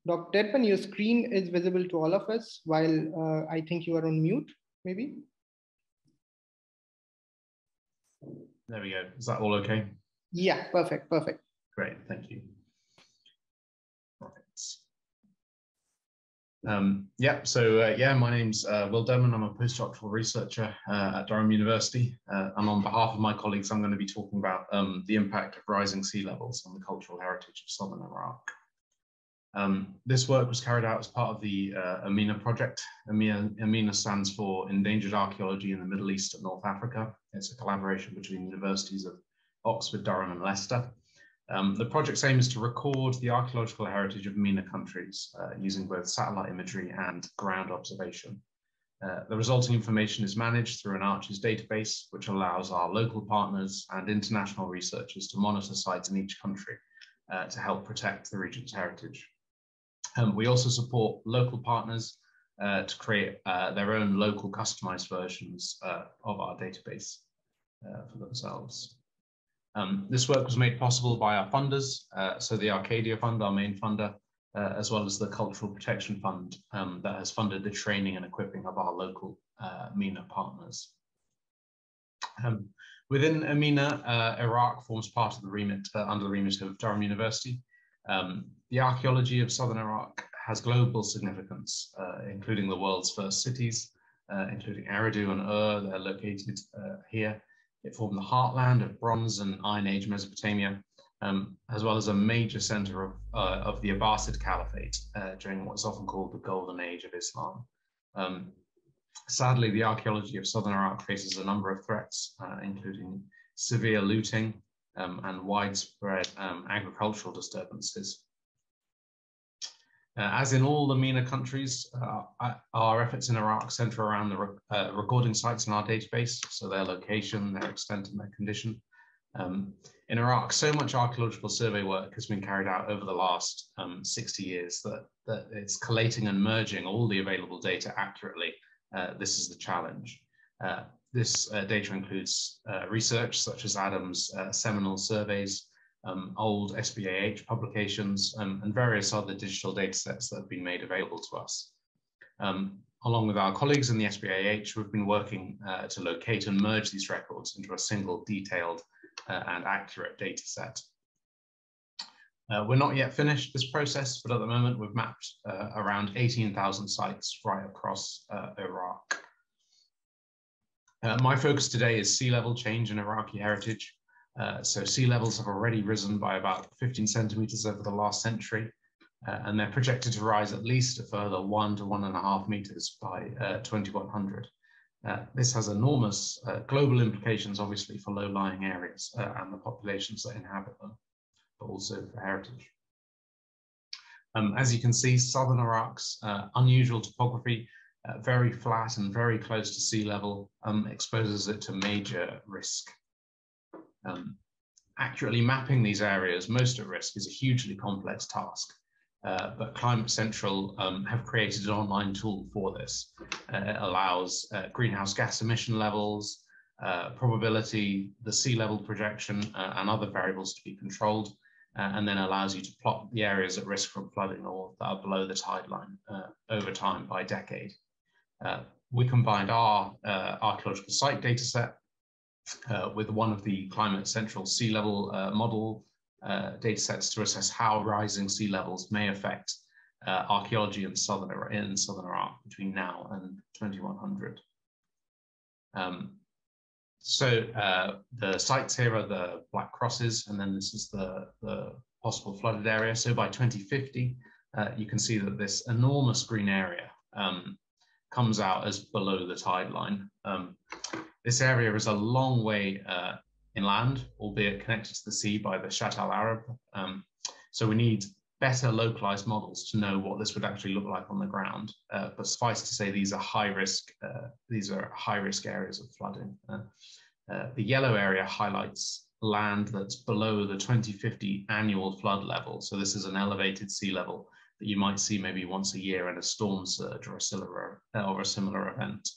Dr. Deadman, your screen is visible to all of us while I think you are on mute, maybe. There we go. Is that all okay? Yeah, perfect, perfect. Great, thank you. Right. Yeah, my name's Will Deadman. I'm a postdoctoral researcher at Durham University. And on behalf of my colleagues, I'm going to be talking about the impact of rising sea levels on the cultural heritage of southern Iraq. This work was carried out as part of the EMINA project. EMINA stands for Endangered Archaeology in the Middle East and North Africa. It's a collaboration between the universities of Oxford, Durham, and Leicester. The project's aim is to record the archaeological heritage of MENA countries using both satellite imagery and ground observation. The resulting information is managed through an Arches database, which allows our local partners and international researchers to monitor sites in each country to help protect the region's heritage. We also support local partners to create their own local customized versions of our database for themselves. This work was made possible by our funders, so the Arcadia Fund, our main funder, as well as the Cultural Protection Fund that has funded the training and equipping of our local MENA partners. Within MENA, Iraq forms part of the remit, under the remit of Durham University. The archaeology of southern Iraq has global significance, including the world's first cities, including Eridu and they're located here. It formed the heartland of Bronze and Iron Age Mesopotamia, as well as a major center of the Abbasid Caliphate during what's often called the Golden Age of Islam. Sadly, the archaeology of southern Iraq faces a number of threats, including severe looting and widespread agricultural disturbances. As in all the MENA countries, our efforts in Iraq center around the recording sites in our database, so their location, their extent, and their condition. In Iraq, so much archaeological survey work has been carried out over the last 60 years that it's collating and merging all the available data accurately. This is the challenge. This data includes research such as Adam's seminal surveys, old SBAH publications, and various other digital data sets that have been made available to us. Along with our colleagues in the SBAH, we've been working to locate and merge these records into a single detailed and accurate data set. We're not yet finished this process, but at the moment we've mapped around 18,000 sites right across Iraq. My focus today is sea level change in Iraqi heritage. So sea levels have already risen by about 15 centimeters over the last century, and they're projected to rise at least a further 1 to 1.5 meters by 2100. This has enormous global implications, obviously, for low-lying areas and the populations that inhabit them, but also for heritage. As you can see, southern Iraq's unusual topography, very flat and very close to sea level, exposes it to major risk. Accurately mapping these areas most at risk is a hugely complex task, but Climate Central have created an online tool for this. It allows greenhouse gas emission levels, probability, the sea level projection, and other variables to be controlled, and then allows you to plot the areas at risk from flooding or that are below the tide line over time by decade. We combined our archaeological site data set with one of the Climate Central sea level model data sets to assess how rising sea levels may affect archaeology in southern Iraq between now and 2100. The sites here are the black crosses, and then this is the possible flooded area. So by 2050, you can see that this enormous green area comes out as below the tide line. This area is a long way inland, albeit connected to the sea by the Shatt al-Arab. So we need better localized models to know what this would actually look like on the ground. But suffice to say, these are high risk areas of flooding. The yellow area highlights land that's below the 2050 annual flood level. So this is an elevated sea level that you might see maybe once a year in a storm surge or a similar event.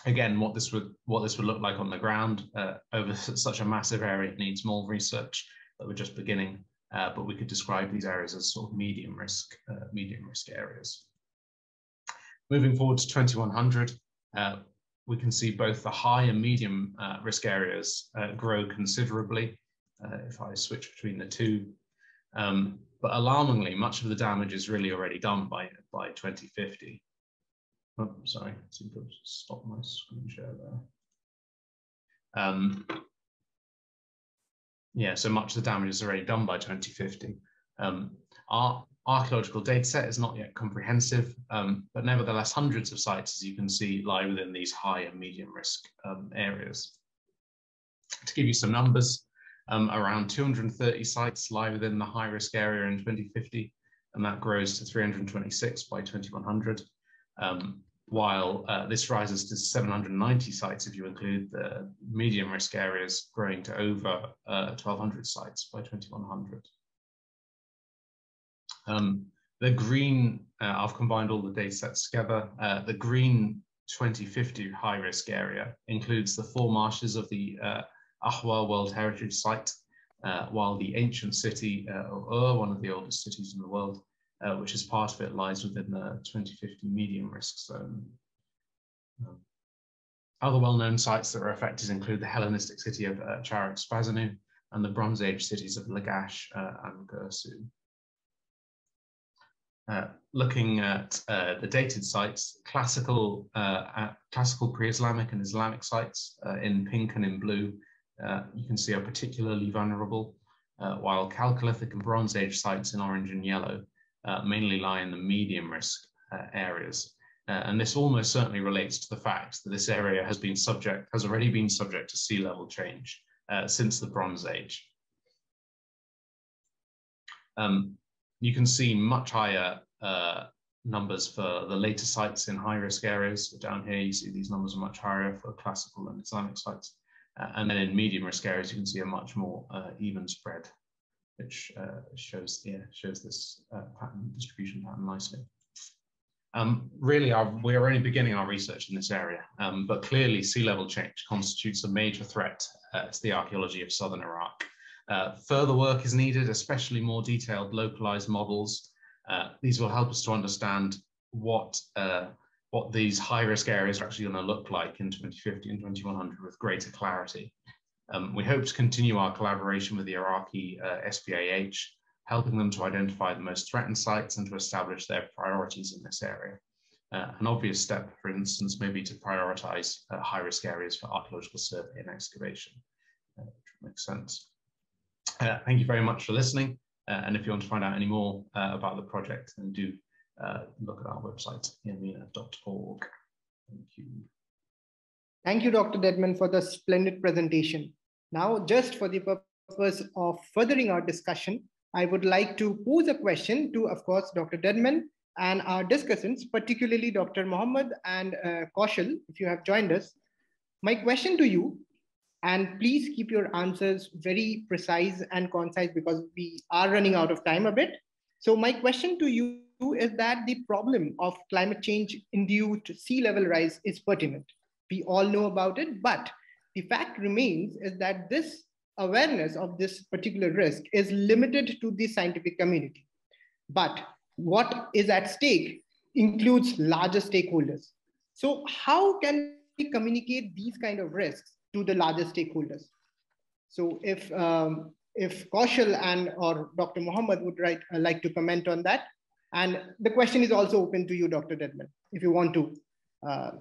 Again, what this would look like on the ground over such a massive area needs more research that we're just beginning but we could describe these areas as sort of medium risk areas. Moving forward to 2100, we can see both the high and medium risk areas grow considerably if I switch between the two. But alarmingly, much of the damage is really already done by 2050. Oh, sorry, I seem to stop my screen share there. Yeah, so much of the damage is already done by 2050. Our archaeological data set is not yet comprehensive, but nevertheless, hundreds of sites, as you can see, lie within these high and medium risk areas. To give you some numbers, around 230 sites lie within the high risk area in 2050, and that grows to 326 by 2100. While this rises to 790 sites if you include the medium risk areas, growing to over 1,200 sites by 2100. The green, I've combined all the data sets together. The green 2050 high risk area includes the four marshes of the Ahwa World Heritage Site, while the ancient city of one of the oldest cities in the world, which is part of it, lies within the 2050 medium risk zone. Other well-known sites that are affected include the Hellenistic city of Charax-Spasinu and the Bronze Age cities of Lagash and Gursu. Looking at the dated sites, classical pre-Islamic and Islamic sites in pink and in blue, you can see are particularly vulnerable, while Chalcolithic and Bronze Age sites in orange and yellow mainly lie in the medium risk areas. And this almost certainly relates to the fact that this area has already been subject to sea level change since the Bronze Age. You can see much higher numbers for the later sites in high risk areas. So down here, you see these numbers are much higher for classical and Islamic sites. And then in medium risk areas, you can see a much more even spread, which shows this distribution pattern nicely. Really, we're only beginning our research in this area, but clearly sea level change constitutes a major threat to the archaeology of southern Iraq. Further work is needed, especially more detailed localized models. These will help us to understand what these high-risk areas are actually going to look like in 2050 and 2100 with greater clarity. We hope to continue our collaboration with the Iraqi SPAH, helping them to identify the most threatened sites and to establish their priorities in this area. An obvious step, for instance, may be to prioritize high-risk areas for archaeological survey and excavation, which makes sense. Thank you very much for listening. And if you want to find out any more about the project, then do look at our website, Intergenerational.org. Thank you. Thank you, Dr. Deadman, for the splendid presentation. Now, just for the purpose of furthering our discussion, I would like to pose a question to, of course, Dr. Deadman and our discussants, particularly Dr. Mohammed and Kaushal, if you have joined us. My question to you, and please keep your answers very precise and concise because we are running out of time a bit. So my question to you is that the problem of climate change induced sea level rise is pertinent. We all know about it, but the fact remains is that this awareness of this particular risk is limited to the scientific community. But what is at stake includes larger stakeholders. So how can we communicate these kind of risks to the larger stakeholders? So if Kaushal and or Dr. Mohammed would like to comment on that. And the question is also open to you, Dr. Deadman, if you want to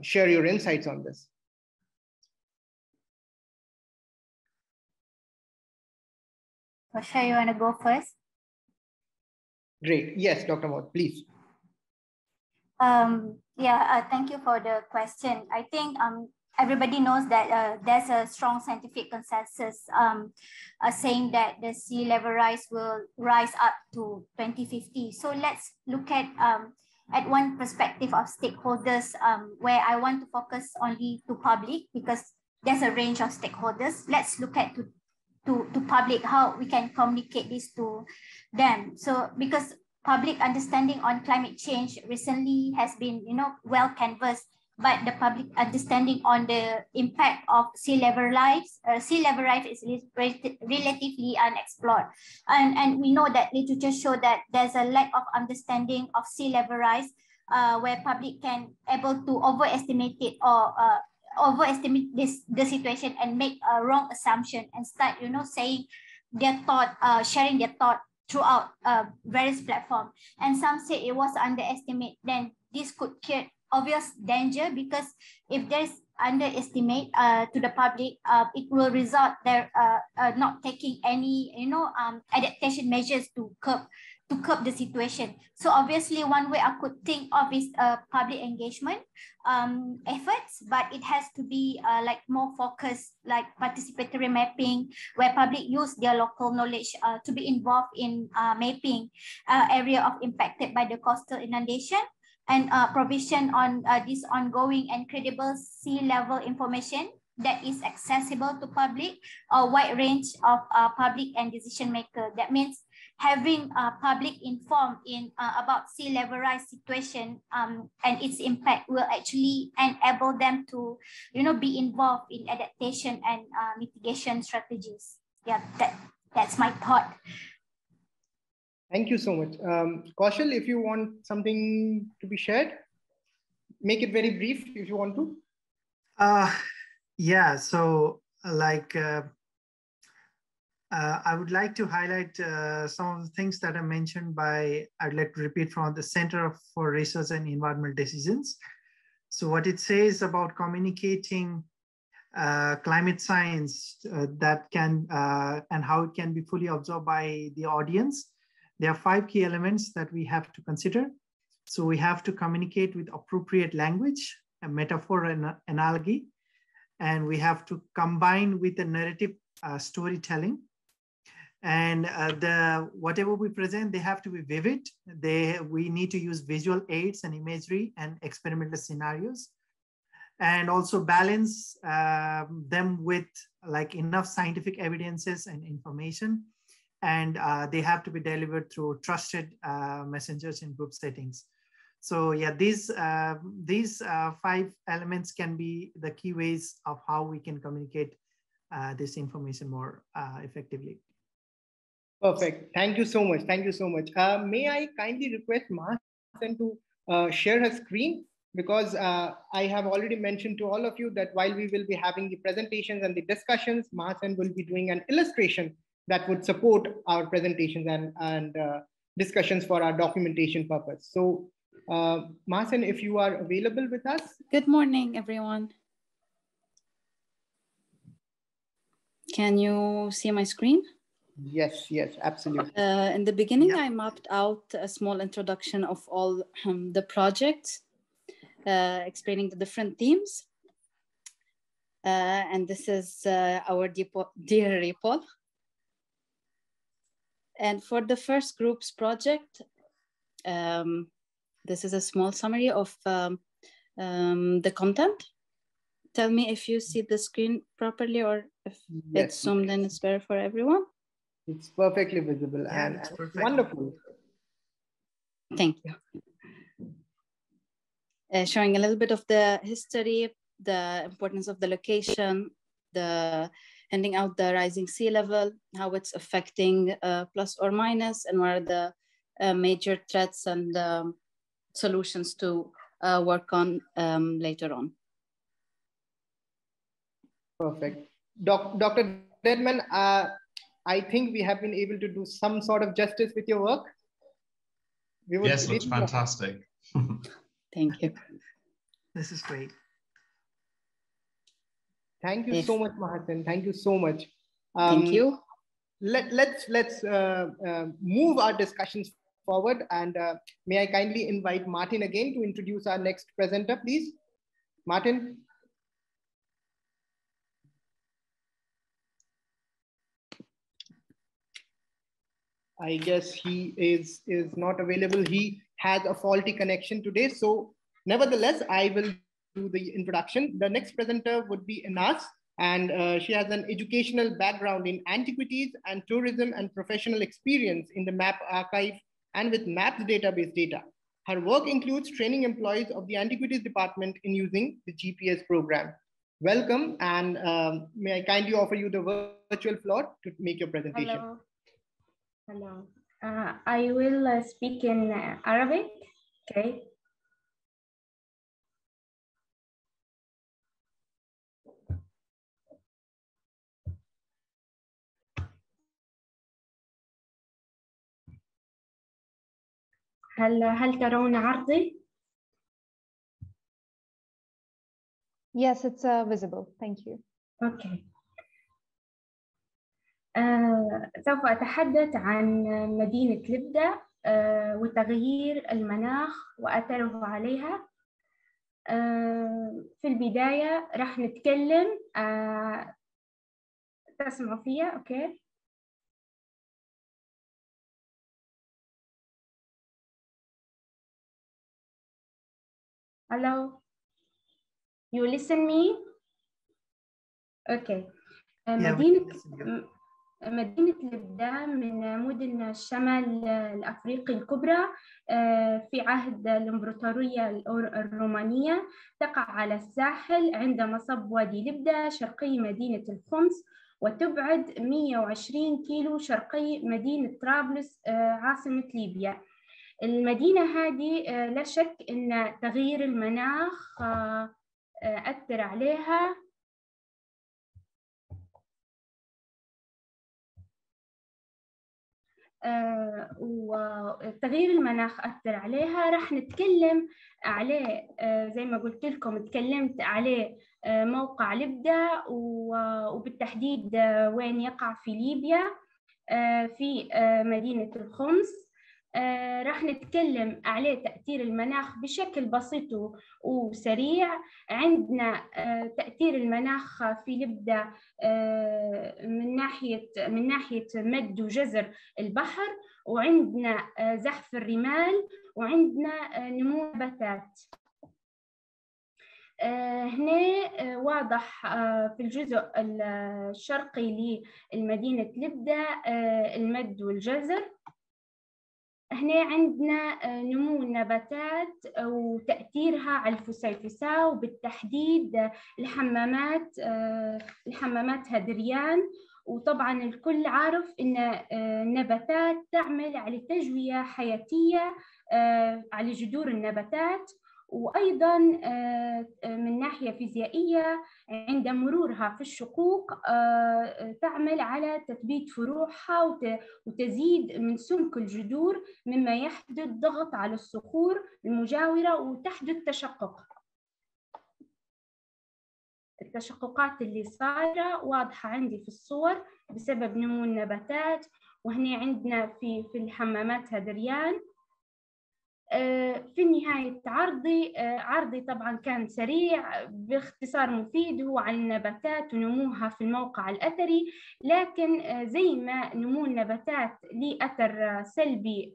share your insights on this. Kaushal, you want to go first? Great. Yes, Dr. Mohammed, please. Thank you for the question. I think everybody knows that there's a strong scientific consensus saying that the sea level rise will rise up to 2050. So let's look at one perspective of stakeholders, where I want to focus only to public because there's a range of stakeholders. Let's look at to public, how we can communicate this to them. So because public understanding on climate change recently has been, well canvassed but the public understanding on the impact of sea level rise is relatively unexplored. And we know that literature show that there's a lack of understanding of sea level rise, where public can able to overestimate it or overestimate the situation and make a wrong assumption and start, saying their thought, sharing their thought throughout various platforms. And some say it was underestimate, then this could create obvious danger, because if there's underestimate to the public, it will result there not taking any adaptation measures to curb the situation. So obviously one way I could think of is public engagement efforts, but it has to be like more focused, like participatory mapping, where public use their local knowledge to be involved in mapping area of impacted by the coastal inundation, and provision on this ongoing and credible sea level information that is accessible to public, a wide range of public and decision maker. That means having public informed in about sea level rise situation and its impact will actually enable them to, be involved in adaptation and mitigation strategies. Yeah, that's my thought. Thank you so much. Kaushal, if you want something to be shared, make it very brief if you want to. Yeah, so like I would like to highlight some of the things that are mentioned by, I'd like to repeat from the Center for Research and Environmental Decisions. So what it says about communicating climate science that can and how it can be fully absorbed by the audience. There are 5 key elements that we have to consider. So we have to communicate with appropriate language, a metaphor and analogy, and we have to combine with the narrative storytelling. And whatever we present, they have to be vivid. We need to use visual aids and imagery and experimental scenarios, and also balance them with like enough scientific evidences and information. And they have to be delivered through trusted messengers in group settings. So yeah, these 5 elements can be the key ways of how we can communicate this information more effectively. Perfect. Thank you so much. Thank you so much. May I kindly request Marta to share her screen, because I have already mentioned to all of you that while we will be having the presentations and the discussions, Marta will be doing an illustration that would support our presentations and discussions for our documentation purpose. So Marta, if you are available with us. Good morning, everyone. Can you see my screen? Yes, absolutely. In the beginning, I mapped out a small introduction of all the projects, explaining the different themes. And this is our dear report. And for the first group's project, this is a small summary of the content. Tell me if you see the screen properly, or if it's zoomed in, it's better for everyone. It's perfectly visible, and it's wonderful. Thank you. Showing a little bit of the history, the importance of the location, handing out the rising sea level, how it's affecting plus or minus, and what are the major threats and solutions to work on later on. Perfect. Dr. Deadman, I think we have been able to do some sort of justice with your work. Yes, looks fantastic. Thank you. This is great. Thank you so much, Mahasan. Thank you so much. Thank you. Let's move our discussions forward, and may I kindly invite Martin again to introduce our next presenter, please. Martin. I guess he is not available. He has a faulty connection today. So nevertheless, I will do the introduction. The next presenter would be Enas, and she has an educational background in antiquities and tourism and professional experience in the map archive and with maps database data. Her work includes training employees of the Antiquities Department in using the GPS program. Welcome, and may I kindly offer you the virtual floor to make your presentation. Hello. Hello. I will speak in Arabic. Okay. هل ترون عرضي؟ Yes, it's visible. Thank you. Okay. سوف أتحدث عن مدينة لبدة وتغيير المناخ وأثره عليها. في البداية راح نتكلم تسمعوا فيها؟ أوكي. Hello. You listen me? Okay. مدينة لبدة من مدن الشمال الأفريقي الكبرى في عهد الإمبراطورية الرومانية، تقع على الساحل عند مصب وادي لبدة شرقي مدينة الخمس، وتبعد 120 كيلو شرقي مدينة طرابلس عاصمة ليبيا. المدينة هذه لا شك أن تغيير المناخ أثر عليها. وتغيير المناخ أثر عليها. راح نتكلم عليه زي ما قلت لكم، تكلمت عليه موقع لبدة وبالتحديد وين يقع في ليبيا في مدينة الخمس. راح نتكلم عليه تأثير المناخ بشكل بسيط وسريع. عندنا تأثير المناخ في لبدة من ناحية مد وجزر البحر، وعندنا زحف الرمال، وعندنا نمو النباتات. هنا واضح في الجزء الشرقي لمدينة لبدة المد والجزر. هنا عندنا نمو النباتات وتأثيرها على الفسيفساء، وبالتحديد الحمامات هدريان. وطبعا الكل عارف إن النباتات تعمل على تجوية حياتية على جذور النباتات، وأيضا من ناحية فيزيائية عند مرورها في الشقوق تعمل على تثبيت فروعها وتزيد من سمك الجذور، مما يحدث ضغط على الصخور المجاورة وتحدث التشققات اللي صايرة واضحة عندي في الصور بسبب نمو النباتات. وهنا عندنا في الحمامات هدريان. في نهاية عرضي طبعا كان سريع باختصار مفيد، هو عن النباتات ونموها في الموقع الأثري. لكن زي ما نمو النباتات له أثر سلبي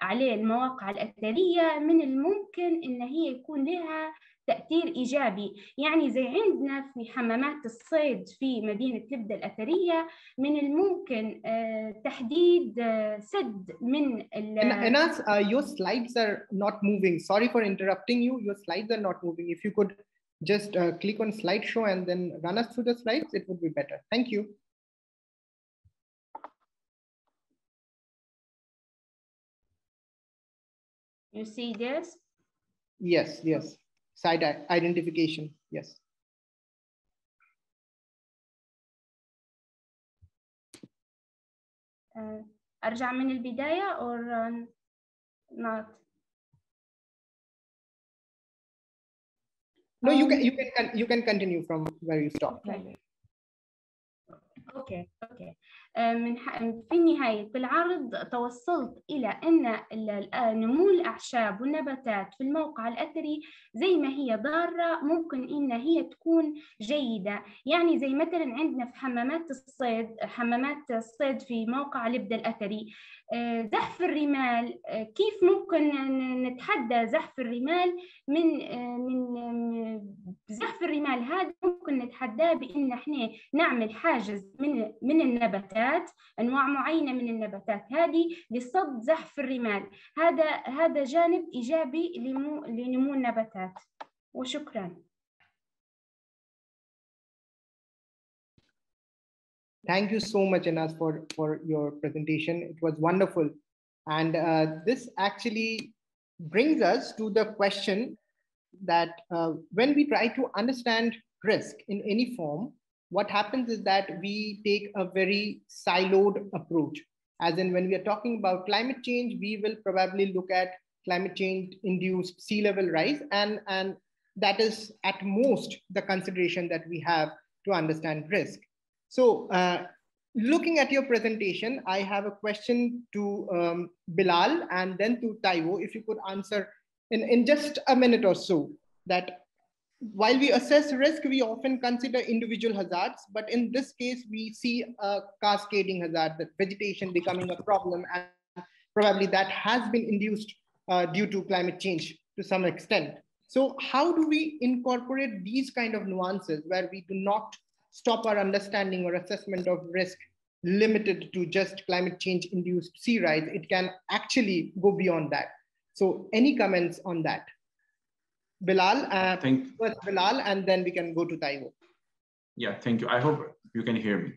على المواقع الأثرية، من الممكن إن هي يكون لها تأثير إيجابي. يعني زي عندنا في حمامات الصيد في مدينة لبدة الأثرية، من الممكن تحديد سد من Enas, your slides are not moving. Sorry for interrupting you. Your slides are not moving. If you could just click on slideshow and then run us through the slides, it would be better. Thank you. You see this? Yes, yes. Site identification, yes. أرجع من البداية or not? No, you can continue from where you stopped. Okay. في نهاية العرض توصلت إلى أن نمو الأعشاب والنباتات في الموقع الأثري زي ما هي ضارة ممكن إن هي تكون جيدة. يعني زي مثلا عندنا في حمامات الصيد في موقع لبدة الأثري، زحف الرمال. كيف ممكن نتحدى زحف الرمال؟ من زحف الرمال هذا ممكن ممكن نتحداه بإن احنا نعمل حاجز من النباتات، أنواع معينة من النباتات هذه لصد زحف الرمال. هذا جانب إيجابي لنمو النباتات. وشكرا. Thank you so much, Enas, for your presentation. It was wonderful. And this actually brings us to the question that when we try to understand risk in any form, what happens is that we take a very siloed approach. As in, when we are talking about climate change, we will probably look at climate change induced sea level rise, and that is at most the consideration that we have to understand risk. So looking at your presentation, I have a question to Bilal and then to Taiwo. If you could answer in just a minute or so, that while we assess risk, we often consider individual hazards, but in this case, we see a cascading hazard, that vegetation becoming a problem, and probably that has been induced due to climate change to some extent. So how do we incorporate these kind of nuances where we do not stop our understanding or assessment of risk limited to just climate change induced sea rise? It can actually go beyond that. So any comments on that? Bilal, first Bilal, and then we can go to Taiwo. Yeah, thank you. I hope you can hear me.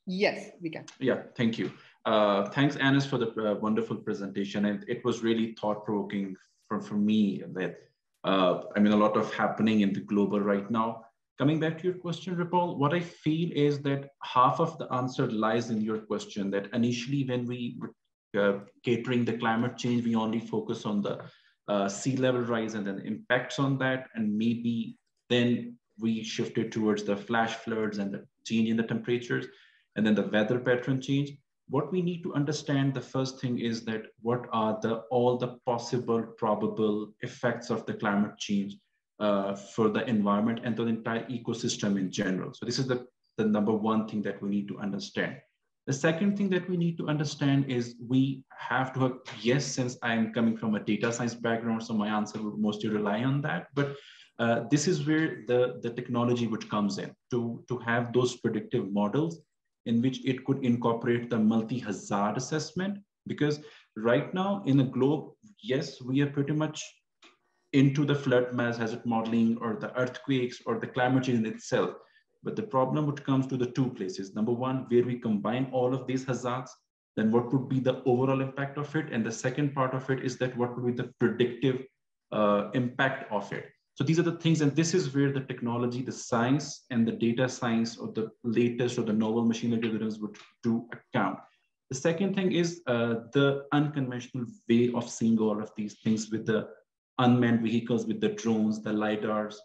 Yes, we can. Yeah, thank you. Thanks, Enas, for the wonderful presentation. And it was really thought-provoking for me that, I mean, a lot of happening in the global right now. Coming back to your question, Ripple, what I feel is that half of the answer lies in your question, that initially when we were catering the climate change, we only focus on the sea level rise and then impacts on that. And maybe then we shifted towards the flash floods and the change in the temperatures and then the weather pattern change. What we need to understand, the first thing is that what are all the possible probable effects of the climate change for the environment and the entire ecosystem in general. So this is the number one thing that we need to understand. The second thing that we need to understand is we have to have, yes, since I'm coming from a data science background, so my answer would mostly rely on that, but this is where the technology which comes in to have those predictive models in which it could incorporate the multi-hazard assessment. Because right now in the globe, yes, we are pretty much into the flood mass hazard modeling or the earthquakes or the climate change in itself. But the problem which comes to the two places, number one, where we combine all of these hazards, then what would be the overall impact of it? And the second part of it is that what would be the predictive impact of it? So these are the things, and this is where the technology, the science and the data science or the latest or the novel machine learning algorithms would do account. The second thing is the unconventional way of seeing all of these things with the unmanned vehicles, with the drones, the LiDARs,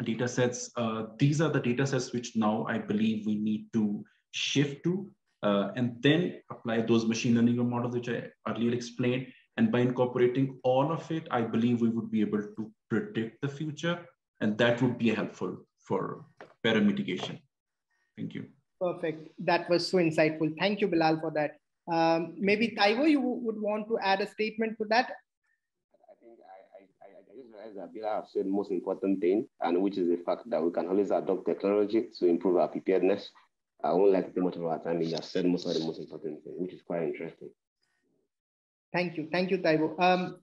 data sets. These are the data sets which now I believe we need to shift to and then apply those machine learning models which I earlier explained. And by incorporating all of it, I believe we would be able to predict the future, and that would be helpful for better mitigation. Thank you. Perfect. That was so insightful. Thank you, Bilal, for that. Maybe Taiwo, you would want to add a statement to that? I just realized that Bilal has said the most important thing, and which is the fact that we can always adopt technology to improve our preparedness. I won't like to take much of our time. He has said most of the most important thing, which is quite interesting. Thank you. Thank you, Taiwo.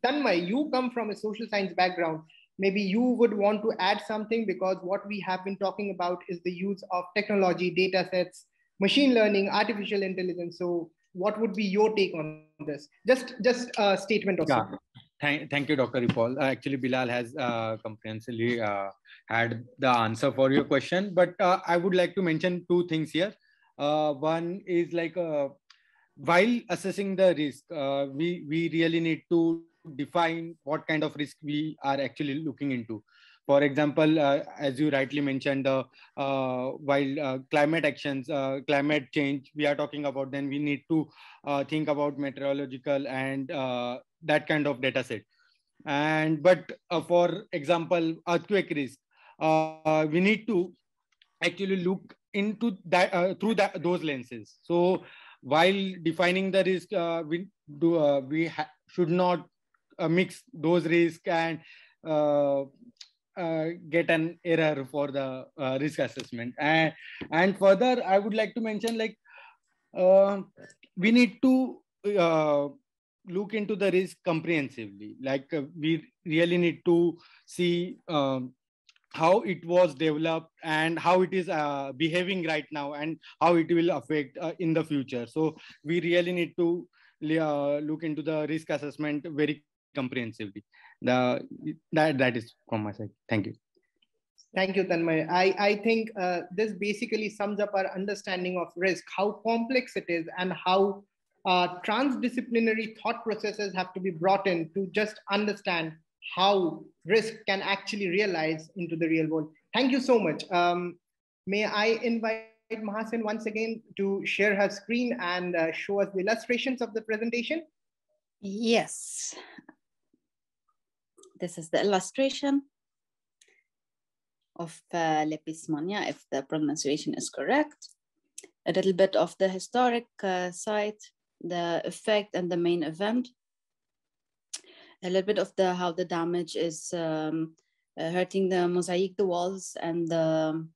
Tanmay, you come from a social science background. Maybe you would want to add something, because what we have been talking about is the use of technology, data sets, machine learning, artificial intelligence. So what would be your take on this? Just a statement or something. Thank you, Dr. Ripple. Actually, Bilal has comprehensively had the answer for your question, but I would like to mention two things here. One is like, while assessing the risk, we really need to define what kind of risk we are actually looking into. For example, as you rightly mentioned, while climate actions, climate change, we are talking about, then we need to think about meteorological and that kind of data set. But for example, earthquake risk, we need to actually look into that through those lenses. So while defining the risk, we should not mix those risks and get an error for the risk assessment. And further, I would like to mention, like, we need to look into the risk comprehensively. Like, we really need to see how it was developed and how it is behaving right now and how it will affect in the future. So we really need to look into the risk assessment very comprehensively. That is from my side. Thank you. Thank you, Tanmay. I think this basically sums up our understanding of risk, how complex it is, and how transdisciplinary thought processes have to be brought in to just understand how risk can actually realize into the real world. Thank you so much. May I invite Mahasin once again to share her screen and show us the illustrations of the presentation? Yes. This is the illustration of Leptis Magna, if the pronunciation is correct. A little bit of the historic site, the effect and the main event. A little bit of how the damage is hurting the mosaic, the walls, and the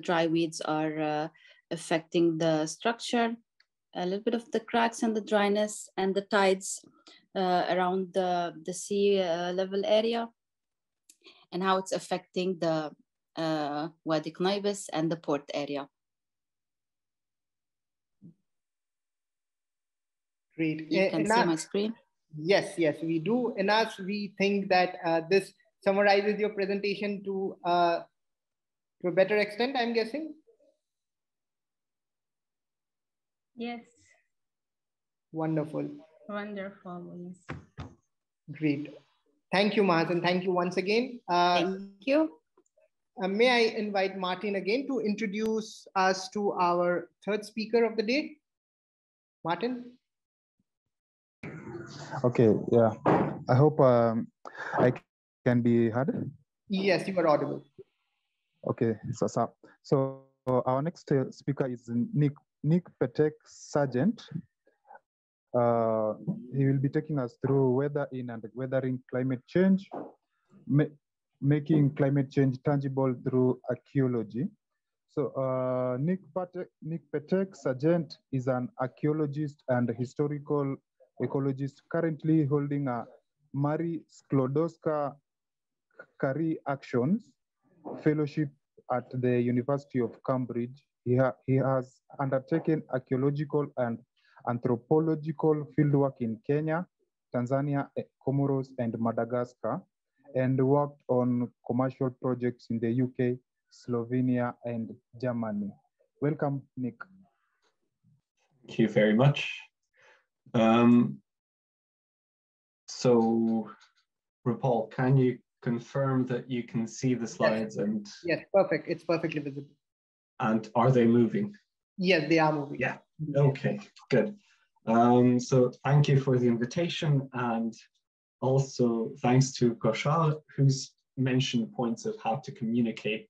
dry weeds are affecting the structure. A little bit of the cracks and the dryness and the tides around the sea level area, and how it's affecting the Wadi Knaibis and the port area. Great. You can see my screen? Yes, yes, we do. Enas, we think that this summarizes your presentation to a better extent, I'm guessing? Yes. Wonderful. Wonderful, yes. Great. Thank you, Mahasin. Thank you once again. Thank you. May I invite Martin again to introduce us to our third speaker of the day? Martin? Okay, yeah. I hope I can be heard. Yes, you are audible. Okay, so our next speaker is NikPetek-Sargeant. He will be taking us through weathering and weathering climate change, making climate change tangible through archaeology. So NikPetek-Sargeant is an archaeologist and historical ecologist currently holding a Marie Sklodowska-Curie Actions Fellowship at the University of Cambridge. He has undertaken archaeological and anthropological fieldwork in Kenya, Tanzania, Comoros, and Madagascar, and worked on commercial projects in the UK, Slovenia, and Germany. Welcome, Nick. Thank you very much. So, Rapal, can you confirm that you can see the slides? Yes. And yes, perfect. It's perfectly visible. And are they moving? Yes, they are moving. Yeah. Okay, good. So thank you for the invitation, and also thanks to Kaushal, who's mentioned points of how to communicate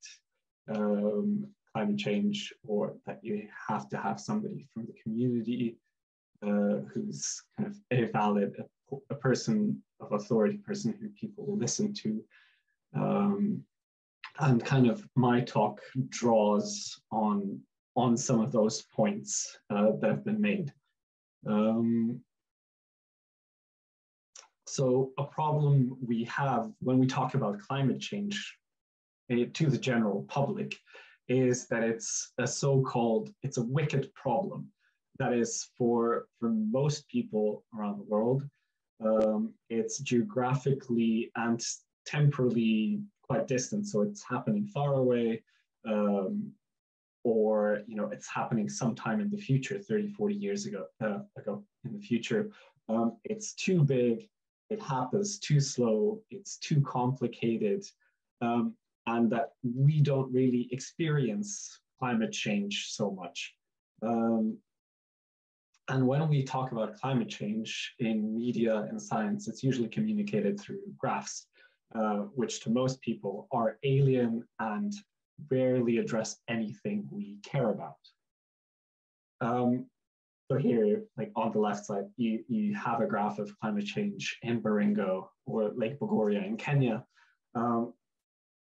climate change, or that you have to have somebody from the community who's kind of a valid, a person of authority, person who people will listen to. And kind of my talk draws on some of those points that have been made. So a problem we have when we talk about climate change to the general public is that it's a wicked problem. That is, for most people around the world, it's geographically and temporally quite distant. So it's happening far away, or it's happening sometime in the future, 30, 40 years ago in the future. It's too big, it happens too slow, it's too complicated, and that we don't really experience climate change so much. And when we talk about climate change in media and science, it's usually communicated through graphs, which to most people are alien and rarely address anything we care about. So here, like on the left side, you have a graph of climate change in Baringo or Lake Bogoria in Kenya.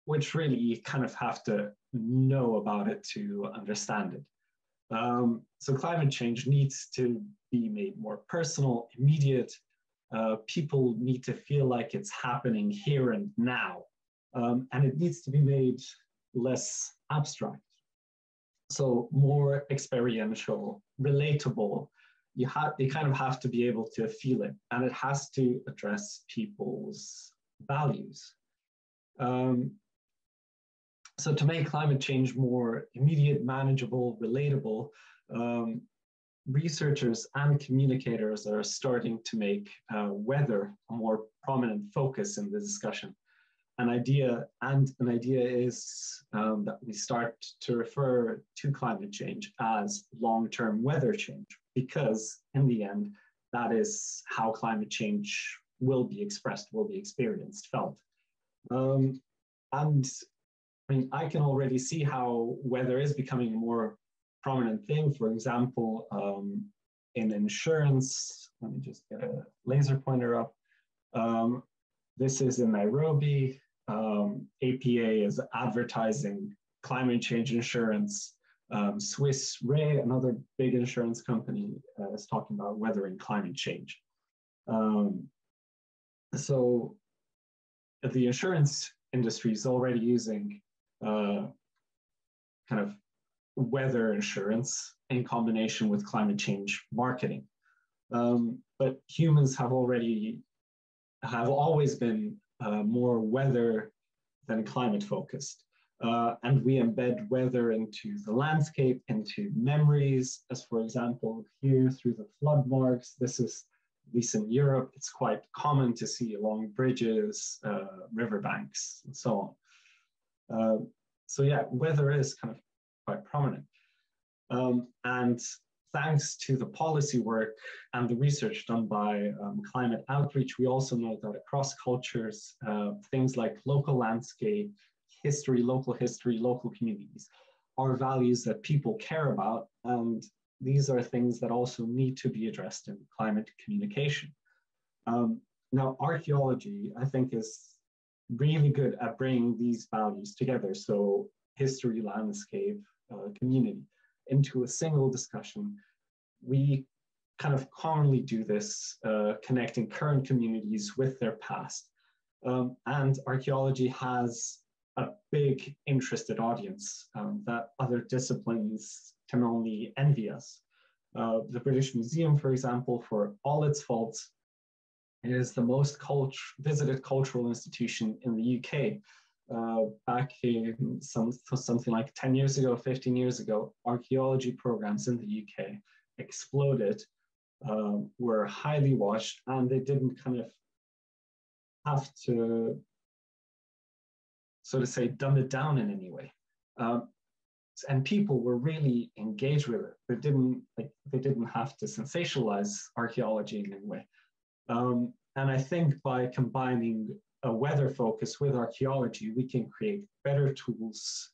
which really you kind of have to know about it to understand it. So climate change needs to be made more personal, immediate. People need to feel like it's happening here and now. And it needs to be made less abstract. So more experiential, relatable. You kind of have to be able to feel it, and it has to address people's values. So to make climate change more immediate, manageable, relatable, researchers and communicators are starting to make weather a more prominent focus in the discussion. An idea is that we start to refer to climate change as long-term weather change, because in the end, that is how climate change will be expressed, will be experienced, felt. And I mean, I can already see how weather is becoming a more prominent thing. For example, in insurance, let me just get a laser pointer up. This is in Nairobi. APA is advertising climate change insurance. Swiss Re, another big insurance company, is talking about weather and climate change. So the insurance industry is already using kind of weather insurance in combination with climate change marketing. But humans have always been more weather than climate focused. And we embed weather into the landscape, into memories, as for example, here through the flood marks. This is, at least in Europe, it's quite common to see along bridges, riverbanks, and so on. So yeah, weather is kind of quite prominent. And thanks to the policy work and the research done by climate outreach, we also know that across cultures, things like local landscape, history, local communities are values that people care about. And these are things that also need to be addressed in climate communication. Now, archaeology, I think, is really good at bringing these values together. So history, landscape, community, into a single discussion. We kind of commonly do this, connecting current communities with their past. And archaeology has a big interested audience that other disciplines can only envy us. The British Museum, for example, for all its faults, is the most visited cultural institution in the UK. Back in something like 10 years ago, 15 years ago, archaeology programs in the UK exploded, were highly watched, and they didn't kind of have to, so to say, dumb it down in any way. And people were really engaged with it. They didn't have to sensationalize archaeology in any way. And I think by combining a weather focus with archaeology, we can create better tools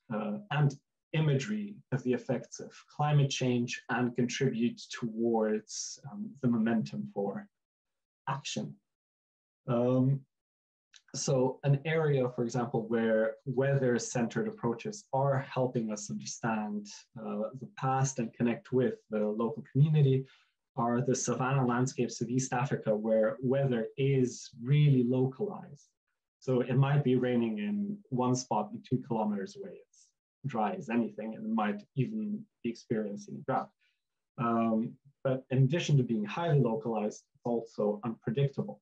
and imagery of the effects of climate change and contribute towards the momentum for action. So an area, for example, where weather-centered approaches are helping us understand the past and connect with the local community are the savanna landscapes of East Africa, where weather is really localized. So it might be raining in one spot and 2 kilometers away. It's dry as anything, and it might even be experiencing drought. But in addition to being highly localized, it's also unpredictable.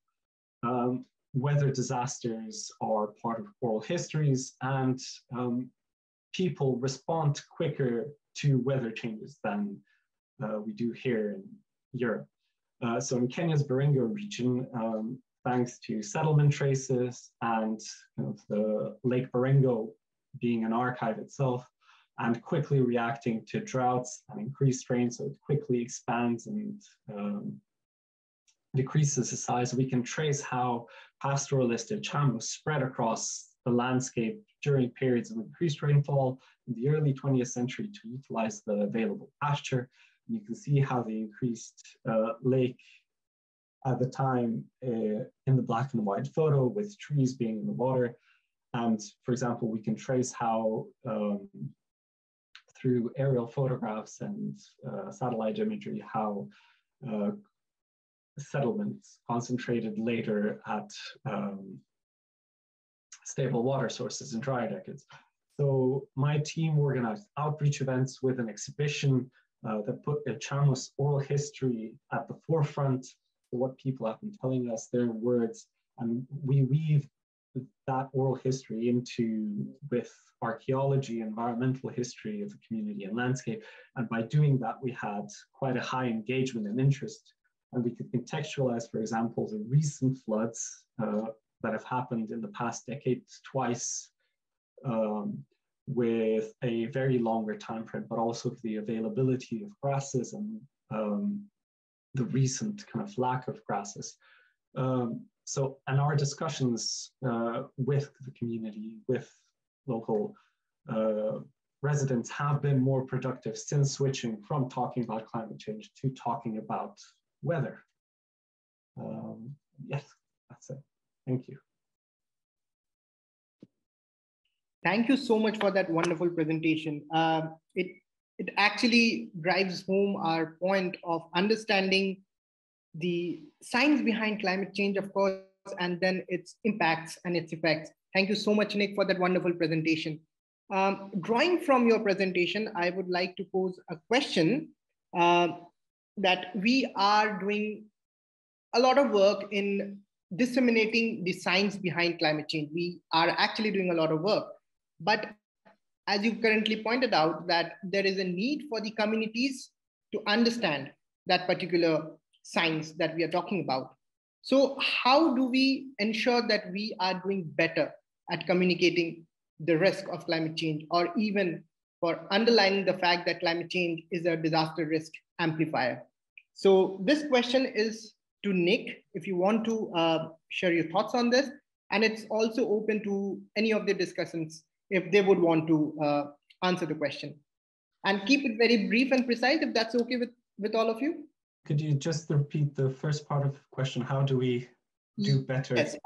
Weather disasters are part of oral histories, and people respond quicker to weather changes than we do here in Europe. So in Kenya's Baringo region, thanks to settlement traces and the Lake Baringo being an archive itself, and quickly reacting to droughts and increased rain, so it quickly expands and decreases the size, we can trace how pastoralistic chamu spread across the landscape during periods of increased rainfall in the early 20th century to utilize the available pasture. And you can see how the increased lake at the time in the black and white photo with trees being in the water And for example, we can trace how through aerial photographs and satellite imagery, how settlements concentrated later at stable water sources in drier decades. So my team organized outreach events with an exhibition that put Chamos oral history at the forefront for what people have been telling us, their words, and we weave that oral history into with archaeology, environmental history of the community and landscape. And by doing that, we had quite a high engagement and interest. And we could contextualize, for example, the recent floods that have happened in the past decade twice, with a very longer time frame, but also the availability of grasses and the recent kind of lack of grasses. And our discussions with the community, with local residents have been more productive since switching from talking about climate change to talking about weather. Yes, that's it. Thank you. Thank you so much for that wonderful presentation. It actually drives home our point of understanding the science behind climate change, of course, and then its impacts and its effects. Thank you so much, Nick, for that wonderful presentation. Drawing from your presentation, I would like to pose a question that we are doing a lot of work in disseminating the science behind climate change. We are actually doing a lot of work, but as you currently pointed out, that there is a need for the communities to understand that particular science that we are talking about. So how do we ensure that we are doing better at communicating the risk of climate change, or even for underlining the fact that climate change is a disaster risk amplifier? So this question is to Nick, if you want to share your thoughts on this, and it's also open to any of the discussants if they would want to answer the question. And keep it very brief and precise, if that's okay with all of you. Could you just repeat the first part of the question? How do we do better? Yes,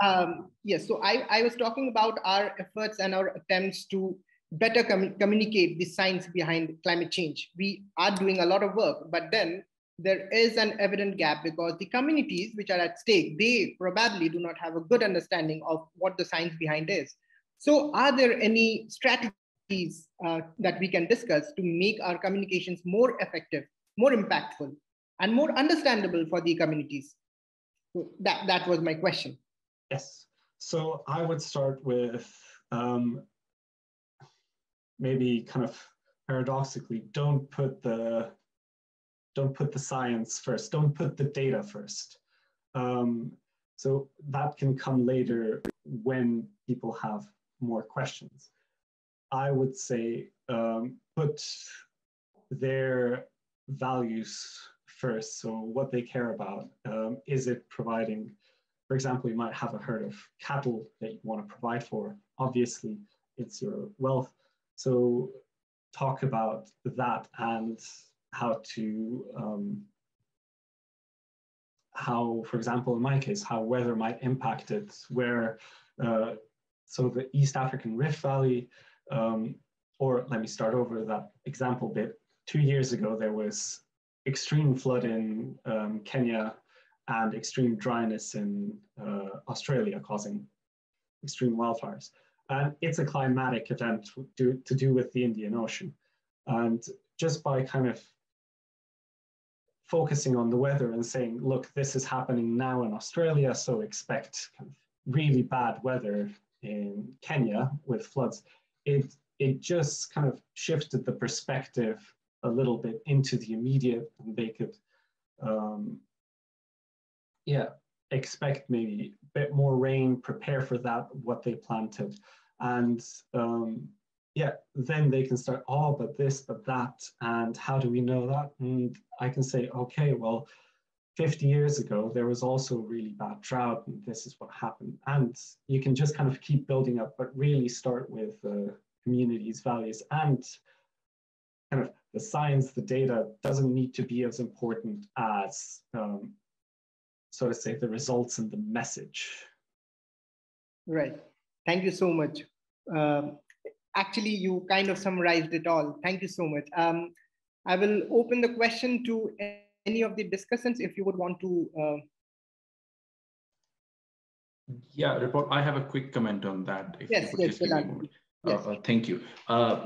yes. So I was talking about our efforts and our attempts to better communicate the science behind climate change. We are doing a lot of work, but then there is an evident gap because the communities which are at stake, they probably do not have a good understanding of what the science behind is. So are there any strategies that we can discuss to make our communications more effective, more impactful, and more understandable for the communities? So that was my question. Yes. So I would start with maybe kind of paradoxically, don't put the science first, don't put the data first. So that can come later when people have more questions. I would say put their values first. So what they care about. Is it providing, for example, you might have a herd of cattle that you want to provide for. Obviously, it's your wealth. So talk about that and how to, for example, in my case, how weather might impact it, where, so the East African Rift Valley, or let me start over that example bit. 2 years ago, there was extreme flood in Kenya and extreme dryness in Australia, causing extreme wildfires. And it's a climatic event to do with the Indian Ocean. And just by kind of focusing on the weather and saying, look, this is happening now in Australia, so expect kind of really bad weather in Kenya with floods, it just kind of shifted the perspective a little bit into the immediate, and they could, expect maybe a bit more rain, prepare for that, what they planted. And then they can start, oh, but this, but that, and how do we know that? And I can say, okay, well, 50 years ago, there was also really bad drought, and this is what happened. And you can just kind of keep building up, but really start with the community's values, and kind of the science, the data doesn't need to be as important as, so to say, the results and the message. Right. Thank you so much actually, you kind of summarized it all. Thank you so much. I will open the question to any of the discussants if you would want to. Yeah, report. I have a quick comment on that. If yes, you could yes, just give me a moment. Yes. Thank you.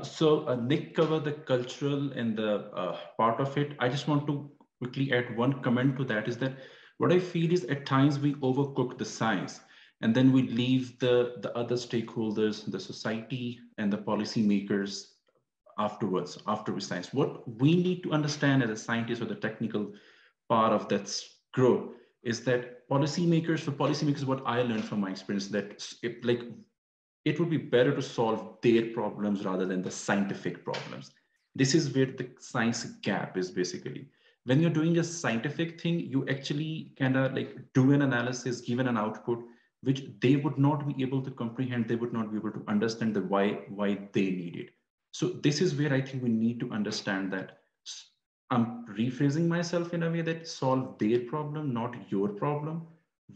So Nick covered the cultural and the part of it. I just want to quickly add one comment to that, is that what I feel is at times we overcook the science and then we leave the other stakeholders, the society and the policymakers afterwards, after we science. What we need to understand as a scientist or the technical part of that growth is that policymakers, what I learned from my experience, that it would be better to solve their problems rather than the scientific problems. This is where the science gap is basically. When you're doing a scientific thing, you actually kind of like do an analysis, given an output, which they would not be able to comprehend. They would not be able to understand the why they need it. So this is where I think we need to understand that I'm rephrasing myself in a way that solve their problem, not your problem,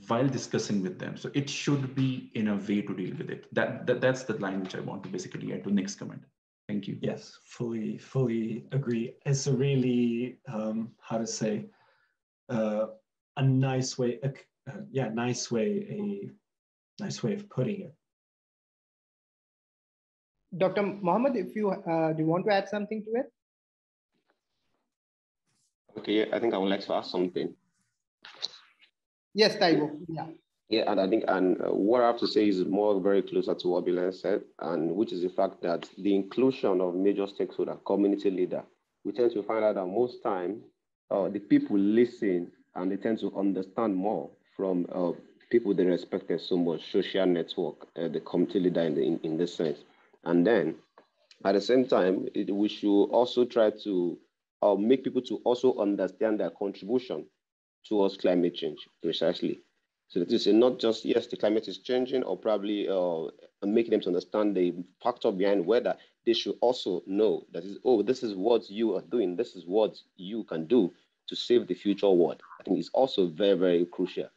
while discussing with them. So it should be in a way to deal with it. That's the line which I want to basically add to Nick's comment. Thank you. Yes, fully agree. It's a really, how to say, a nice way, nice way of putting it. Dr. Mohammed, if you do you want to add something to it? Okay, I think I would like to add something. Yes, Taiwo. Yeah. Yeah, and I think, what I have to say is more very closer to what Bilal said, and which is the fact that the inclusion of major stakeholder, community leader, we tend to find out that most time the people listen and they tend to understand more from people they respected so much, social network, the community leader in this sense. And then at the same time, we should also try to make people to also understand their contribution towards climate change, precisely. So that is not just, yes, the climate is changing, or probably making them to understand the factor behind weather. They should also know that this is what you are doing. This is what you can do to save the future world. I think it's also very, very crucial.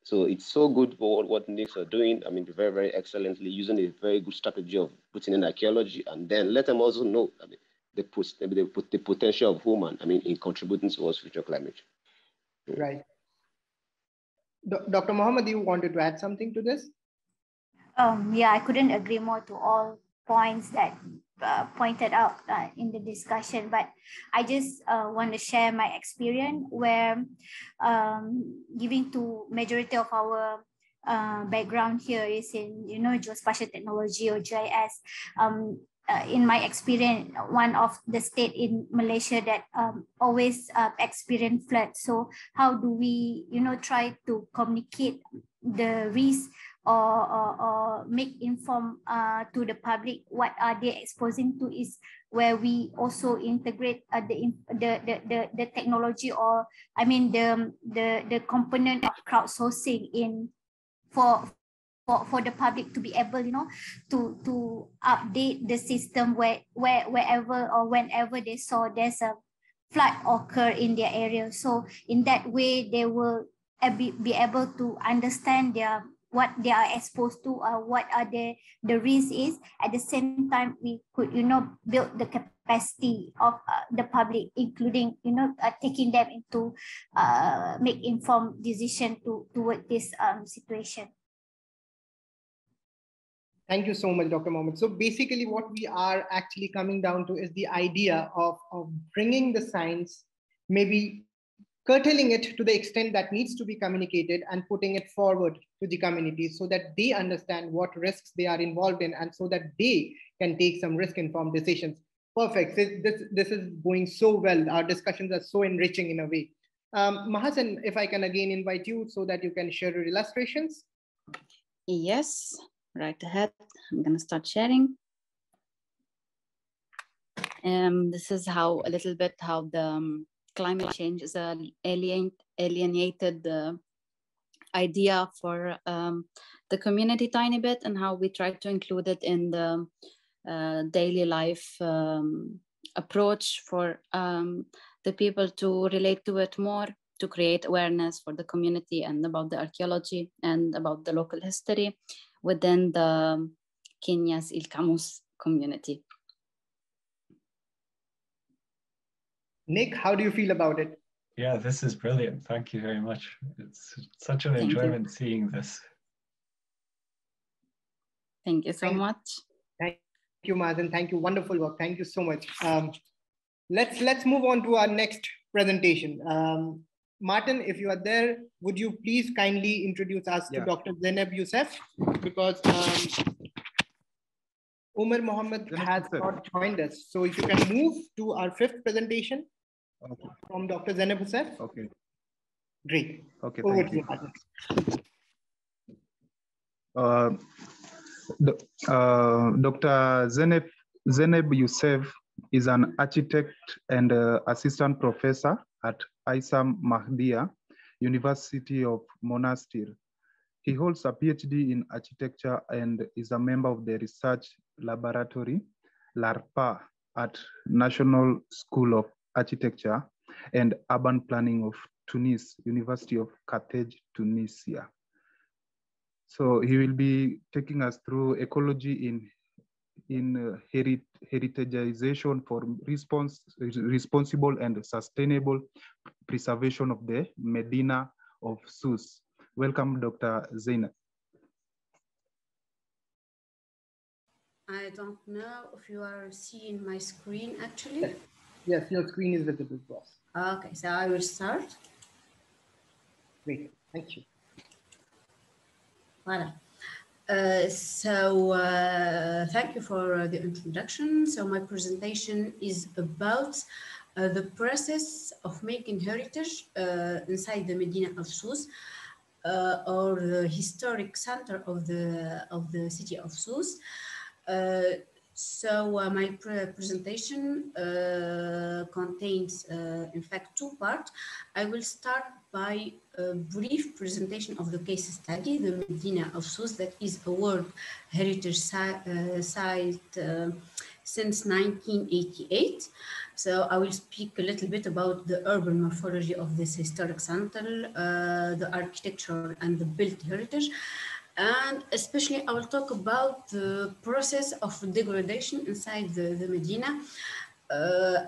So it's so good for what NICs are doing. I mean, very, very excellently using a very good strategy of putting in archaeology, and then let them also know, I mean, the potential of human, I mean, in contributing towards future climate change. Right. Dr. Mohammed, you wanted to add something to this? Yeah, I couldn't agree more to all points that pointed out in the discussion, but I just want to share my experience where giving to majority of our background here is in, geospatial technology or GIS. In my experience, one of the state in Malaysia that always experience floods. So how do we, try to communicate the risk or make inform to the public what are they exposing to, is where we also integrate the technology, or I mean the component of crowdsourcing in for the public to be able, to update the system wherever or whenever they saw there's a flood occur in their area. So in that way, they will be able to understand what they are exposed to, or what are the risk is. At the same time, we could, build the capacity of the public, including, taking them into make informed decision toward this situation. Thank you so much, Dr. Mohammed. So basically what we are actually coming down to is the idea of bringing the science, maybe curtailing it to the extent that needs to be communicated, and putting it forward to the community so that they understand what risks they are involved in, and so that they can take some risk-informed decisions. Perfect. This is going so well. Our discussions are so enriching in a way. Mahasan, if I can again invite you so that you can share your illustrations. Yes. Right ahead. I'm going to start sharing. This is how the climate change is an alienated idea for the community tiny bit, and how we try to include it in the daily life approach for the people to relate to it more, to create awareness for the community and about the archaeology and about the local history within the Kenya's Ilkamus community. Nick, how do you feel about it? Yeah, this is brilliant. Thank you very much. It's such an enjoyment seeing this. Thank you so much. Thank you, Mazen. Thank you. Wonderful work. Thank you so much. Let's move on to our next presentation. Martin, if you are there, would you please kindly introduce us to Dr. Zeineb Youssef, because Umar Mohammed has not joined us. So if you can move to our fifth presentation from Dr. Zeineb Youssef. Okay. Great. Okay, Over thank to you. Dr. Zeineb Youssef is an architect and assistant professor at Isam Mahdia, University of Monastir. He holds a PhD in architecture and is a member of the research laboratory, LARPA, at National School of Architecture and Urban Planning of Tunis, University of Carthage, Tunisia. So he will be taking us through ecology in Heritagisation for responsible and sustainable preservation of the Medina of Sousse. Welcome, Dr. Zeineb. I don't know if you are seeing my screen actually. Yes, your screen is visible to us. Okay, so I will start. Great, thank you. Voilà. Thank you for the introduction. So my presentation is about the process of making heritage inside the Medina of Sousse, or the historic center of the city of Sousse. My presentation contains, in fact, two parts. I will start by a brief presentation of the case study, the Medina of Sousse, that is a World Heritage Site since 1988. So I will speak a little bit about the urban morphology of this historic center, the architecture and the built heritage. And especially I will talk about the process of degradation inside the Medina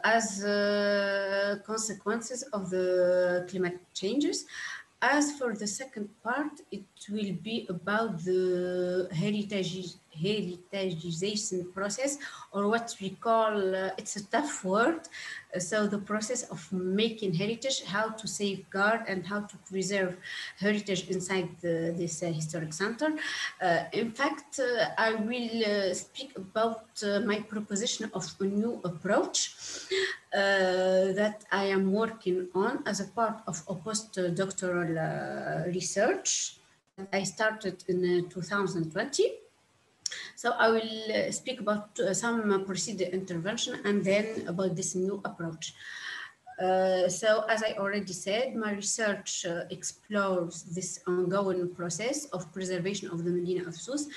as consequences of the climate changes. As for the second part, it will be about the heritagisation process, or what we call, it's a tough word, so the process of making heritage, how to safeguard and how to preserve heritage inside this historic center. In fact, I will speak about my proposition of a new approach that I am working on as a part of a postdoctoral research that I started in 2020. So I will speak about some procedure intervention and then about this new approach. So as I already said, my research explores this ongoing process of preservation of the Medina of Sousse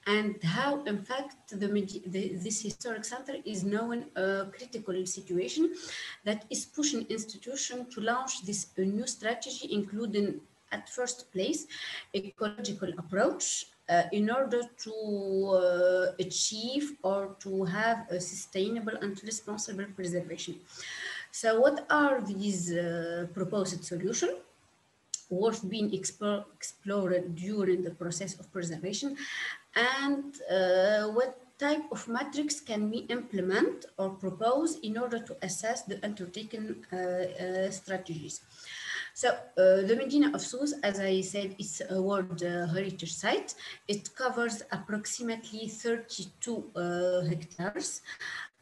and how, in fact, this historic center is now in a critical situation that is pushing institutions to launch this new strategy, including, at first place, ecological approach in order to achieve or to have a sustainable and responsible preservation. So what are these proposed solutions worth being explored during the process of preservation, and what type of metrics can we implement or propose in order to assess the undertaken strategies? So the Medina of Sousse, as I said, it's a World Heritage Site. It covers approximately 32 hectares.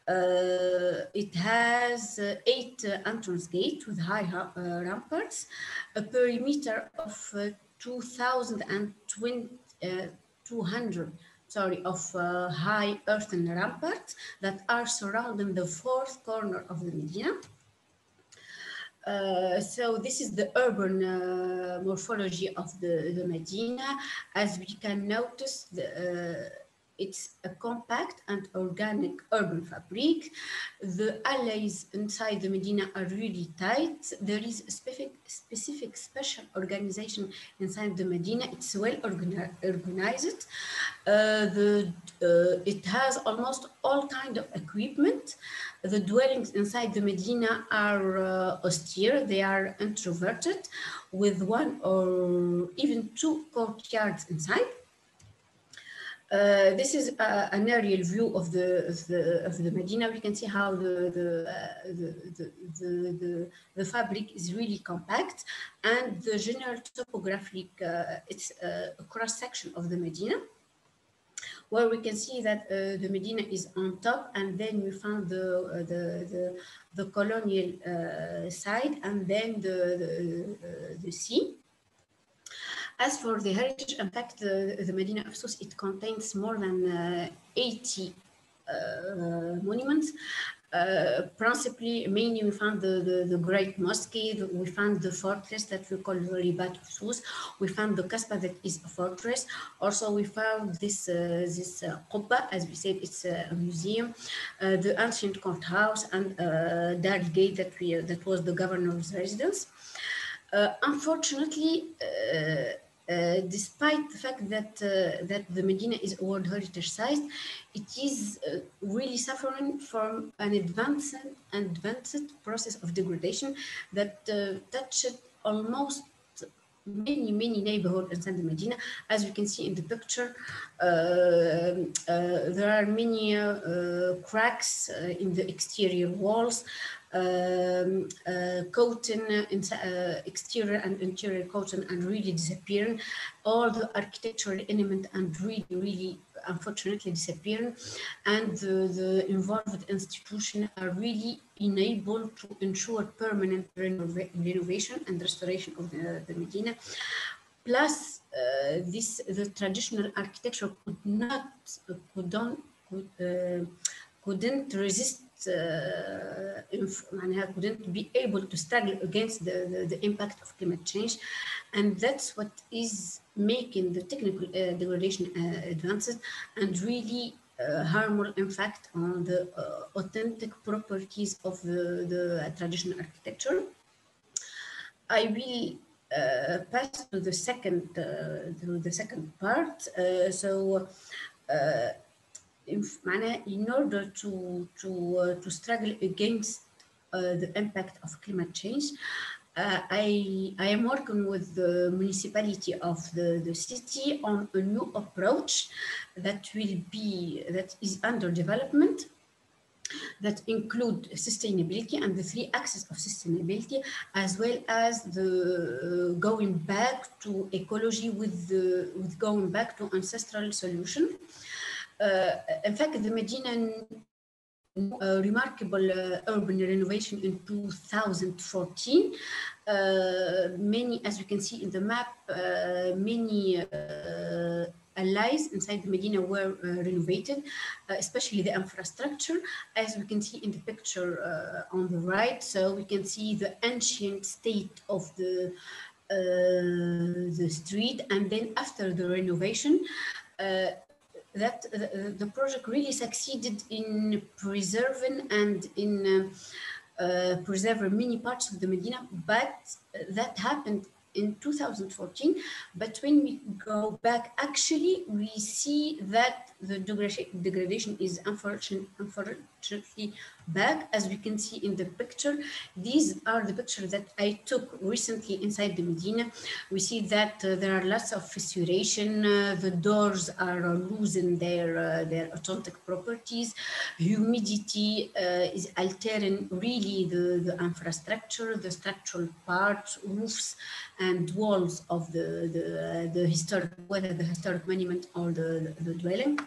It has 8 entrance gates with high ramparts, a perimeter of 200 high earthen ramparts that are surrounding the fourth corner of the Medina. So this is the urban morphology of the Medina. As we can notice, it's a compact and organic urban fabric. The alleys inside the Medina are really tight. There is a specific special organization inside the Medina. It's well organized. It has almost all kinds of equipment. The dwellings inside the Medina are austere. They are introverted, with one or even two courtyards inside. This is an aerial view of the Medina. We can see how the fabric is really compact, and the general topographic, it's a cross section of the Medina, where we can see that the Medina is on top, and then we found the colonial side, and then the sea. As for the heritage, in fact, the Medina of Sousse, it contains more than 80 monuments. Principally, mainly we found the Great Mosque, we found the fortress that we call the Ribat of Sousse, we found the Kasbah that is a fortress. Also, we found this Qubba, as we said, it's a museum, the ancient courthouse, and Dar Gate that was the governor's residence. Unfortunately, despite the fact that the Medina is a World Heritage Site, it is really suffering from an advanced process of degradation that touched almost many neighborhoods inside the Medina. As you can see in the picture, there are many cracks in the exterior walls. Coating, exterior and interior coating, and really disappearing. All the architectural elements and really unfortunately disappearing, and the involved institutions are really unable to ensure permanent renovation and restoration of the Medina. Plus, the traditional architecture couldn't resist, couldn't be able to struggle against the impact of climate change, and that's what is making the technical degradation advances and really harmful impact on the authentic properties of the traditional architecture. I will pass to the second part. In order to struggle against the impact of climate change, I am working with the municipality of the city on a new approach that is under development, that include sustainability and the 3 axes of sustainability, as well as the going back to ecology with going back to ancestral solution. In fact, the Medina remarkable urban renovation in 2014. Many, as you can see in the map, many allies inside the Medina were renovated, especially the infrastructure, as we can see in the picture on the right. So we can see the ancient state of the street, and then after the renovation, that the project really succeeded in preserving and in preserving many parts of the Medina, but that happened in 2014. But when we go back, actually, we see that the degradation is unfortunately back, as we can see in the picture. These are the pictures that I took recently inside the Medina. We see that there are lots of fissuration, the doors are losing their authentic properties, humidity is altering really the infrastructure, the structural parts, roofs, and walls of the historic, whether the historic monument or the dwelling.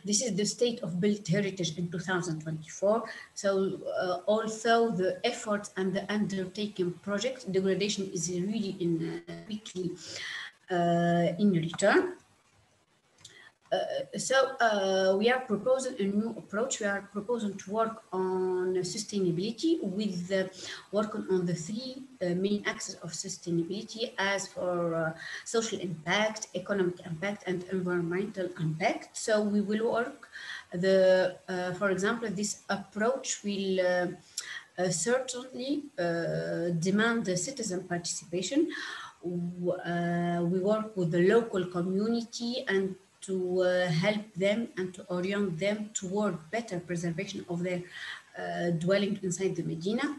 This is the state of built heritage in 2024. So although the efforts and the undertaking project, degradation is really quickly in return. We are proposing a new approach. We are proposing to work on sustainability with working on the three main axes of sustainability as for social impact, economic impact, and environmental impact. So we will work for example, this approach will certainly demand the citizen participation. We work with the local community and to help them and to orient them toward better preservation of their dwelling inside the Medina.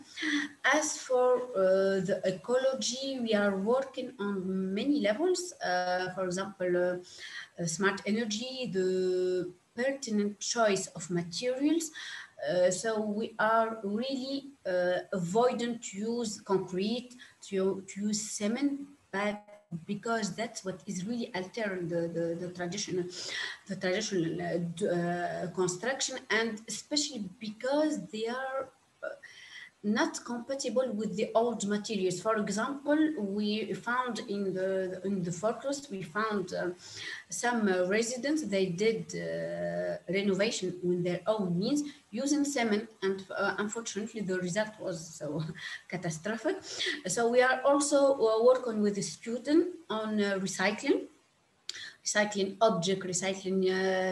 As for the ecology, we are working on many levels. For example, smart energy, the pertinent choice of materials. So we are really avoiding to use concrete, to use cement, but because that's what is really altering the traditional construction, and especially because they are not compatible with the old materials. For example, we found in the forest, we found some residents, they did renovation with their own means using cement, and unfortunately the result was so catastrophic. So we are also working with the student on recycling object, recycling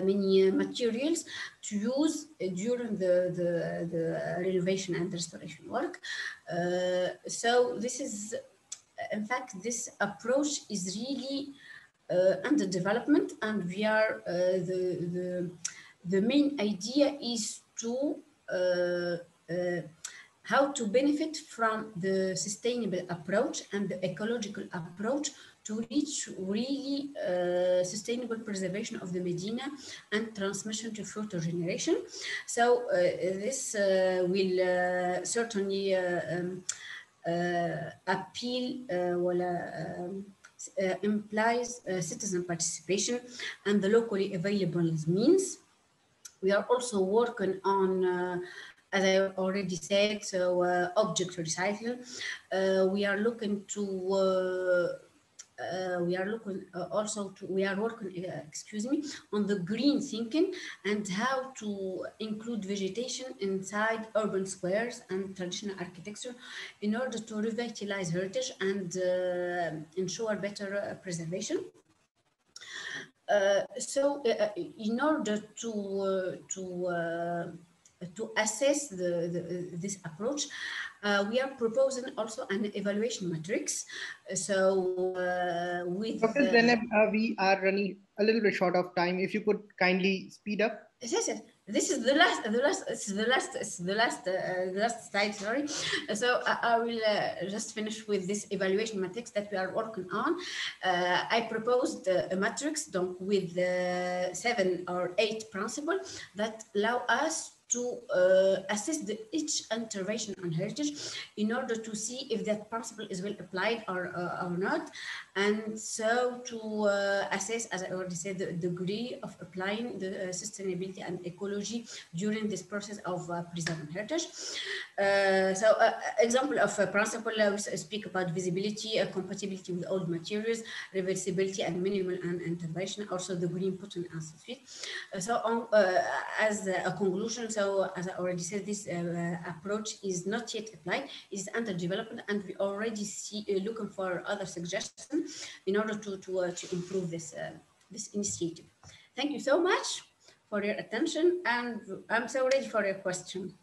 many materials to use during the renovation and restoration work. So this is, in fact, this approach is really under development, and we are the main idea is to how to benefit from the sustainable approach and the ecological approach to reach really sustainable preservation of the Medina and transmission to future generation. So this will certainly implies citizen participation and the locally available means. We are also working on as I already said, so object recycle. We are looking to we are working, excuse me, on the green thinking and how to include vegetation inside urban squares and traditional architecture in order to revitalize heritage and ensure better preservation. In order to assess this approach, we are proposing also an evaluation matrix. So with Dr. Zeineb, we are running a little bit short of time. If you could kindly speed up. Yes. This is the last slide, sorry. So I will just finish with this evaluation matrix that we are working on. I proposed a matrix with 7 or 8 principles that allow us to assess each intervention on heritage in order to see if that principle is well applied or not, and so to assess, as I already said, the degree of applying the sustainability and ecology during this process of preserving heritage. Example of a principle, we speak about visibility, compatibility with old materials, reversibility and minimal intervention, also the green potent and sweet. As a conclusion, so as I already said, this approach is not yet applied, is under development, and we already see looking for other suggestions in order to improve this initiative. Thank you so much for your attention, and I'm so ready for your question.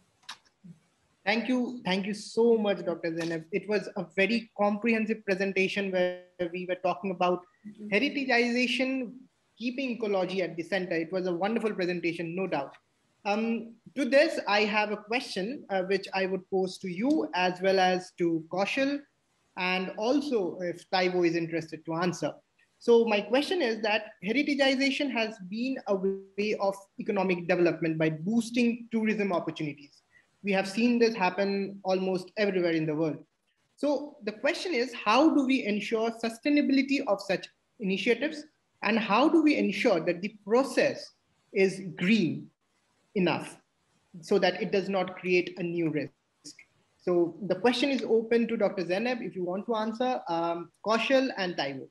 Thank you so much, Dr. Zeineb. It was a very comprehensive presentation where we were talking about heritigization, keeping ecology at the center. It was a wonderful presentation, no doubt. To this, I have a question which I would pose to you as well as to Kaushal, and also if Taiwo is interested to answer. So my question is that heritigization has been a way of economic development by boosting tourism opportunities. We have seen this happen almost everywhere in the world. So the question is, how do we ensure sustainability of such initiatives? And how do we ensure that the process is green enough so that it does not create a new risk? So the question is open to Dr. Zeineb if you want to answer, Kaushal and Taiwo.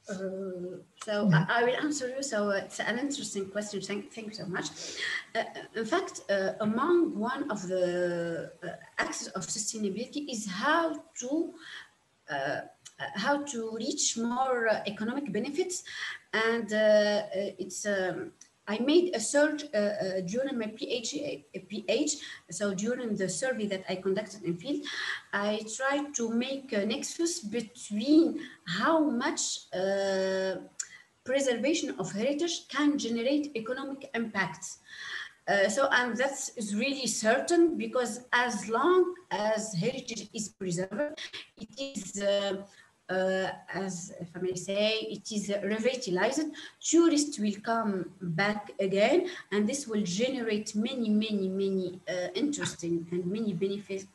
I will answer you. So it's an interesting question. Thank you so much. In fact, among one of the axes of sustainability is how to reach more economic benefits, and I made a search during my PhD. So during the survey that I conducted in field, I tried to make a nexus between how much preservation of heritage can generate economic impacts. And that is really certain, because as long as heritage is preserved, it is as if I may say, it is revitalized. Tourists will come back again, and this will generate many interesting and many benefits,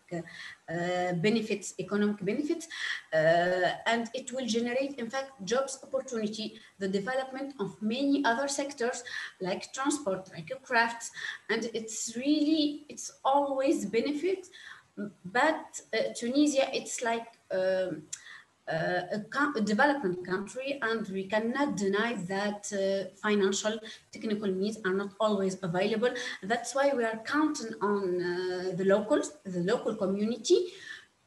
economic benefits, and it will generate, in fact, jobs opportunity, the development of many other sectors like transport, like crafts, and it's always benefit. But Tunisia, it's like a development country, and we cannot deny that financial, technical needs are not always available. That's why we are counting on the local community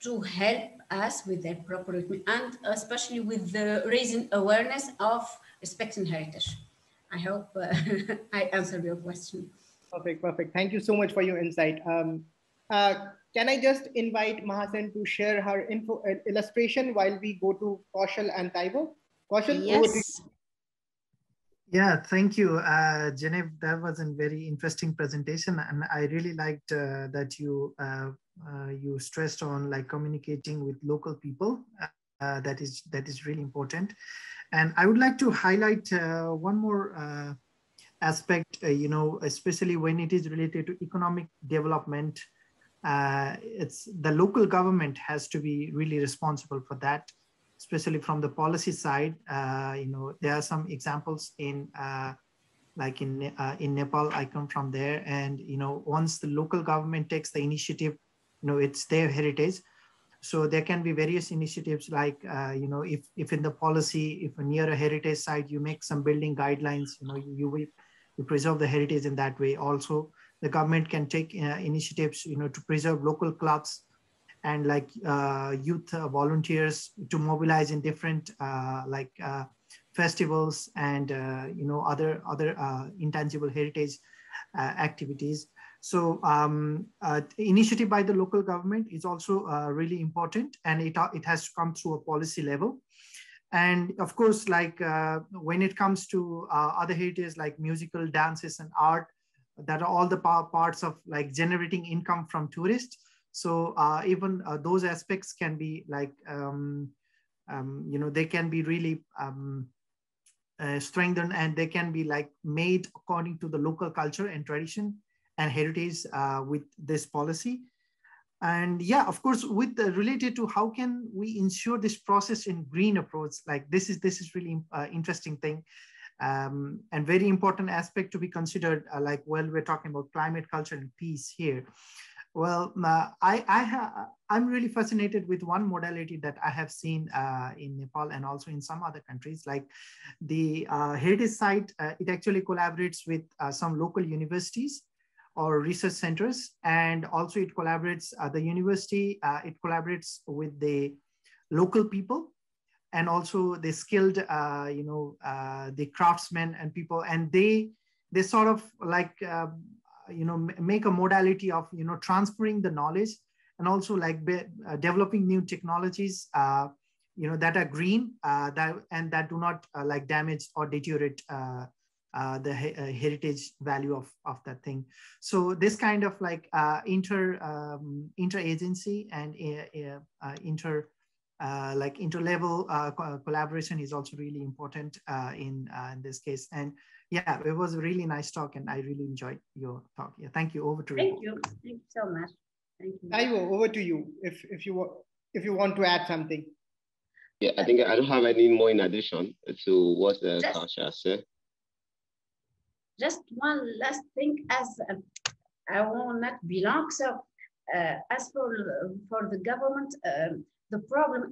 to help us with their proper, and especially with the raising awareness of respecting heritage. I hope I answered your question. Perfect. Thank you so much for your insight. Can I just invite Mahasen to share her illustration while we go to Kaushal and Taiwo? Kaushal, yes. Over to you. Yeah, thank you, Zeineb. That was a very interesting presentation, and I really liked that you stressed on like communicating with local people. That is really important. And I would like to highlight one more aspect, especially when it is related to economic development. It's the local government has to be really responsible for that, especially from the policy side. There are some examples in Nepal. I come from there, and once the local government takes the initiative, it's their heritage. So there can be various initiatives like if in the policy, if near a heritage site you make some building guidelines, you preserve the heritage in that way. Also, the government can take initiatives, to preserve local clubs and like youth volunteers to mobilize in different festivals and other intangible heritage activities. So initiative by the local government is also really important, and it has to come through a policy level. And of course, when it comes to other heritage like musical, dances, and art, that are all the parts of like generating income from tourists. So even those aspects can be like, they can be really strengthened, and they can be like made according to the local culture and tradition and heritage with this policy. And yeah, of course, with related to how can we ensure this process in green approach, like this is really interesting thing. And very important aspect to be considered, we're talking about climate, culture, and peace here. Well, I'm really fascinated with one modality that I have seen in Nepal and also in some other countries, like the heritage site. It actually collaborates with some local universities or research centers, and also it collaborates, the university, it collaborates with the local people, and also the skilled, the craftsmen and people, and they sort of like, make a modality of, transferring the knowledge, and also like developing new technologies, that are green, that do not like damage or deteriorate the heritage value of that thing. So this kind of like interagency and interlevel collaboration is also really important in this case. And yeah, it was a really nice talk, and I really enjoyed your talk. Yeah, thank you. Over to you. Thank you so much. Thank you. Taiwo, over to you if you want to add something. Yeah, I think I don't have any more in addition to what Kasha said. Just one last thing, as I will not be long. So as for the government, The problem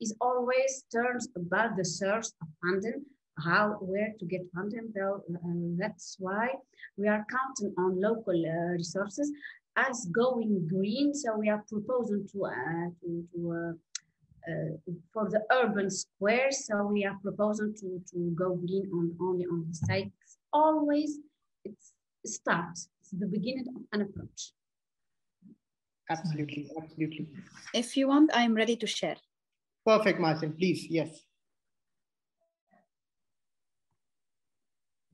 is always turns about the source of funding, where to get funding, though. That's why we are counting on local resources as going green. So we are proposing for the urban squares. So we are proposing to go green only on the sites. Always it starts. It's the beginning of an approach. Absolutely, absolutely. If you want, I'm ready to share. Perfect, Martin, please, yes.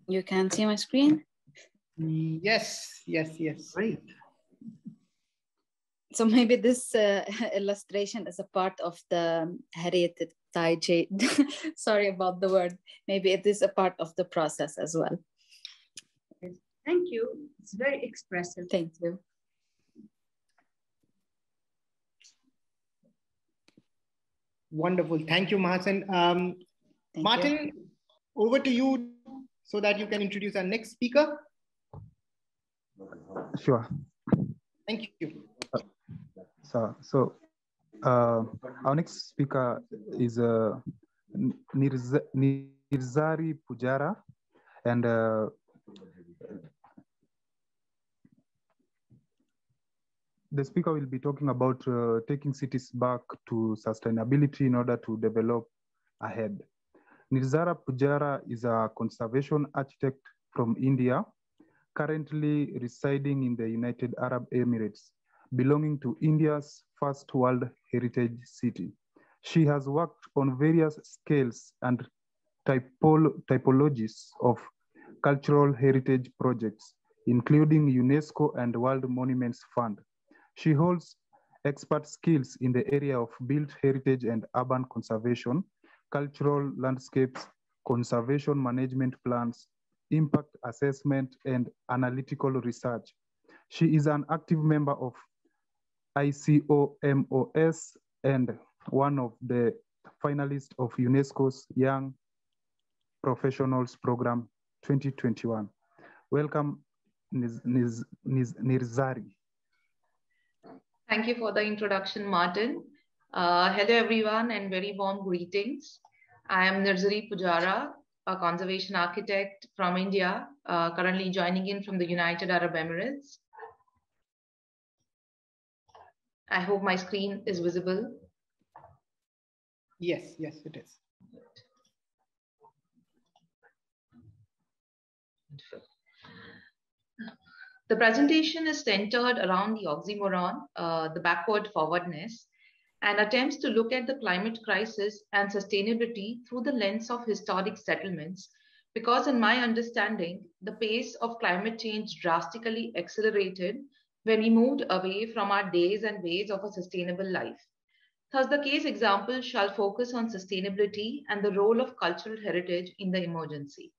You can see my screen? Yes, yes, yes. Great. So maybe this illustration is a part of the Heritagisation. Sorry about the word. Maybe it is a part of the process as well. Thank you. It's very expressive. Thank you. Wonderful. Thank you, Martin. Martin, over to you so that you can introduce our next speaker. Sure. Thank you. So our next speaker is Nirzary Pujara, and the speaker will be talking about taking cities back to sustainability in order to develop ahead. Nirzary Pujara is a conservation architect from India, currently residing in the United Arab Emirates, belonging to India's first World Heritage City. She has worked on various scales and typologies of cultural heritage projects, including UNESCO and World Monuments Fund. She holds expert skills in the area of built heritage and urban conservation, cultural landscapes, conservation management plans, impact assessment, and analytical research. She is an active member of ICOMOS and one of the finalists of UNESCO's Young Professionals Program 2021. Welcome, Nirzary. Thank you for the introduction, Martin. Hello, everyone, and very warm greetings. I am Nirzary Pujara, a conservation architect from India, currently joining in from the United Arab Emirates. I hope my screen is visible. Yes, yes, it is. The presentation is centered around the oxymoron, the backward forwardness, and attempts to look at the climate crisis and sustainability through the lens of historic settlements, because in my understanding, the pace of climate change drastically accelerated when we moved away from our days and ways of a sustainable life. Thus, the case example shall focus on sustainability and the role of cultural heritage in the emergency.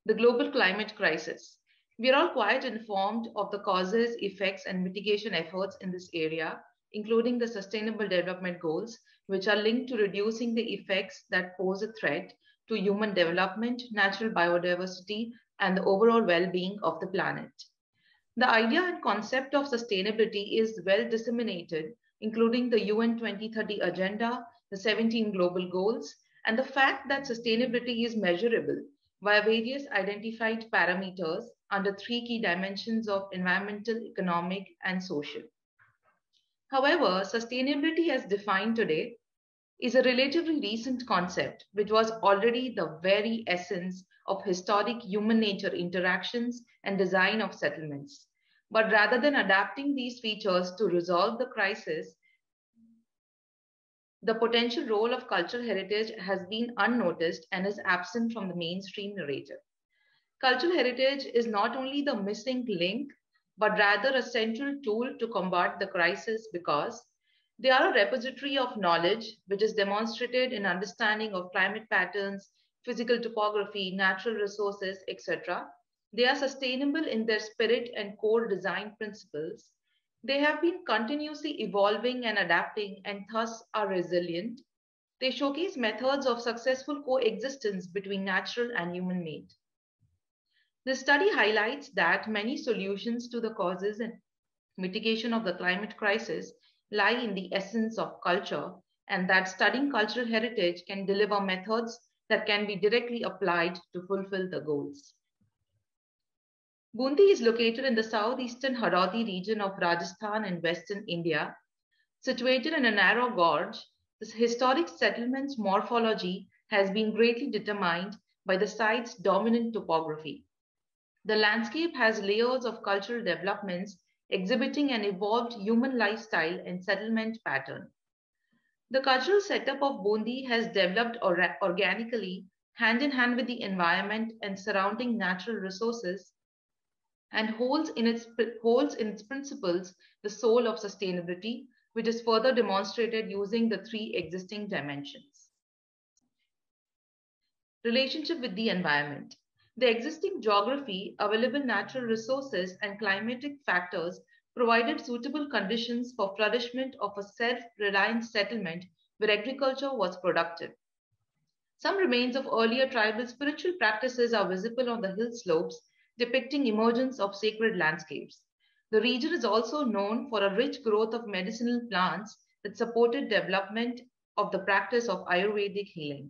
The global climate crisis. We are all quite informed of the causes, effects, and mitigation efforts in this area, including the Sustainable Development Goals, which are linked to reducing the effects that pose a threat to human development, natural biodiversity, and the overall well-being of the planet. The idea and concept of sustainability is well disseminated, including the UN 2030 Agenda, the 17 Global Goals, and the fact that sustainability is measurable via various identified parameters under 3 key dimensions of environmental, economic, and social. However, sustainability as defined today is a relatively recent concept, which was already the very essence of historic human nature interactions and design of settlements. But rather than adapting these features to resolve the crisis, the potential role of cultural heritage has been unnoticed and is absent from the mainstream narrative. Cultural heritage is not only the missing link, but rather a central tool to combat the crisis because they are a repository of knowledge which is demonstrated in understanding of climate patterns, physical topography, natural resources, etc. They are sustainable in their spirit and core design principles. They have been continuously evolving and adapting and thus are resilient. They showcase methods of successful coexistence between natural and human-made. The study highlights that many solutions to the causes and mitigation of the climate crisis lie in the essence of culture, and that studying cultural heritage can deliver methods that can be directly applied to fulfill the goals. Bundi is located in the southeastern Harodhi region of Rajasthan in western India. Situated in a narrow gorge, this historic settlement's morphology has been greatly determined by the site's dominant topography. The landscape has layers of cultural developments exhibiting an evolved human lifestyle and settlement pattern. The cultural setup of Bundi has developed organically, hand in hand with the environment and surrounding natural resources, and holds in its principles the soul of sustainability, which is further demonstrated using the three existing dimensions. Relationship with the environment. The existing geography, available natural resources, and climatic factors provided suitable conditions for flourishment of a self-reliant settlement where agriculture was productive. Some remains of earlier tribal spiritual practices are visible on the hill slopes, depicting emergence of sacred landscapes. The region is also known for a rich growth of medicinal plants that supported development of the practice of Ayurvedic healing.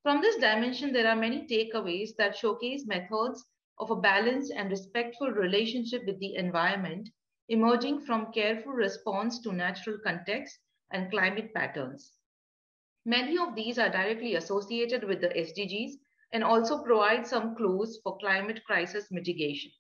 From this dimension, there are many takeaways that showcase methods of a balanced and respectful relationship with the environment, emerging from careful response to natural context and climate patterns. Many of these are directly associated with the SDGs and also provide some clues for climate crisis mitigation.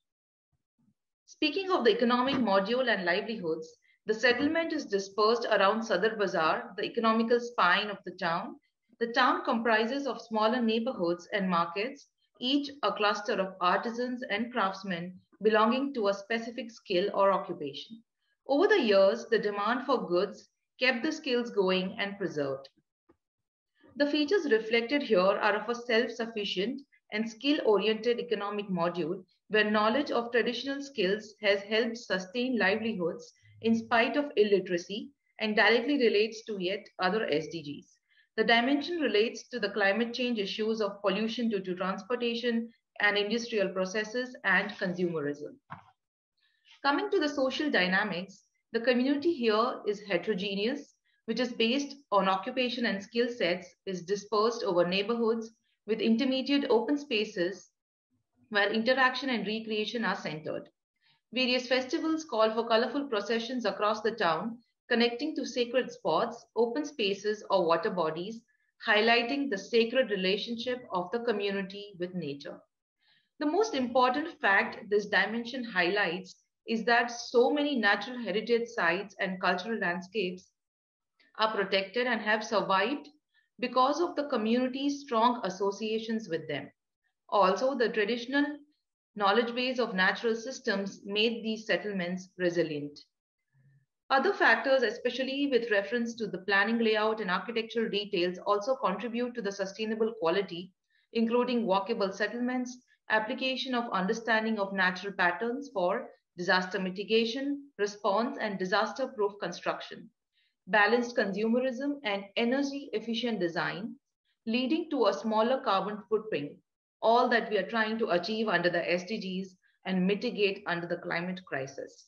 Speaking of the economic module and livelihoods, the settlement is dispersed around Sadar Bazaar, the economical spine of the town. The town comprises of smaller neighborhoods and markets, each a cluster of artisans and craftsmen belonging to a specific skill or occupation. Over the years, the demand for goods kept the skills going and preserved. The features reflected here are of a self-sufficient and skill-oriented economic module where knowledge of traditional skills has helped sustain livelihoods in spite of illiteracy and directly relates to yet other SDGs. The dimension relates to the climate change issues of pollution due to transportation and industrial processes and consumerism. Coming to the social dynamics, the community here is heterogeneous, which is based on occupation and skill sets, is dispersed over neighborhoods with intermediate open spaces where interaction and recreation are centered. Various festivals call for colorful processions across the town, connecting to sacred spots, open spaces, or water bodies, highlighting the sacred relationship of the community with nature. The most important fact this dimension highlights is that so many natural heritage sites and cultural landscapes are protected and have survived because of the community's strong associations with them. Also, the traditional knowledge base of natural systems made these settlements resilient. Other factors, especially with reference to the planning layout and architectural details, also contribute to the sustainable quality, including walkable settlements, application of understanding of natural patterns for disaster mitigation, response, and disaster-proof construction, balanced consumerism, and energy-efficient design, leading to a smaller carbon footprint, all that we are trying to achieve under the SDGs and mitigate under the climate crisis.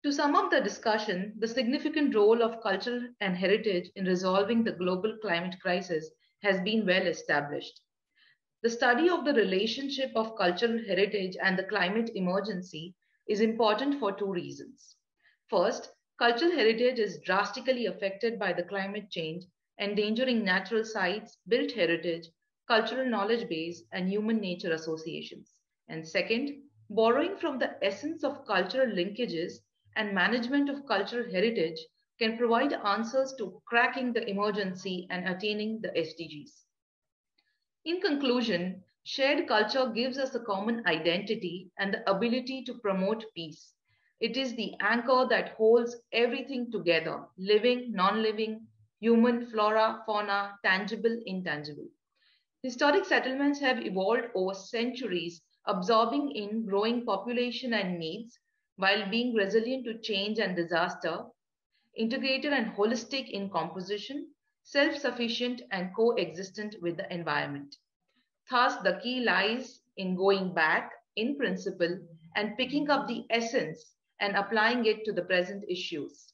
To sum up the discussion, the significant role of culture and heritage in resolving the global climate crisis has been well established. The study of the relationship of cultural heritage and the climate emergency is important for two reasons. First, cultural heritage is drastically affected by the climate change, endangering natural sites, built heritage, cultural knowledge base, and human nature associations. And second, borrowing from the essence of cultural linkages and management of cultural heritage can provide answers to cracking the emergency and attaining the SDGs. In conclusion, shared culture gives us a common identity and the ability to promote peace. It is the anchor that holds everything together, living, non-living, human, flora, fauna, tangible, intangible. Historic settlements have evolved over centuries, absorbing in growing population and needs, while being resilient to change and disaster, integrated and holistic in composition, self-sufficient and coexistent with the environment. Thus, the key lies in going back, in principle, and picking up the essence and applying it to the present issues.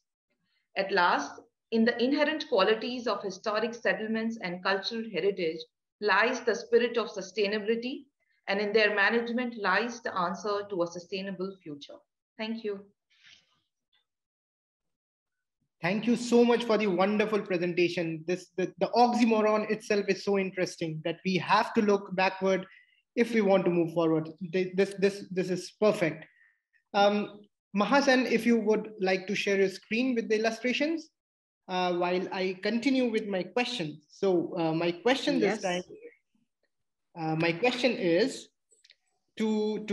At last, in the inherent qualities of historic settlements and cultural heritage lies the spirit of sustainability, and in their management lies the answer to a sustainable future. Thank you. Thank you so much for the wonderful presentation. The oxymoron itself is so interesting that we have to look backward if we want to move forward. This is perfect. Mahasan, if you would like to share your screen with the illustrations while I continue with my question. So my question this time, my question is to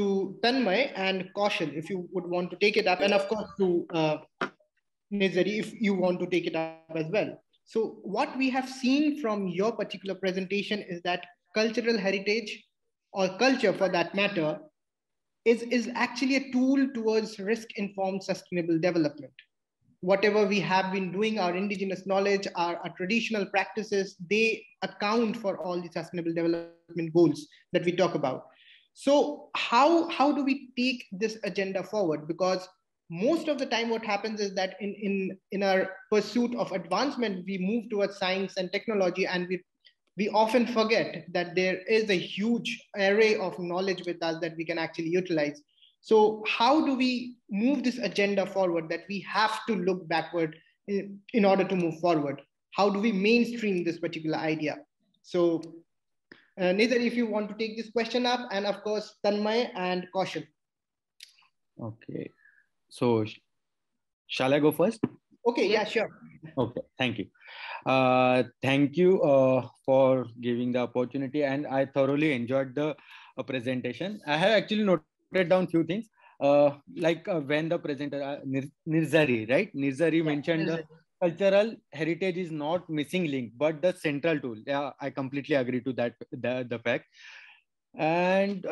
Tanmay and Kaushal, if you would want to take it up, and of course to Nirzary, if you want to take it up as well. So what we have seen from your particular presentation is that cultural heritage, or culture for that matter, is actually a tool towards risk-informed sustainable development. Whatever we have been doing, our indigenous knowledge, our traditional practices, they account for all the sustainable development goals that we talk about. So how do we take this agenda forward? Because most of the time what happens is that in our pursuit of advancement, we move towards science and technology, and we often forget that there is a huge array of knowledge with us that we can actually utilize. So how do we move this agenda forward, that we have to look backward in order to move forward? How do we mainstream this particular idea? So Nirzary, if you want to take this question up, and of course, Tanmay and Kaushal. Okay. So shall I go first? Okay, yeah, sure. Okay, thank you. Thank you for giving the opportunity, and I thoroughly enjoyed the presentation. I have actually noted down few things, when the presenter, Nirzary, right? Nirzary mentioned the cultural heritage is not missing link, but the central tool. Yeah, I completely agree to that, the fact. And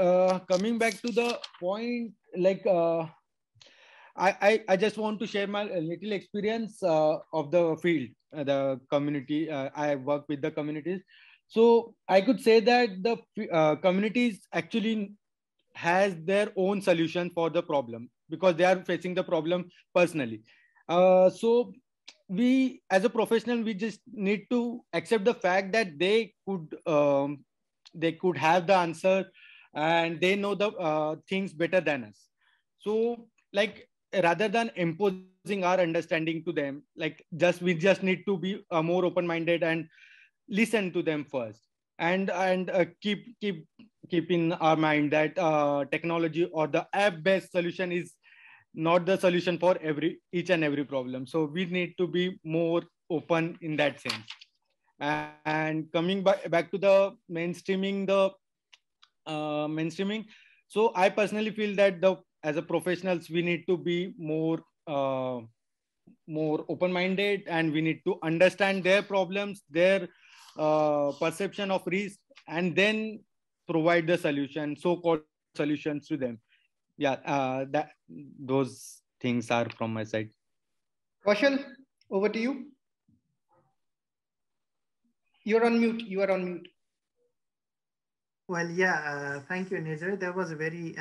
coming back to the point, I just want to share my little experience of the field, the community. I work with the communities. So I could say that the communities actually has their own solution for the problem, because they are facing the problem personally. So we, as a professional, we just need to accept the fact that they could have the answer, and they know the things better than us. So rather than imposing our understanding to them, we just need to be more open-minded and listen to them first, and keep in our mind that technology or the app-based solution is not the solution for each and every problem. So we need to be more open in that sense. And coming back to the mainstreaming, so I personally feel that as a professionals, we need to be more open-minded, and we need to understand their problems, their perception of risk, and then provide the so-called solutions to them. Yeah, those things are from my side. Kaushal, over to you. You're on mute. You are on mute. Well, yeah, thank you, Nirzary. That was a very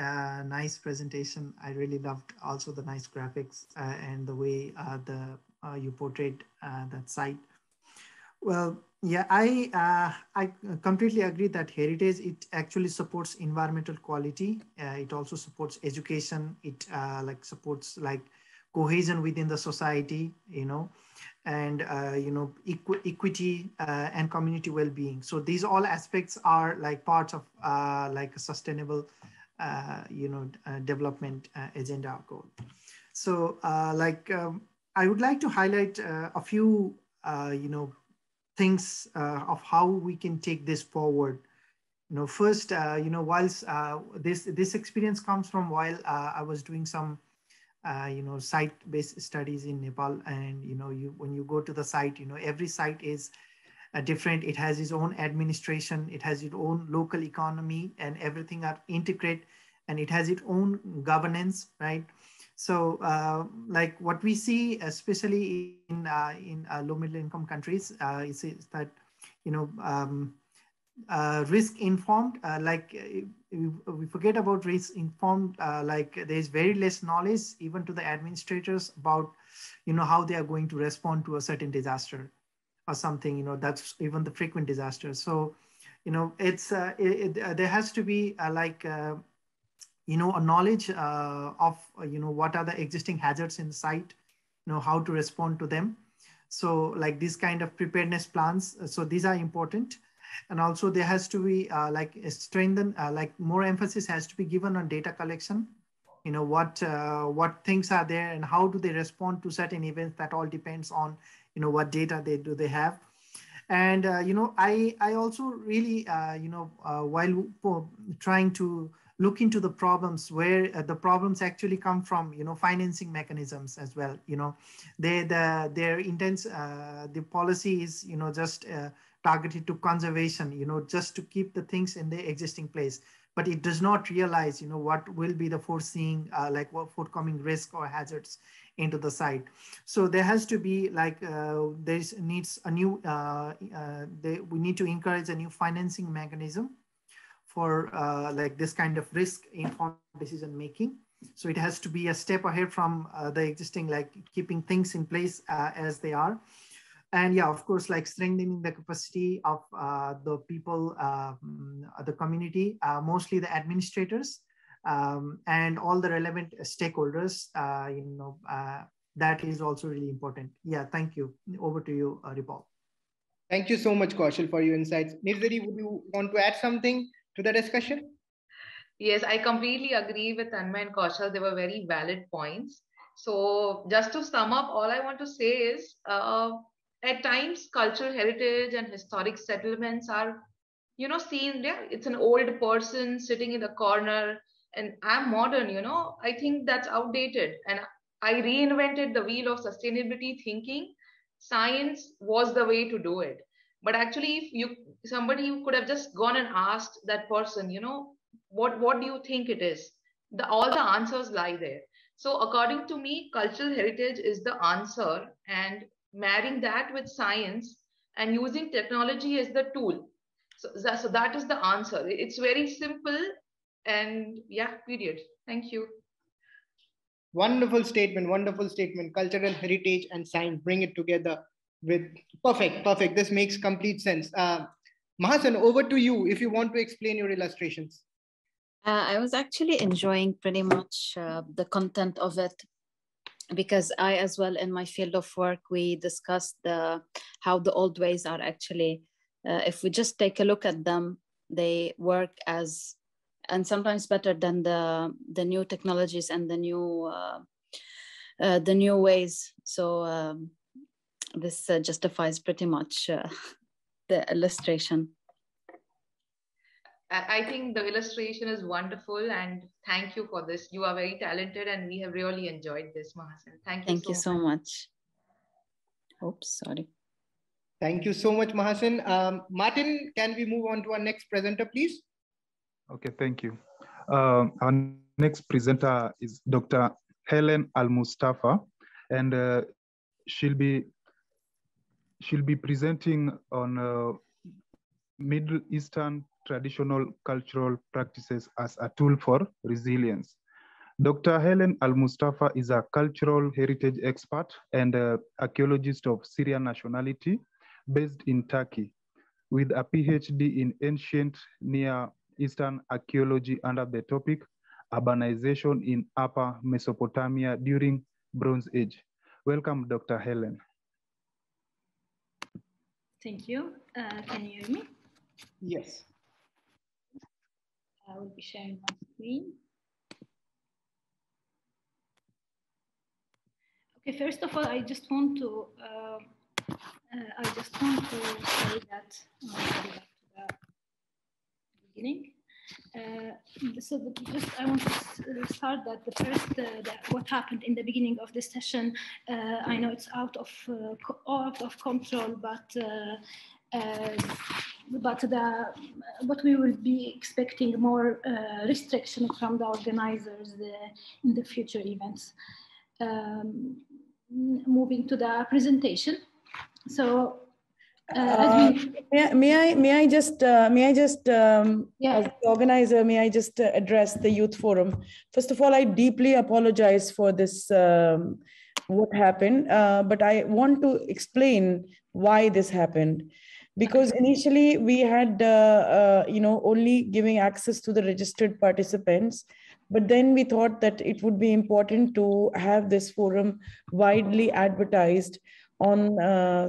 nice presentation. I really loved also the nice graphics and the way you portrayed that site. Well, yeah, I completely agree that heritage, it actually supports environmental quality. It also supports education. It supports cohesion within the society, and equity and community well-being. So these all aspects are parts of a sustainable development agenda goal. So I would like to highlight a few things of how we can take this forward. First, whilst this experience comes from while I was doing some site-based studies in Nepal, and when you go to the site, every site is different. It has its own administration, it has its own local economy, and everything are integrated, and it has its own governance, right? So what we see, especially in low middle income countries, is that risk informed, we forget about risk-informed, like there's very less knowledge even to the administrators about, how they are going to respond to a certain disaster or something, that's even the frequent disaster. So, it's there has to be a knowledge of, what are the existing hazards in the site, how to respond to them. So like these kind of preparedness plans. So these are important. And also there has to be more emphasis has to be given on data collection. What things are there and how do they respond to certain events. That all depends on, what data they have. And, I also really, while trying to look into the problems where the problems actually come from, financing mechanisms as well. Their intents, the policy is, just targeted to conservation, just to keep the things in the existing place. But it does not realize, what will be the foreseeing, what forthcoming risk or hazards into the site. So there has to be needs a new, we need to encourage a new financing mechanism for this kind of risk-informed decision-making. So it has to be a step ahead from the existing, keeping things in place as they are. And yeah, of course, strengthening the capacity of the people, the community, mostly the administrators, and all the relevant stakeholders, that is also really important. Yeah, thank you. Over to you, Ripal. Thank you so much, Kaushal, for your insights. Nirzary, would you want to add something to the discussion? Yes, I completely agree with Tanmay and Kaushal. They were very valid points. So just to sum up, all I want to say is, at times, cultural heritage and historic settlements are, seen there. It's an old person sitting in the corner, and I'm modern, I think that's outdated. And I reinvented the wheel of sustainability thinking science was the way to do it. But actually, if somebody could have just gone and asked that person, what do you think it is? All the answers lie there. So according to me, cultural heritage is the answer, and marrying that with science and using technology as the tool. So that is the answer. It's very simple, and yeah, period. Thank you. Wonderful statement, wonderful statement. Cultural heritage and science, bring it together with perfect. This makes complete sense. Mahasan, over to you if you want to explain your illustrations. I was actually enjoying pretty much the content of it, because I, as well, in my field of work, we discussed how the old ways are actually, if we just take a look at them, they work as, and sometimes better than the new technologies and the new ways. So this justifies pretty much the illustration. I think the illustration is wonderful, and thank you for this. You are very talented, and we have really enjoyed this, Mahasan. Thank you so much. Oops, sorry. Thank you so much, Mahasan. Martin, can we move on to our next presenter, please? Okay, thank you. Our next presenter is Dr. Hellen Almoustafa, and she'll be presenting on Middle Eastern traditional cultural practices as a tool for resilience. Dr. Hellen Almoustafa is a cultural heritage expert and archaeologist of Syrian nationality based in Turkey, with a PhD in ancient Near Eastern archaeology under the topic Urbanization in Upper Mesopotamia during Bronze Age. Welcome, Dr. Hellen. Thank you. Can you hear me? Yes. I will be sharing my screen. Okay, first of all, I just want to say that beginning. I want to start that the first what happened in the beginning of this session. I know it's out of control, but we will be expecting more restriction from the organizers in the future events. Moving to the presentation. So May I just as the organizer, may I just address the youth forum? First of all, I deeply apologize for this, what happened, but I want to explain why this happened. Because initially we had, only giving access to the registered participants, but then we thought that it would be important to have this forum widely advertised on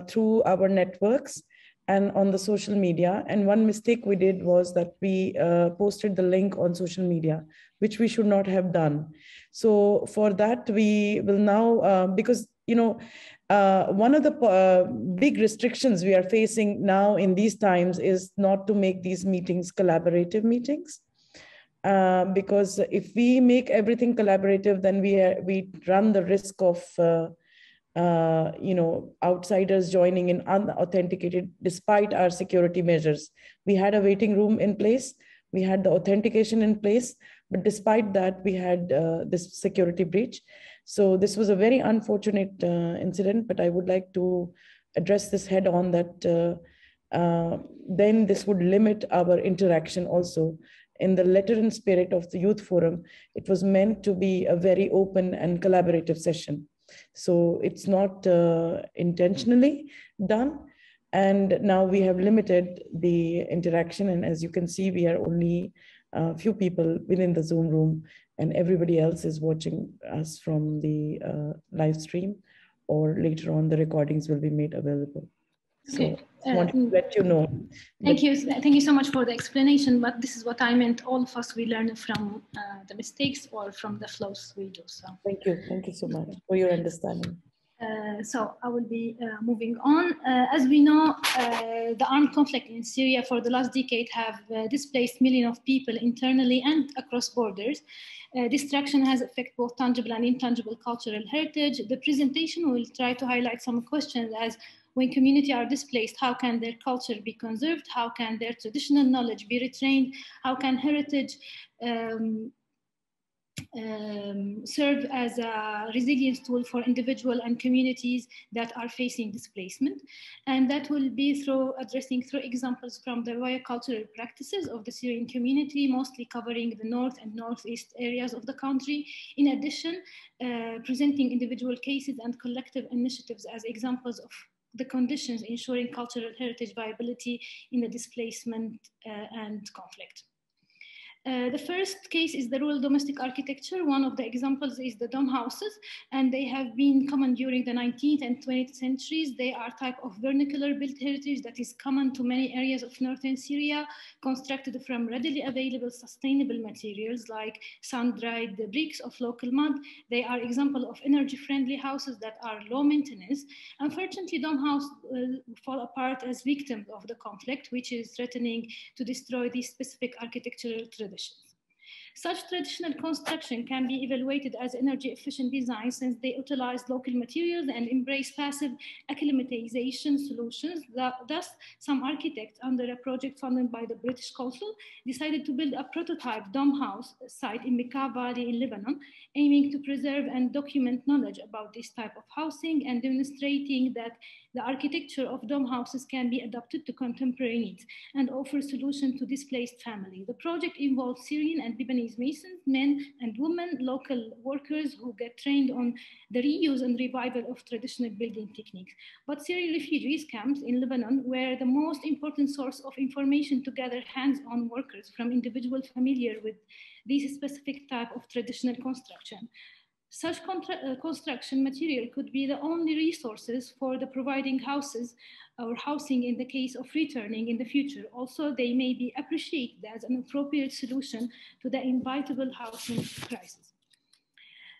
through our networks and on the social media. And one mistake we did was that we posted the link on social media, which we should not have done. So for that, we will now, because, one of the big restrictions we are facing now in these times is not to make these meetings collaborative meetings. Because if we make everything collaborative, then we run the risk of outsiders joining in unauthenticated, despite our security measures. We had a waiting room in place, we had the authentication in place, but despite that, we had this security breach. So this was a very unfortunate incident, but I would like to address this head on, that then this would limit our interaction also. In the letter and spirit of the Youth Forum, it was meant to be a very open and collaborative session. So it's not intentionally done. And now we have limited the interaction. And as you can see, we are only a few people within the Zoom room, and everybody else is watching us from the live stream, or later on the recordings will be made available. So I wanted to let you know. Thank you so much for the explanation, but this is what I meant. All of us, we learn from the mistakes or from the flows we do. So thank you so much for your understanding. So I will be moving on. As we know, the armed conflict in Syria for the last decade have displaced millions of people internally and across borders. Destruction has affected both tangible and intangible cultural heritage. The presentation will try to highlight some questions as: when communities are displaced, how can their culture be conserved? How can their traditional knowledge be retained? How can heritage serve as a resilience tool for individuals and communities that are facing displacement? And that will be through addressing through examples from the cultural practices of the Syrian community, mostly covering the north and northeast areas of the country. In addition, presenting individual cases and collective initiatives as examples of the conditions ensuring cultural heritage viability in the displacement and conflict. The first case is the rural domestic architecture. One of the examples is the dome houses, and they have been common during the 19th and 20th centuries. They are type of vernacular built heritage that is common to many areas of northern Syria, constructed from readily available sustainable materials like sun-dried bricks of local mud. They are example of energy-friendly houses that are low maintenance. Unfortunately, dome houses fall apart as victims of the conflict, which is threatening to destroy these specific architectural traditions. Such traditional construction can be evaluated as energy efficient design since they utilize local materials and embrace passive acclimatization solutions. Thus, some architects under a project funded by the British Council decided to build a prototype dome house site in Bekaa Valley in Lebanon, aiming to preserve and document knowledge about this type of housing and demonstrating that the architecture of dome houses can be adapted to contemporary needs and offer solutions to displaced families. The project involves Syrian and Lebanese masons, men and women, local workers who get trained on the reuse and revival of traditional building techniques. But Syrian refugees camps in Lebanon were the most important source of information to gather hands-on workers from individuals familiar with this specific type of traditional construction. Such construction material could be the only resources for the providing houses or housing in the case of returning in the future. Also, they may be appreciated as an appropriate solution to the inevitable housing crisis.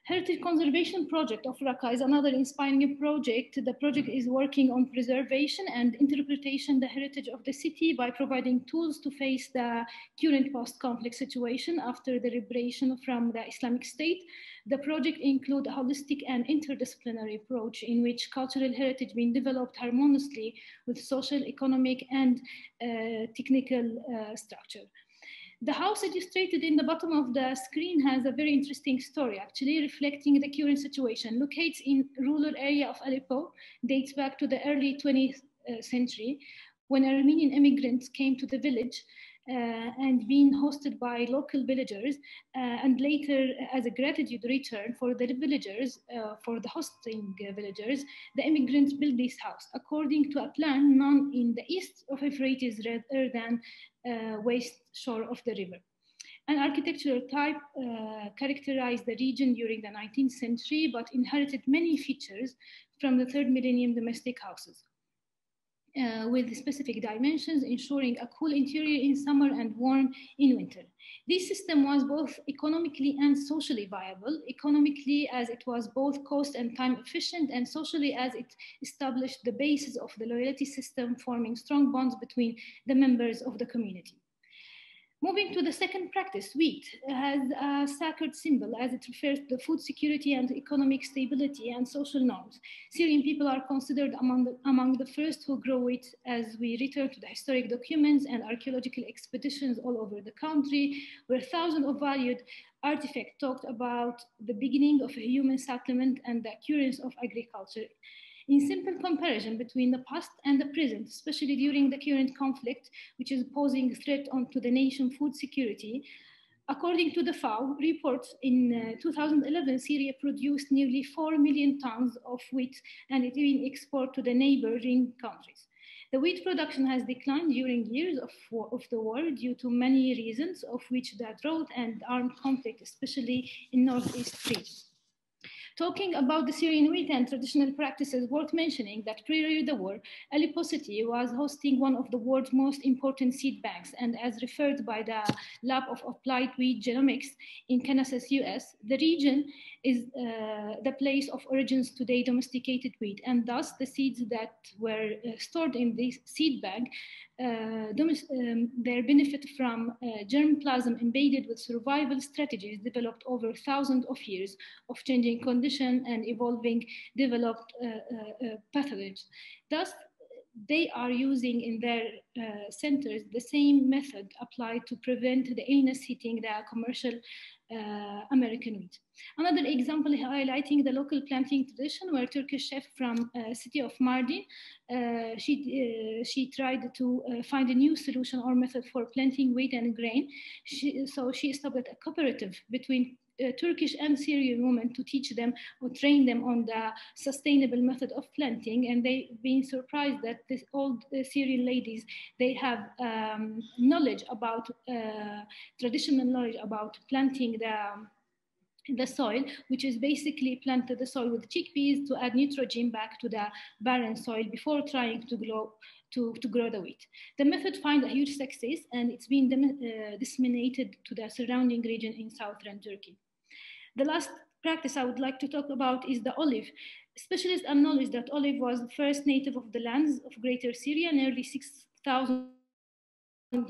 Heritage Conservation Project of Raqqa is another inspiring project. The project is working on preservation and interpretation of the heritage of the city by providing tools to face the current post-conflict situation after the liberation from the Islamic State. The project includes a holistic and interdisciplinary approach in which cultural heritage being developed harmoniously with social, economic, and technical structure. The house illustrated in the bottom of the screen has a very interesting story, actually reflecting the current situation. Located in rural area of Aleppo, dates back to the early 20th century, when Armenian immigrants came to the village and being hosted by local villagers, and later as a gratitude return for the villagers, for the hosting villagers, the immigrants built this house according to a plan known in the east of Euphrates rather than west shore of the river. An architectural type characterized the region during the 19th century, but inherited many features from the third millennium domestic houses. With specific dimensions, ensuring a cool interior in summer and warm in winter. This system was both economically and socially viable, economically as it was both cost and time efficient, and socially as it established the basis of the loyalty system, forming strong bonds between the members of the community. Moving to the second practice, wheat has a sacred symbol as it refers to the food security and economic stability and social norms. Syrian people are considered among the first who grow wheat as we return to the historic documents and archaeological expeditions all over the country, where thousands of valued artifacts talked about the beginning of a human settlement and the occurrence of agriculture. In simple comparison between the past and the present, especially during the current conflict, which is posing a threat onto the nation's food security, according to the FAO reports, in 2011, Syria produced nearly 4 million tons of wheat and it being exported to the neighboring countries. The wheat production has declined during years of the war due to many reasons, of which the drought and armed conflict, especially in northeast region. Talking about the Syrian wheat and traditional practices, worth mentioning that prior to the war, Aleppo City was hosting one of the world's most important seed banks, and as referred by the Lab of Applied Wheat Genomics in Kansas, US, the region is the place of origins today domesticated wheat, and thus the seeds that were stored in this seed bank, their benefit from germplasm embedded with survival strategies developed over thousands of years of changing conditions and evolving developed pathogens. Thus, they are using in their centers the same method applied to prevent the illness hitting the commercial American wheat. Another example highlighting the local planting tradition, where Turkish chef from city of Mardin, she tried to find a new solution or method for planting wheat and grain. So she established a cooperative between Turkish and Syrian women to teach them or train them on the sustainable method of planting, and they've been surprised that this old Syrian ladies, they have knowledge about traditional knowledge about planting the soil, which is basically planted the soil with chickpeas to add nitrogen back to the barren soil before trying to grow the wheat. The method found a huge success, and it's been disseminated to the surrounding region in southern Turkey. The last practice I would like to talk about is the olive. Specialists acknowledge that olive was the first native of the lands of Greater Syria nearly 6,000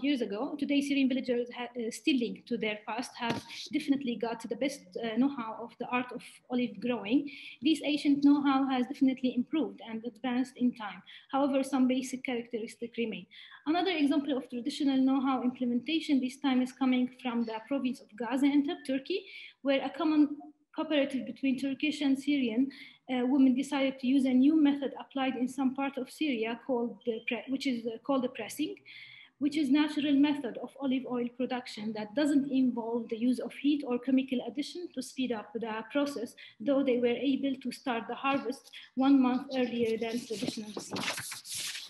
years ago. Today, Syrian villagers still linked to their past have definitely got the best know-how of the art of olive growing. This ancient know-how has definitely improved and advanced in time. However, some basic characteristics remain. Another example of traditional know-how implementation this time is coming from the province of Gaziantep, Turkey, where a common cooperative between Turkish and Syrian women decided to use a new method applied in some part of Syria which is called the pressing, which is natural method of olive oil production that doesn't involve the use of heat or chemical addition to speed up the process, though they were able to start the harvest 1 month earlier than traditional seeds.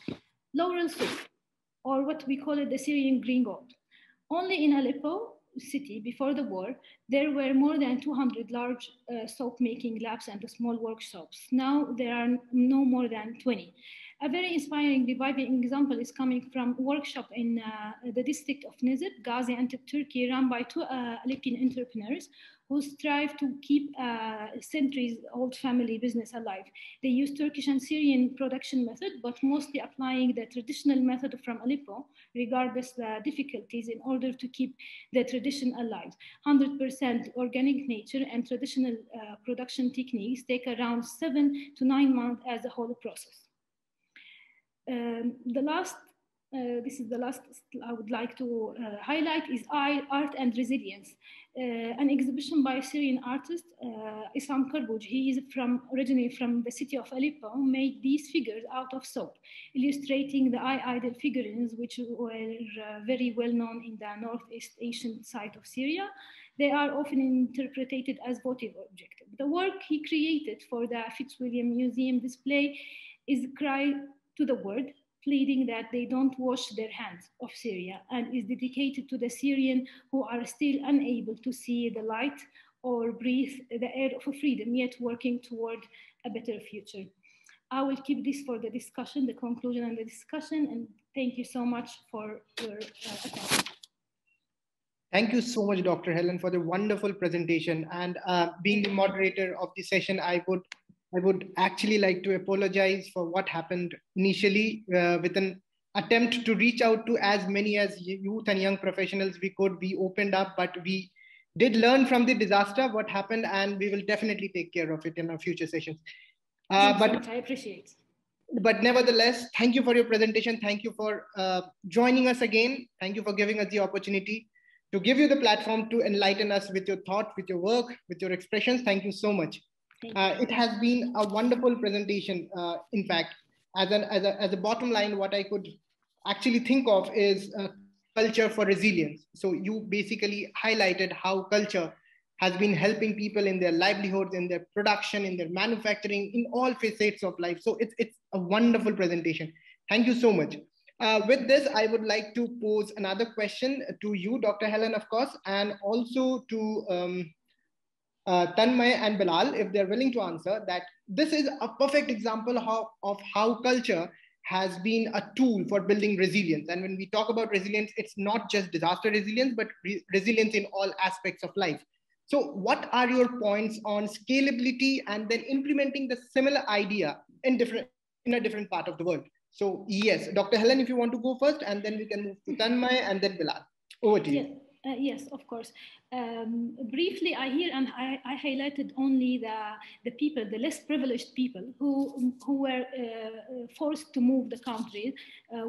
Laurel soup, or what we call it the Syrian green gold. Only in Aleppo city before the war, there were more than 200 large soap making labs and small workshops. Now there are no more than 20. A very inspiring reviving example is coming from a workshop in the district of Nizip, Gaziantep, Turkey, run by two Aleppian entrepreneurs who strive to keep centuries-old family business alive. They use Turkish and Syrian production method, but mostly applying the traditional method from Aleppo, regardless the difficulties, in order to keep the tradition alive. 100% organic nature and traditional production techniques take around 7 to 9 months as a whole process. This is the last I would like to highlight is art and resilience. an exhibition by a Syrian artist, Isam Karbuj. He is originally from the city of Aleppo, made these figures out of soap, illustrating the eye idol figurines, which were very well known in the Northeast Asian side of Syria. They are often interpreted as votive objects. The work he created for the Fitzwilliam Museum display is a cry to the world, pleading that they don't wash their hands of Syria, and is dedicated to the Syrian who are still unable to see the light or breathe the air of freedom, yet working toward a better future. I will keep this for the discussion, the conclusion and the discussion, and thank you so much for your attention. Thank you so much, Dr. Hellen, for the wonderful presentation. And being the moderator of the session, I would actually like to apologize for what happened initially with an attempt to reach out to as many as youth and young professionals we could. We opened up, but we did learn from the disaster what happened, and we will definitely take care of it in our future sessions. But I appreciate. But nevertheless, thank you for your presentation. Thank you for joining us again. Thank you for giving us the opportunity to give you the platform to enlighten us with your thought, with your work, with your expressions. Thank you so much. It has been a wonderful presentation. In fact, as a bottom line, what I could actually think of is culture for resilience. So you basically highlighted how culture has been helping people in their livelihoods, in their production, in their manufacturing, in all facets of life. So it's a wonderful presentation. Thank you so much. With this, I would like to pose another question to you, Dr. Hellen, of course, and also to Tanmay and Bilal, if they're willing to answer, that this is a perfect example of how culture has been a tool for building resilience. And when we talk about resilience, it's not just disaster resilience, but resilience in all aspects of life. So what are your points on scalability and then implementing the similar idea in a different part of the world? So yes, Dr. Hellen, if you want to go first, and then we can move to Tanmay and then Bilal. Over to you. Yes, of course. Briefly, I highlighted only the people, the less privileged people who were forced to move the country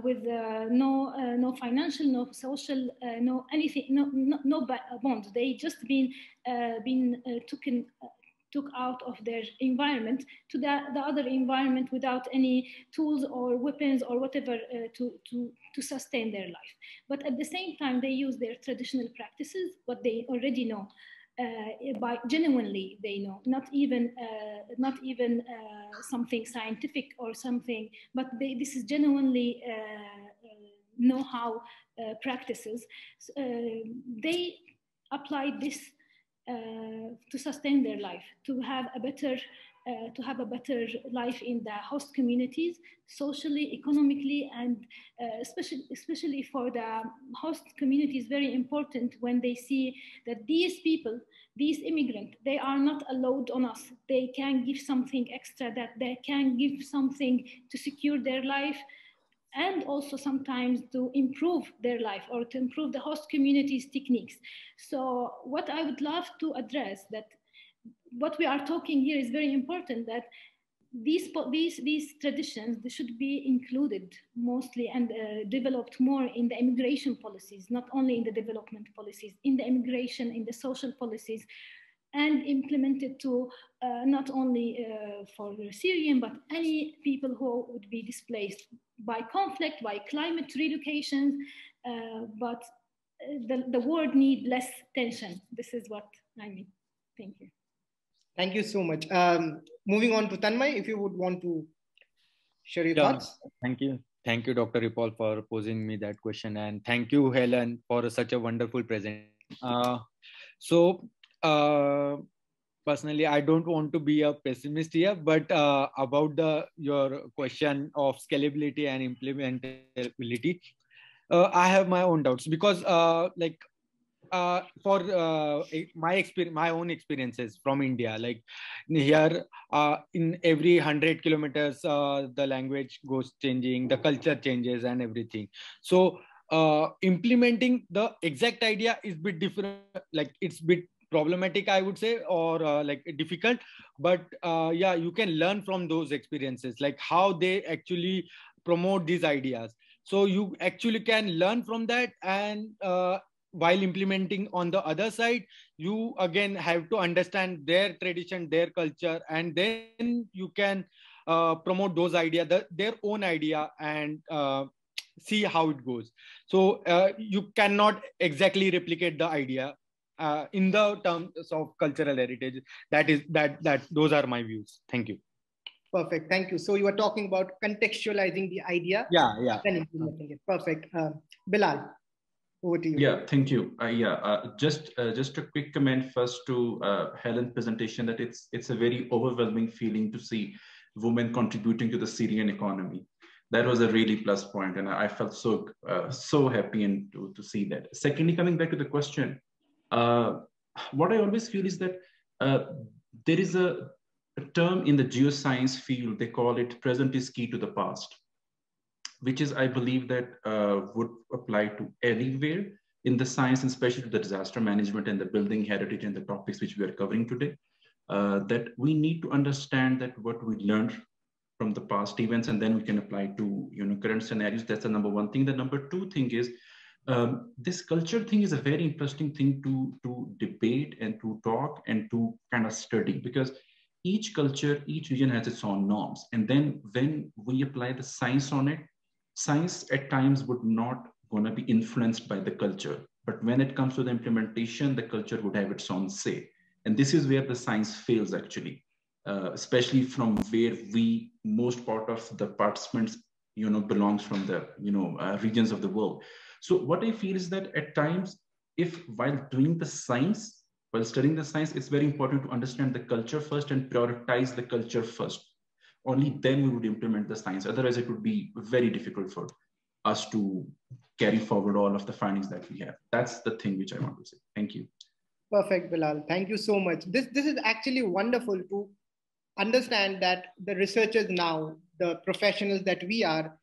with no financial, no social, no anything, no bonds. They just been took out of their environment to the other environment without any tools or weapons or whatever to sustain their life. But at the same time, they use their traditional practices, what they already know, by genuinely they know, not even something scientific or something, but this is genuinely know-how practices. They applied this to sustain their life, to have a better life in the host communities, socially, economically, and especially for the host communities, very important when they see that these people, these immigrants, they are not a load on us. They can give something extra, that they can give something to secure their life, and also sometimes to improve their life or to improve the host community's techniques. So what I would love to address, that what we are talking here is very important, that these traditions, they should be included mostly and developed more in the immigration policies, not only in the development policies, in the immigration, in the social policies, and implemented to not only for Syrian, but any people who would be displaced by conflict, by climate relocations, but the world need less tension. This is what I mean. Thank you. Thank you so much. Moving on to Tanmay, if you would want to share your thoughts. Thank you. Thank you, Dr. Ripoll, for posing me that question. And thank you, Hellen, for such a wonderful presentation. Personally, I don't want to be a pessimist here, but about your question of scalability and implementability, I have my own doubts, because for my own experiences from India, like here, in every 100 kilometers, the language goes changing, the culture changes and everything. So implementing the exact idea is a bit different, like it's a bit problematic, I would say, or like difficult, but yeah, you can learn from those experiences, like how they actually promote these ideas. So you actually can learn from that, and while implementing on the other side, you again have to understand their tradition, their culture, and then you can promote those ideas, their own idea, and see how it goes. So you cannot exactly replicate the idea in the terms of cultural heritage. Those are my views. Thank you. Perfect. Thank you. So you were talking about contextualizing the idea, yeah, then implementing it. Perfect. Bilal, over to you. Yeah, thank you. Just a quick comment first to Helen's presentation, that it's a very overwhelming feeling to see women contributing to the Syrian economy. That was a really plus point, and I felt so happy and to see that. Secondly, coming back to the question, what I always feel is that there is a term in the geoscience field, they call it present is key to the past, which is, I believe, that would apply to everywhere in the science, and especially to the disaster management and the building heritage and the topics which we are covering today, that we need to understand that what we learned from the past events, and then we can apply to current scenarios. That's the number one thing. The number two thing is, this culture thing is a very interesting thing to debate and to talk and to kind of study, because each culture, each region has its own norms. And then when we apply the science on it, science at times would not going to be influenced by the culture. But when it comes to the implementation, the culture would have its own say. And this is where the science fails, actually, especially from where most part of the participants, belongs from the, regions of the world. So what I feel is that at times, if while doing the science, while studying the science, it's very important to understand the culture first and prioritize the culture first. Only then we would implement the science. Otherwise, it would be very difficult for us to carry forward all of the findings that we have. That's the thing which I want to say. Thank you. Perfect, Bilal. Thank you so much. This is actually wonderful to understand that the researchers now, the professionals that we are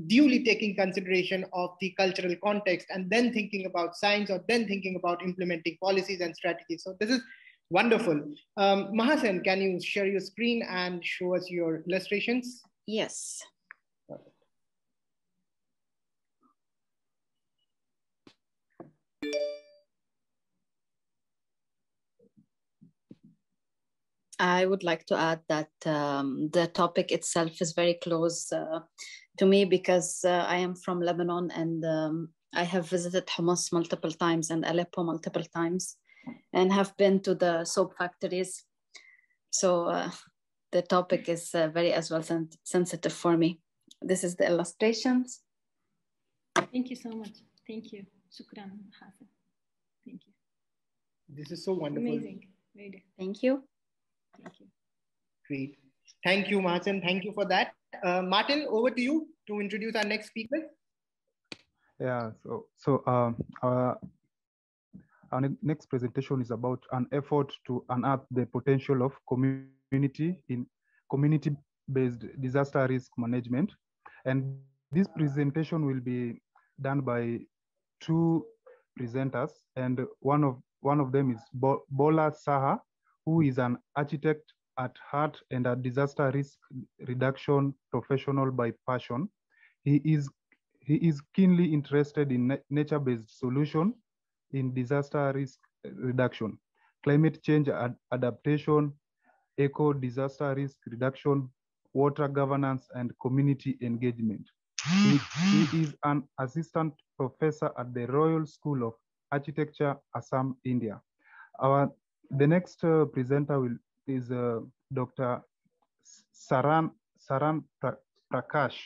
duly taking consideration of the cultural context and then thinking about science, or then thinking about implementing policies and strategies. So this is wonderful. Mahasen, can you share your screen and show us your illustrations? Yes. I would like to add that the topic itself is very close to me, because I am from Lebanon, and I have visited Homs multiple times and Aleppo multiple times, and have been to the soap factories. So the topic is very as well sensitive for me. This is the illustrations. Thank you so much. Thank you. Shukran, Hassan. Thank you. This is so wonderful. Amazing. Very. Thank you. Thank you. Great. Thank you, Martin. Thank you for that. Martin, over to you to introduce our next speaker. Yeah, so our next presentation is about an effort to unearth the potential of community in community-based disaster risk management. And this presentation will be done by two presenters, and one of them is Bhola Saha, who is an architect at heart and a disaster risk reduction professional by passion. He is keenly interested in nature-based solution in disaster risk reduction, climate change adaptation, eco-disaster risk reduction, water governance, and community engagement. He is an assistant professor at the Royal School of Architecture, Assam, India. The next presenter is Dr. Saran Prakash.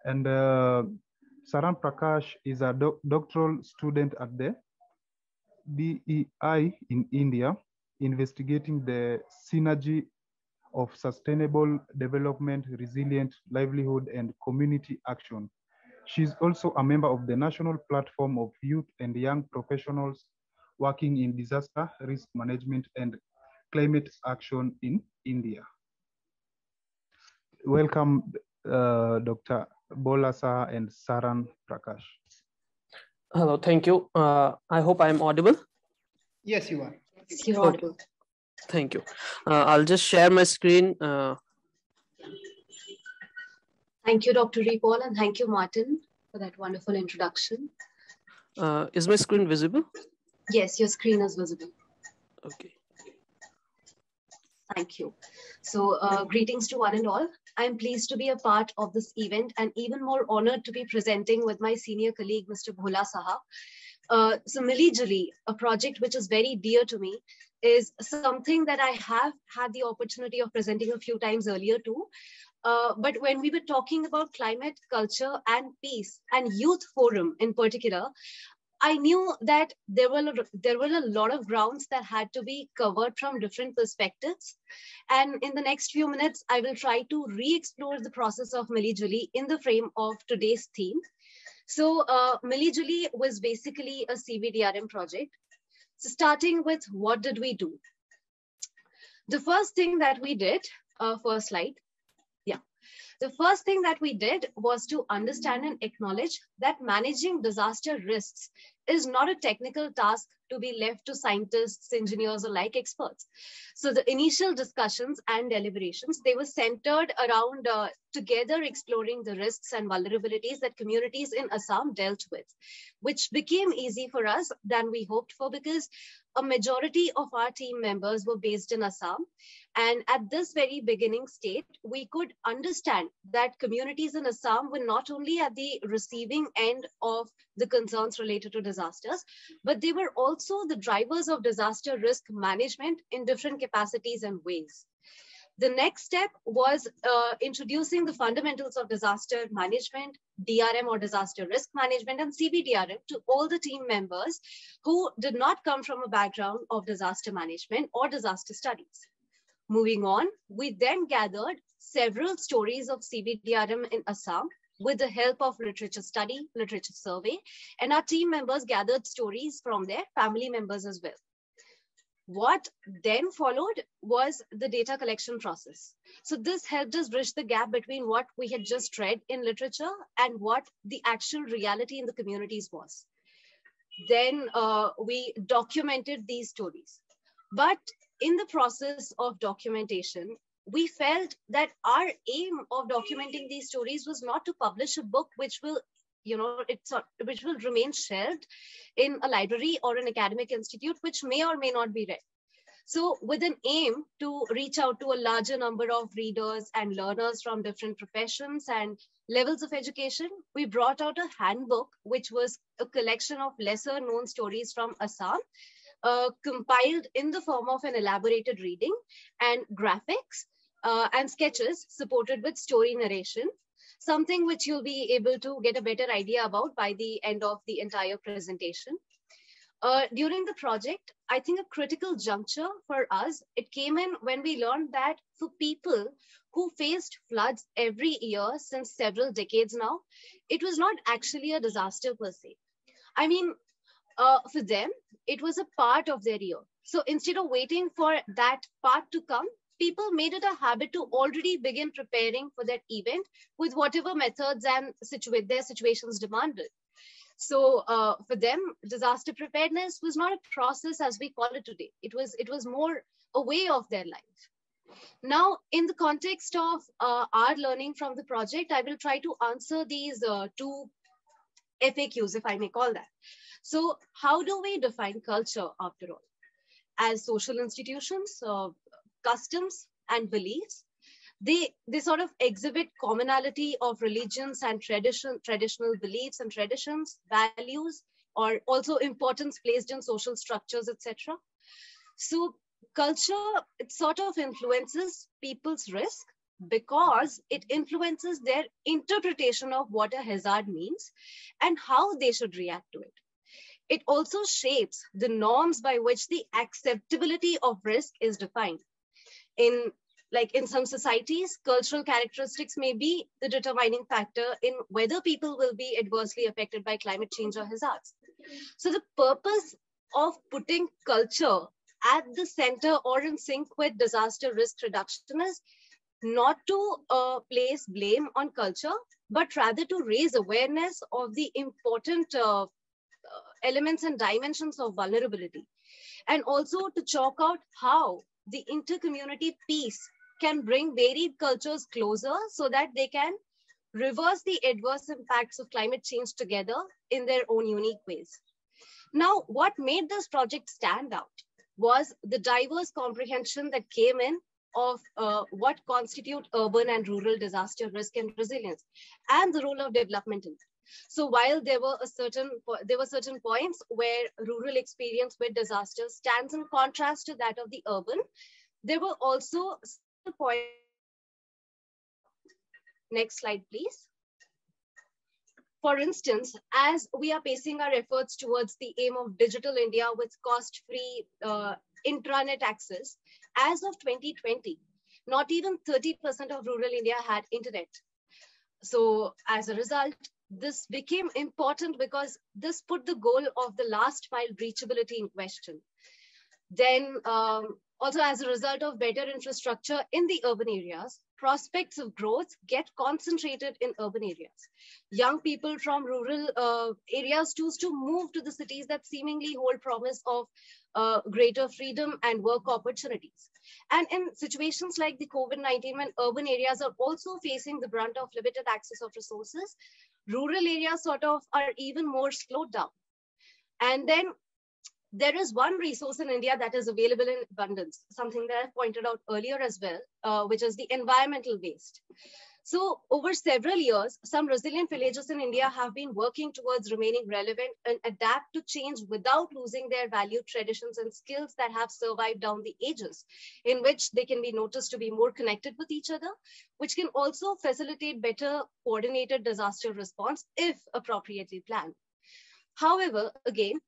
And Saran Prakash is a doctoral student at the BEI in India, investigating the synergy of sustainable development, resilient livelihood, and community action. She's also a member of the National Platform of Youth and Young Professionals working in disaster risk management and climate action in India. Welcome, Dr. Bhola Saha and Saran Prakash. Hello, thank you. I hope I'm audible. Yes, you are. Yes, you're audible. Thank you. I'll just share my screen. Thank you, Dr. Paul, and thank you, Martin, for that wonderful introduction. Is my screen visible? Yes, your screen is visible. Okay. Thank you. So greetings to one and all. I'm pleased to be a part of this event and even more honored to be presenting with my senior colleague, Mr. Bhola Saha. So Mili, Juli, a project which is very dear to me, is something that I have had the opportunity of presenting a few times earlier too. But when we were talking about climate, culture, and peace, and youth forum in particular, I knew that there were a lot of grounds that had to be covered from different perspectives. And in the next few minutes, I will try to re-explore the process of Mili Juli in the frame of today's theme. So Mili Juli was basically a CBDRM project. So starting with what did we do? The first thing that we did, first slide. Yeah. The first thing that we did was to understand and acknowledge that managing disaster risks is not a technical task to be left to scientists, engineers, or like experts. So the initial discussions and deliberations, they were centered around together exploring the risks and vulnerabilities that communities in Assam dealt with, which became easy for us than we hoped for because a majority of our team members were based in Assam. And at this very beginning state, we could understand that communities in Assam were not only at the receiving end of the concerns related to disasters, but they were also the drivers of disaster risk management in different capacities and ways. The next step was introducing the fundamentals of disaster management, DRM or disaster risk management, and CBDRM to all the team members who did not come from a background of disaster management or disaster studies. Moving on, we then gathered several stories of CBDRM in Assam with the help of literature study, literature survey, and our team members gathered stories from their family members as well. What then followed was the data collection process. So this helped us bridge the gap between what we had just read in literature and what the actual reality in the communities was. Then we documented these stories. But in the process of documentation, we felt that our aim of documenting these stories was not to publish a book which will, which will remain shelved in a library or an academic institute, which may or may not be read. So with an aim to reach out to a larger number of readers and learners from different professions and levels of education, we brought out a handbook, which was a collection of lesser known stories from Assam, compiled in the form of an elaborated reading and graphics and sketches supported with story narration, something which you'll be able to get a better idea about by the end of the entire presentation. During the project, I think a critical juncture for us, it came in when we learned that for people who faced floods every year since several decades now, it was not actually a disaster per se. I mean, for them, it was a part of their year. So instead of waiting for that part to come, people made it a habit to already begin preparing for that event with whatever methods and their situations demanded. So for them, disaster preparedness was not a process as we call it today. It was more a way of their life. Now, in the context of our learning from the project, I will try to answer these two FAQs, if I may call that. So how do we define culture after all? As social institutions, customs and beliefs, they sort of exhibit commonality of religions and traditional beliefs and traditions, values, or also importance placed in social structures, etc. So culture, it sort of influences people's risk because it influences their interpretation of what a hazard means and how they should react to it. It also shapes the norms by which the acceptability of risk is defined. In some societies, cultural characteristics may be the determining factor in whether people will be adversely affected by climate change or hazards. So the purpose of putting culture at the center or in sync with disaster risk reduction is not to place blame on culture, but rather to raise awareness of the important elements and dimensions of vulnerability, and also to chalk out how the inter-community peace can bring varied cultures closer so that they can reverse the adverse impacts of climate change together in their own unique ways. Now, what made this project stand out was the diverse comprehension that came in of what constitute urban and rural disaster risk and resilience, and the role of development in it. So while there were certain points where rural experience with disaster stands in contrast to that of the urban, there were also points. Next slide, please. For instance, as we are pacing our efforts towards the aim of digital India with cost-free intranet access, as of 2020, not even 30% of rural India had internet. So as a result, this became important because this put the goal of the last mile reachability in question. Then also as a result of better infrastructure in the urban areas, prospects of growth get concentrated in urban areas. Young people from rural areas choose to move to the cities that seemingly hold promise of greater freedom and work opportunities. And in situations like the COVID-19, when urban areas are also facing the brunt of limited access of resources, rural areas sort of are even more slowed down. And then there is one resource in India that is available in abundance, something that I pointed out earlier as well, which is the environmental waste. So over several years, some resilient villages in India have been working towards remaining relevant and adapt to change without losing their valued traditions and skills that have survived down the ages, in which they can be noticed to be more connected with each other, which can also facilitate better coordinated disaster response if appropriately planned. However, again,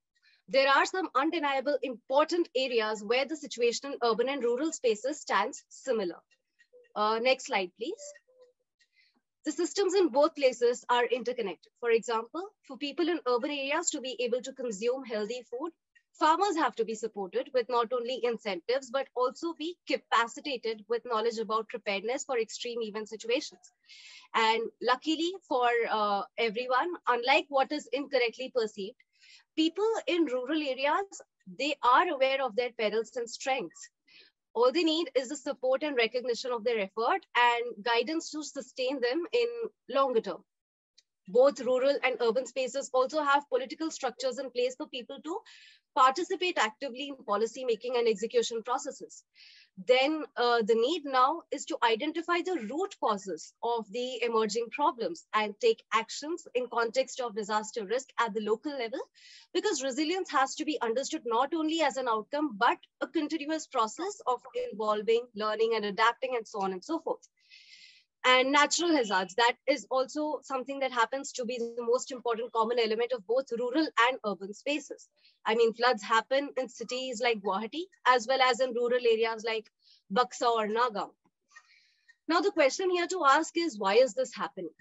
there are some undeniable important areas where the situation in urban and rural spaces stands similar. Next slide, please. The systems in both places are interconnected. For example, for people in urban areas to be able to consume healthy food, farmers have to be supported with not only incentives, but also be capacitated with knowledge about preparedness for extreme event situations. And luckily for everyone, unlike what is incorrectly perceived, people in rural areas, they are aware of their perils and strengths. All they need is the support and recognition of their effort and guidance to sustain them in longer term. Both rural and urban spaces also have political structures in place for people to participate actively in policy making and execution processes. Then the need now is to identify the root causes of the emerging problems and take actions in context of disaster risk at the local level, because resilience has to be understood not only as an outcome, but a continuous process of evolving, learning and adapting and so on and so forth. And natural hazards, that is also something that happens to be the most important common element of both rural and urban spaces. I mean, floods happen in cities like Guwahati, as well as in rural areas like Buxa or Nagaon. Now, the question here to ask is, why is this happening?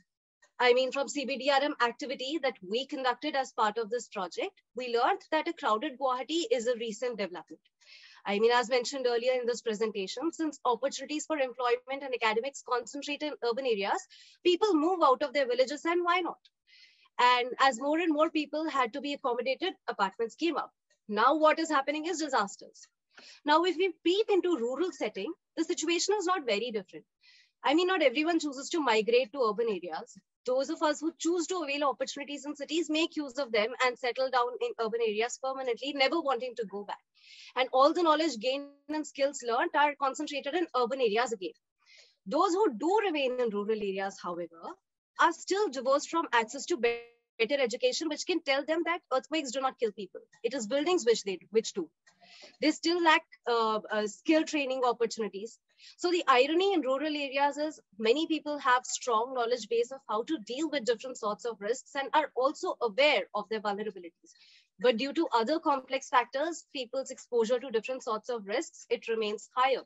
I mean, from CBDRM activity that we conducted as part of this project, we learned that a crowded Guwahati is a recent development. I mean, as mentioned earlier in this presentation, since opportunities for employment and academics concentrate in urban areas, people move out of their villages, and why not? And as more and more people had to be accommodated, apartments came up. Now what is happening is disasters. Now, if we peep into rural setting, the situation is not very different. I mean, not everyone chooses to migrate to urban areas. Those of us who choose to avail opportunities in cities make use of them and settle down in urban areas permanently, never wanting to go back. And all the knowledge gained and skills learned are concentrated in urban areas again. Those who do remain in rural areas, however, are still divorced from access to better education, which can tell them that earthquakes do not kill people. It is buildings which do. They still lack skill training opportunities. So the irony in rural areas is many people have strong knowledge base of how to deal with different sorts of risks and are also aware of their vulnerabilities. But due to other complex factors, people's exposure to different sorts of risks, it remains higher.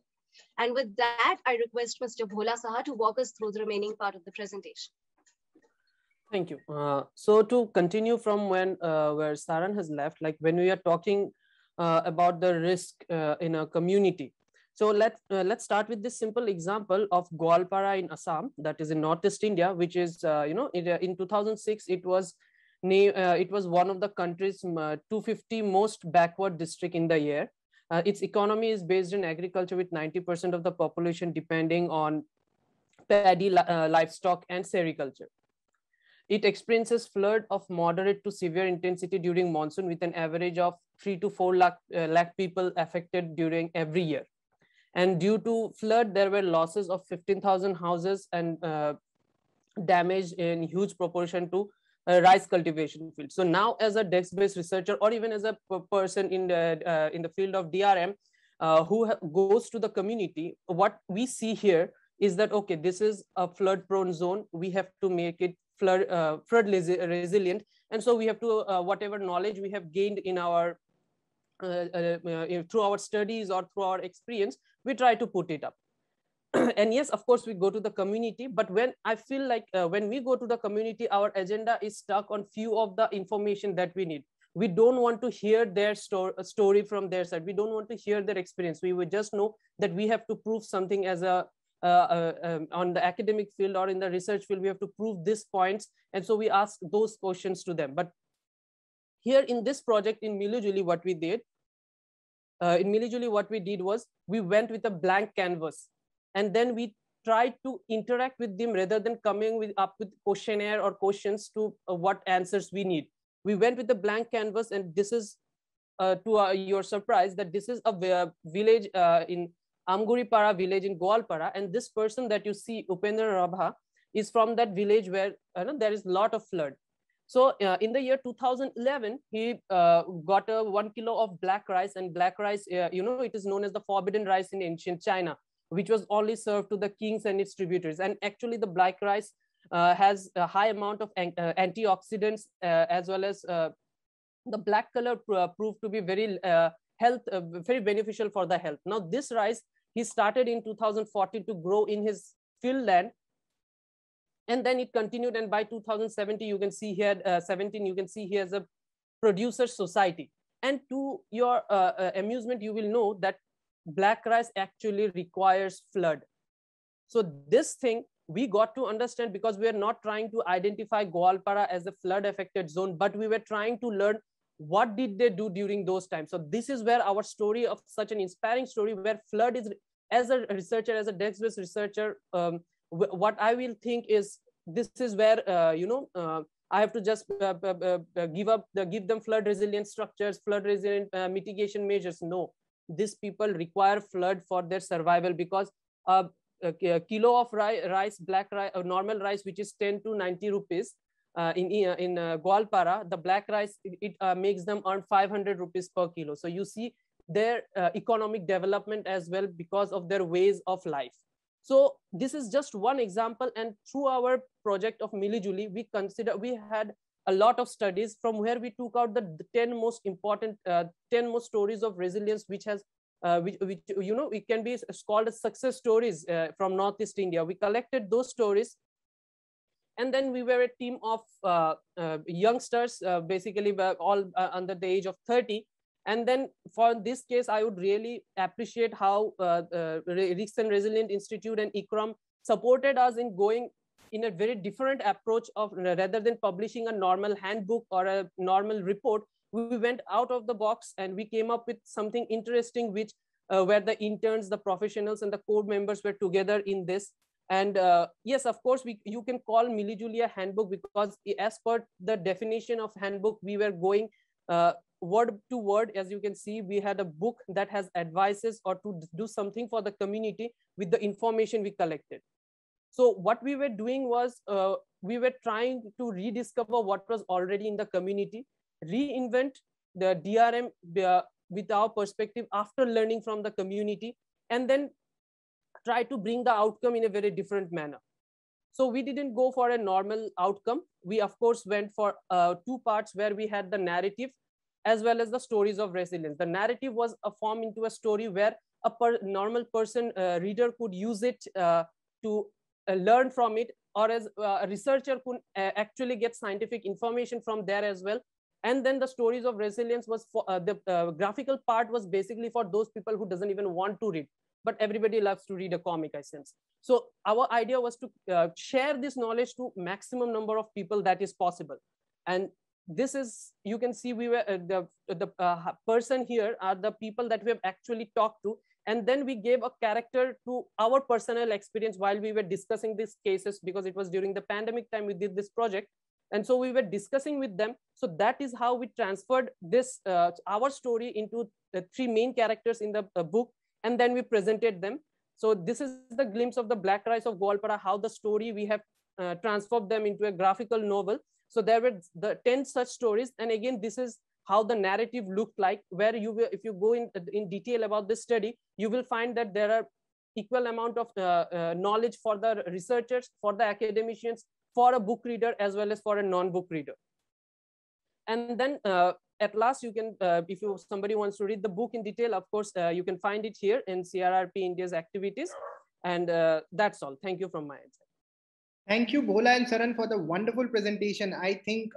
And with that, I request Mr. Bhola Saha to walk us through the remaining part of the presentation. Thank you. So to continue from where Saran has left, like when we are talking about the risk in a community. So let's start with this simple example of Gwalpara in Assam, that is in Northeast India, which is in 2006 it was one of the country's 250 most backward district in the year. Its economy is based on agriculture, with 90% of the population depending on paddy, livestock, and sericulture. It experiences flood of moderate to severe intensity during monsoon, with an average of 3 to 4 lakh people affected during every year. And due to flood, there were losses of 15,000 houses and damage in huge proportion to rice cultivation field. So now, as a desk-based researcher, or even as a person in the field of DRM, who goes to the community, what we see here is that, okay, this is a flood-prone zone. We have to make it flood resilient, and so we have to whatever knowledge we have gained in our through our studies or through our experience, we try to put it up. And yes, of course, we go to the community, but when I feel like when we go to the community, our agenda is stuck on few of the information that we need. We don't want to hear their story from their side. We don't want to hear their experience. We would just know that we have to prove something as a on the academic field or in the research field. We have to prove these points, and so we ask those questions to them. But here in this project in Mili, Juli, what we did was we went with a blank canvas, and then we tried to interact with them rather than coming up with questionnaire or questions to what answers we need. We went with a blank canvas, and this is to your surprise that this is a village in Amguripara village in Goalpara, and this person that you see, Upendra Rabha, is from that village where there is a lot of flood. So in the year 2011, he got 1 kilo of black rice, and black rice, it is known as the forbidden rice in ancient China, which was only served to the kings and its tributaries. And actually the black rice has a high amount of antioxidants, as well as the black color proved to be very very beneficial for the health. Now this rice, he started in 2014 to grow in his field land, and then it continued, and by 2017 you can see here 17 you can see here as a producer society. And to your amusement, you will know that black rice actually requires flood. So this thing we got to understand, because we are not trying to identify Goalpara as a flood affected zone, but we were trying to learn what did they do during those times. So this is where our story of such an inspiring story, where flood is, as a researcher, as a desk-based researcher, what I will think is, this is where I have to just give them flood resilient structures, flood resilient mitigation measures. No, these people require flood for their survival, because a kilo of rice, black rice, normal rice, which is 10 to 90 rupees in Goalpara, the black rice, it makes them earn 500 rupees per kilo. So you see their economic development as well, because of their ways of life. So this is just one example, and through our project of Mili Juli, we had a lot of studies from where we took out the 10 most important 10 most stories of resilience, which has which it can be called as success stories from Northeast India. We collected those stories, and then we were a team of youngsters, basically all under the age of 30. And then for this case, I would really appreciate how Risk and Resilient Institute and ICRAM supported us in going in a very different approach of, rather than publishing a normal handbook or a normal report, we went out of the box and we came up with something interesting, which where the interns, the professionals, and the core members were together in this. And yes, of course, you can call Mili Juli a handbook, because as per the definition of handbook, we were going word to word. As you can see, we had a book that has advices or to do something for the community with the information we collected. So what we were doing was we were trying to rediscover what was already in the community, reinvent the DRM with our perspective after learning from the community, and then try to bring the outcome in a very different manner. So we didn't go for a normal outcome. We of course went for two parts, where we had the narrative as well as the stories of resilience. The narrative was formed into a story where a normal person, reader, could use it to learn from it, or as a researcher could actually get scientific information from there as well. And then the stories of resilience was for the graphical part was basically for those people who doesn't even want to read, but everybody loves to read a comic, I sense. So our idea was to share this knowledge to maximum number of people that is possible. And this is, you can see we were the person here are the people that we have actually talked to. And then we gave a character to our personal experience while we were discussing these cases, because it was during the pandemic time we did this project. And so we were discussing with them. So that is how we transferred this, our story into the 3 main characters in the book. And then we presented them. So this is the glimpse of the Black Rice of Goalpara, how the story we have transformed them into a graphical novel. So there were the 10 such stories. And again, this is how the narrative looked like, where you will, if you go in detail about this study, you will find that there are equal amount of knowledge for the researchers, for the academicians, for a book reader, as well as for a non-book reader. And then at last, you can, if somebody wants to read the book in detail, of course, you can find it here in CRRP India's activities. And that's all. Thank you from my end. Thank you, Bhola and Saran, for the wonderful presentation. I think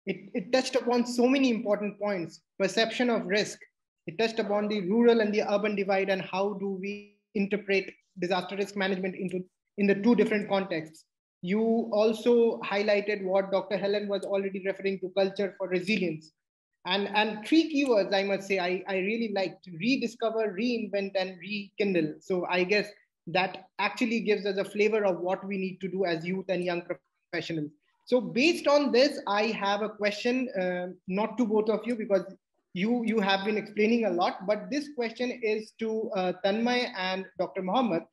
it touched upon so many important points. Perception of risk. It touched upon the rural and the urban divide, and how do we interpret disaster risk management in the 2 different contexts. You also highlighted what Dr. Hellen was already referring to, culture for resilience. And 3 keywords, I must say, I really liked: rediscover, reinvent, and rekindle. So I guess that actually gives us a flavor of what we need to do as youth and young professionals. So based on this, I have a question, not to both of you, because you have been explaining a lot, but this question is to Tanmay and Dr. Mohammed.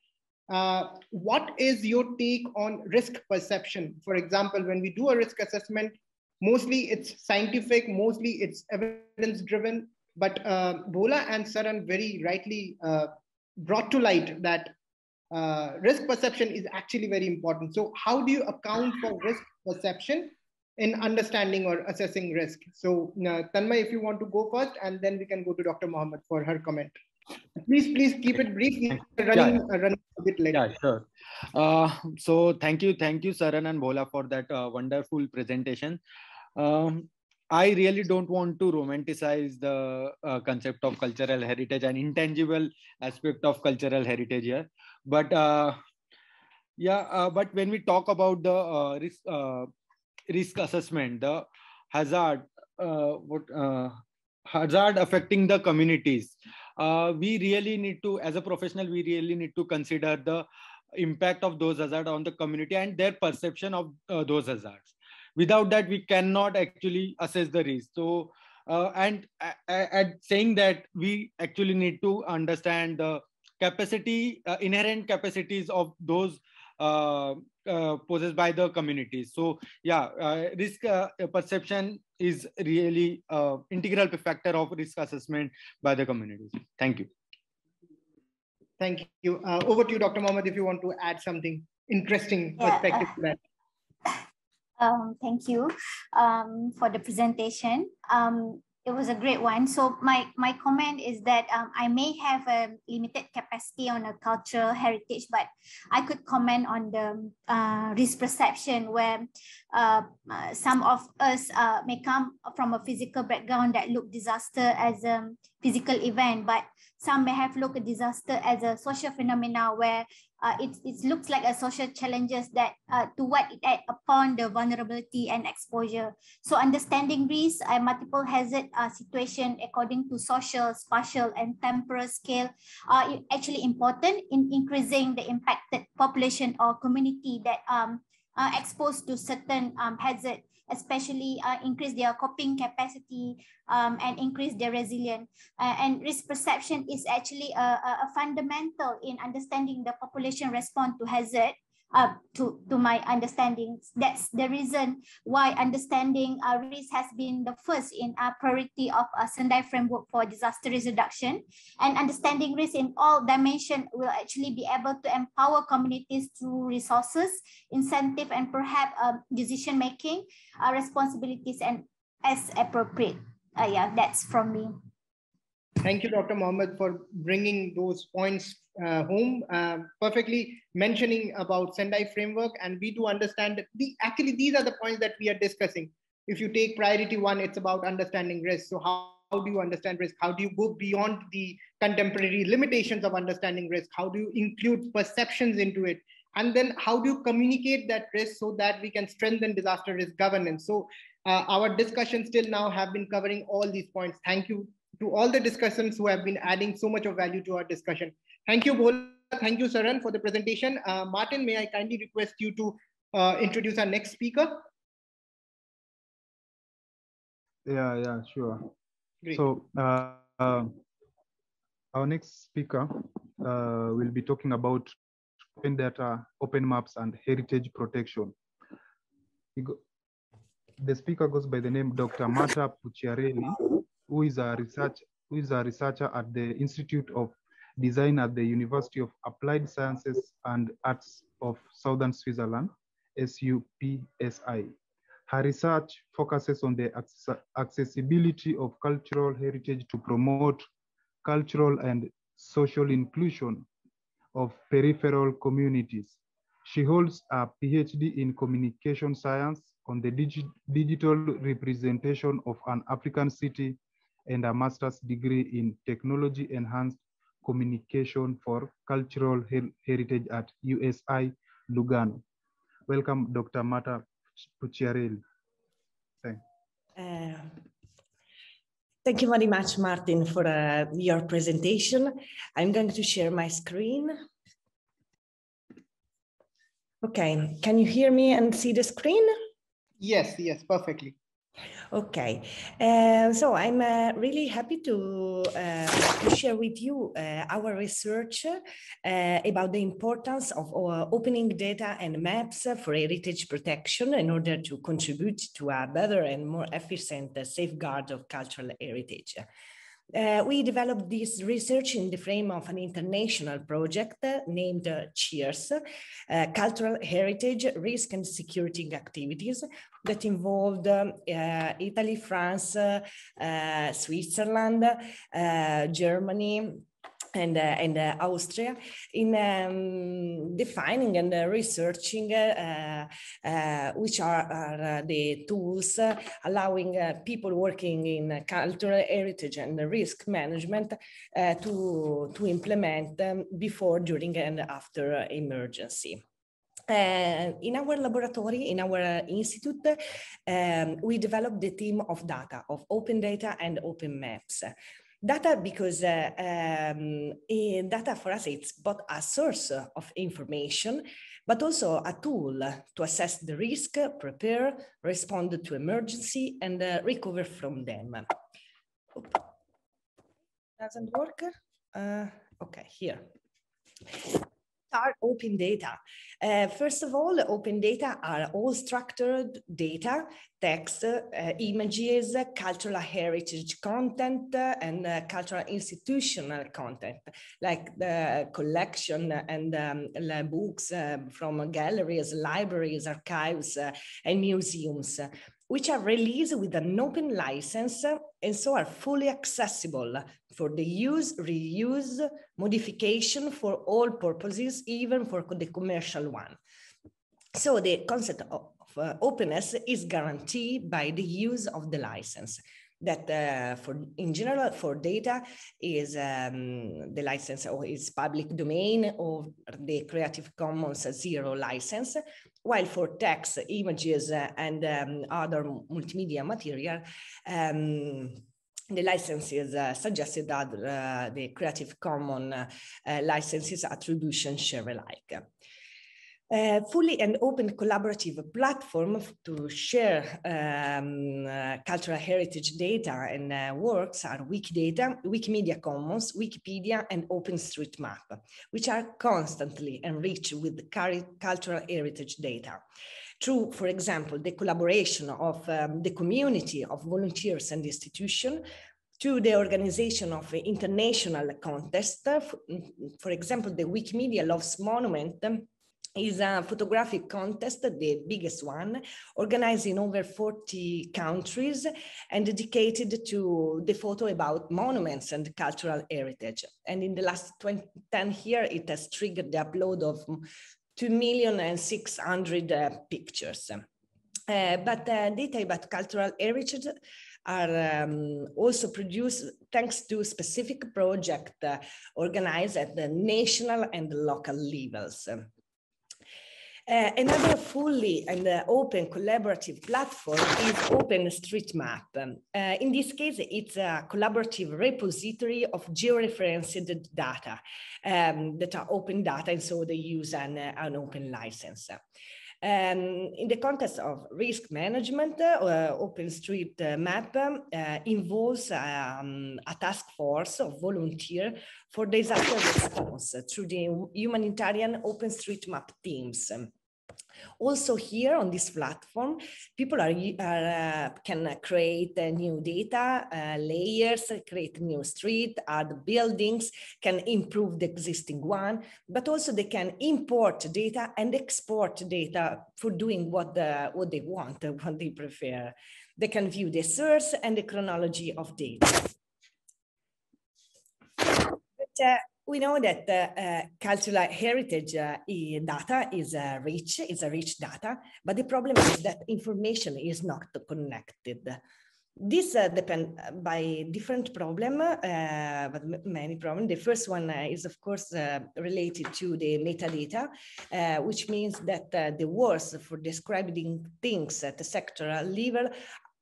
What is your take on risk perception? For example, when we do a risk assessment, mostly it's scientific, mostly it's evidence driven, but Bhola and Saran very rightly brought to light that risk perception is actually very important. So how do you account for risk perception in understanding or assessing risk? So Tanmay, if you want to go first, and then we can go to Dr. Mohammed for her comment. Please keep it brief. Running a bit late. Yeah, sure. So thank you, Saran and Bhola, for that wonderful presentation. I really don't want to romanticize the concept of cultural heritage and intangible aspect of cultural heritage here. But but when we talk about the risk assessment, the hazard, hazard affecting the communities, we really need to, as a professional, we really need to consider the impact of those hazards on the community and their perception of those hazards. Without that, we cannot actually assess the risk. So, and saying that, we actually need to understand the capacity, inherent capacities of those possessed by the communities. So, risk perception is really integral factor of risk assessment by the communities. Thank you. Thank you. Over to you, Dr. Mohammed, if you want to add something interesting perspective to that. Thank you for the presentation. It was a great one. So my comment is that I may have a limited capacity on a cultural heritage, but I could comment on the risk perception, where some of us may come from a physical background that look disaster as a physical event, but some may have looked at disaster as a social phenomena, where it looks like a social challenges that to what it add upon the vulnerability and exposure. So understanding risk and multiple hazard situation according to social, spatial, and temporal scale are actually important in increasing the impacted population or community that exposed to certain hazard, especially increase their coping capacity and increase their resilience. And risk perception is actually a fundamental in understanding the population response to hazard. To my understanding, that's the reason why understanding risk has been the first in our priority of a Sendai framework for disaster risk reduction. And understanding risk in all dimensions will actually be able to empower communities through resources, incentive, and perhaps decision making responsibilities and as appropriate. That's from me. Thank you, Dr. Mohammed, for bringing those points home, perfectly mentioning about Sendai framework. And we do understand that actually these are the points that we are discussing. If you take priority 1, it's about understanding risk. So how do you understand risk? How do you go beyond the contemporary limitations of understanding risk? How do you include perceptions into it? And then how do you communicate that risk so that we can strengthen disaster risk governance? So Our discussions till now have been covering all these points. Thank you to all the discussants who have been adding so much of value to our discussion. Thank you, Bhola. Thank you, Saran, for the presentation. Martin, may I kindly request you to introduce our next speaker? Yeah, sure. Great. So our next speaker will be talking about open data, open maps, and heritage protection. The speaker goes by the name Dr. Marta Pucciarelli, who is a researcher at the Institute of Design at the University of Applied Sciences and Arts of Southern Switzerland, SUPSI. Her research focuses on the accessibility of cultural heritage to promote cultural and social inclusion of peripheral communities. She holds a PhD in communication science on the digital representation of an African city and a master's degree in technology-enhanced communication for cultural heritage at USI Lugano. Welcome, Dr. Marta Pucciarelli. Thank you very much, Martin, for your presentation. I'm going to share my screen. Okay, can you hear me and see the screen? Yes, perfectly. Okay, so I'm really happy to share with you our research about the importance of opening data and maps for heritage protection in order to contribute to a better and more efficient safeguard of cultural heritage. We developed this research in the frame of an international project named CHEERS, Cultural Heritage, Risk and Security Activities, that involved Italy, France, Switzerland, Germany, and Austria in defining and researching which are the tools allowing people working in cultural heritage and risk management to implement before, during, and after emergency. In our laboratory, in our institute, we developed the team of data, of open data and open maps. Data because data for us, it's both a source of information, but also a tool to assess the risk, prepare, respond to emergency, and recover from them. Oops. Doesn't work? Okay, here. Are open data. First of all, open data are all structured data, text, images, cultural heritage content, and cultural institutional content, like the collection and books from galleries, libraries, archives, and museums, which are released with an open license and so are fully accessible for the use, reuse, modification for all purposes, even for the commercial one. So the concept of openness is guaranteed by the use of the license. That in general for data is the license or is public domain or the Creative Commons zero license, while for text, images, and other multimedia material, the license is suggested that the Creative Commons licenses attribution share alike. Fully and open collaborative platform to share cultural heritage data and works are Wikidata, Wikimedia Commons, Wikipedia, and OpenStreetMap, which are constantly enriched with cultural heritage data. Through, for example, the collaboration of the community of volunteers and institutions, to the organization of international contests. For example, the Wikimedia Loves Monument is a photographic contest, the biggest one, organized in over 40 countries and dedicated to the photo about monuments and cultural heritage. And in the last 10 years, it has triggered the upload of 2,600,000 pictures. But data about cultural heritage are also produced thanks to specific projects organized at the national and local levels. Another fully and open collaborative platform is OpenStreetMap. In this case, it's a collaborative repository of georeferenced data that are open data, and so they use an open license. In the context of risk management, OpenStreetMap involves a task force of volunteers for disaster response through the humanitarian OpenStreetMap teams. Also here on this platform, people can create new data layers, create new street, add buildings, can improve the existing one, but also they can import data and export data for doing what they want, what they prefer. They can view the source and the chronology of data. But, we know that cultural heritage data is a rich data, but the problem is that information is not connected. This depends by different problems, but many problems. The first one is, of course, related to the metadata, which means that the words for describing things at the sectoral level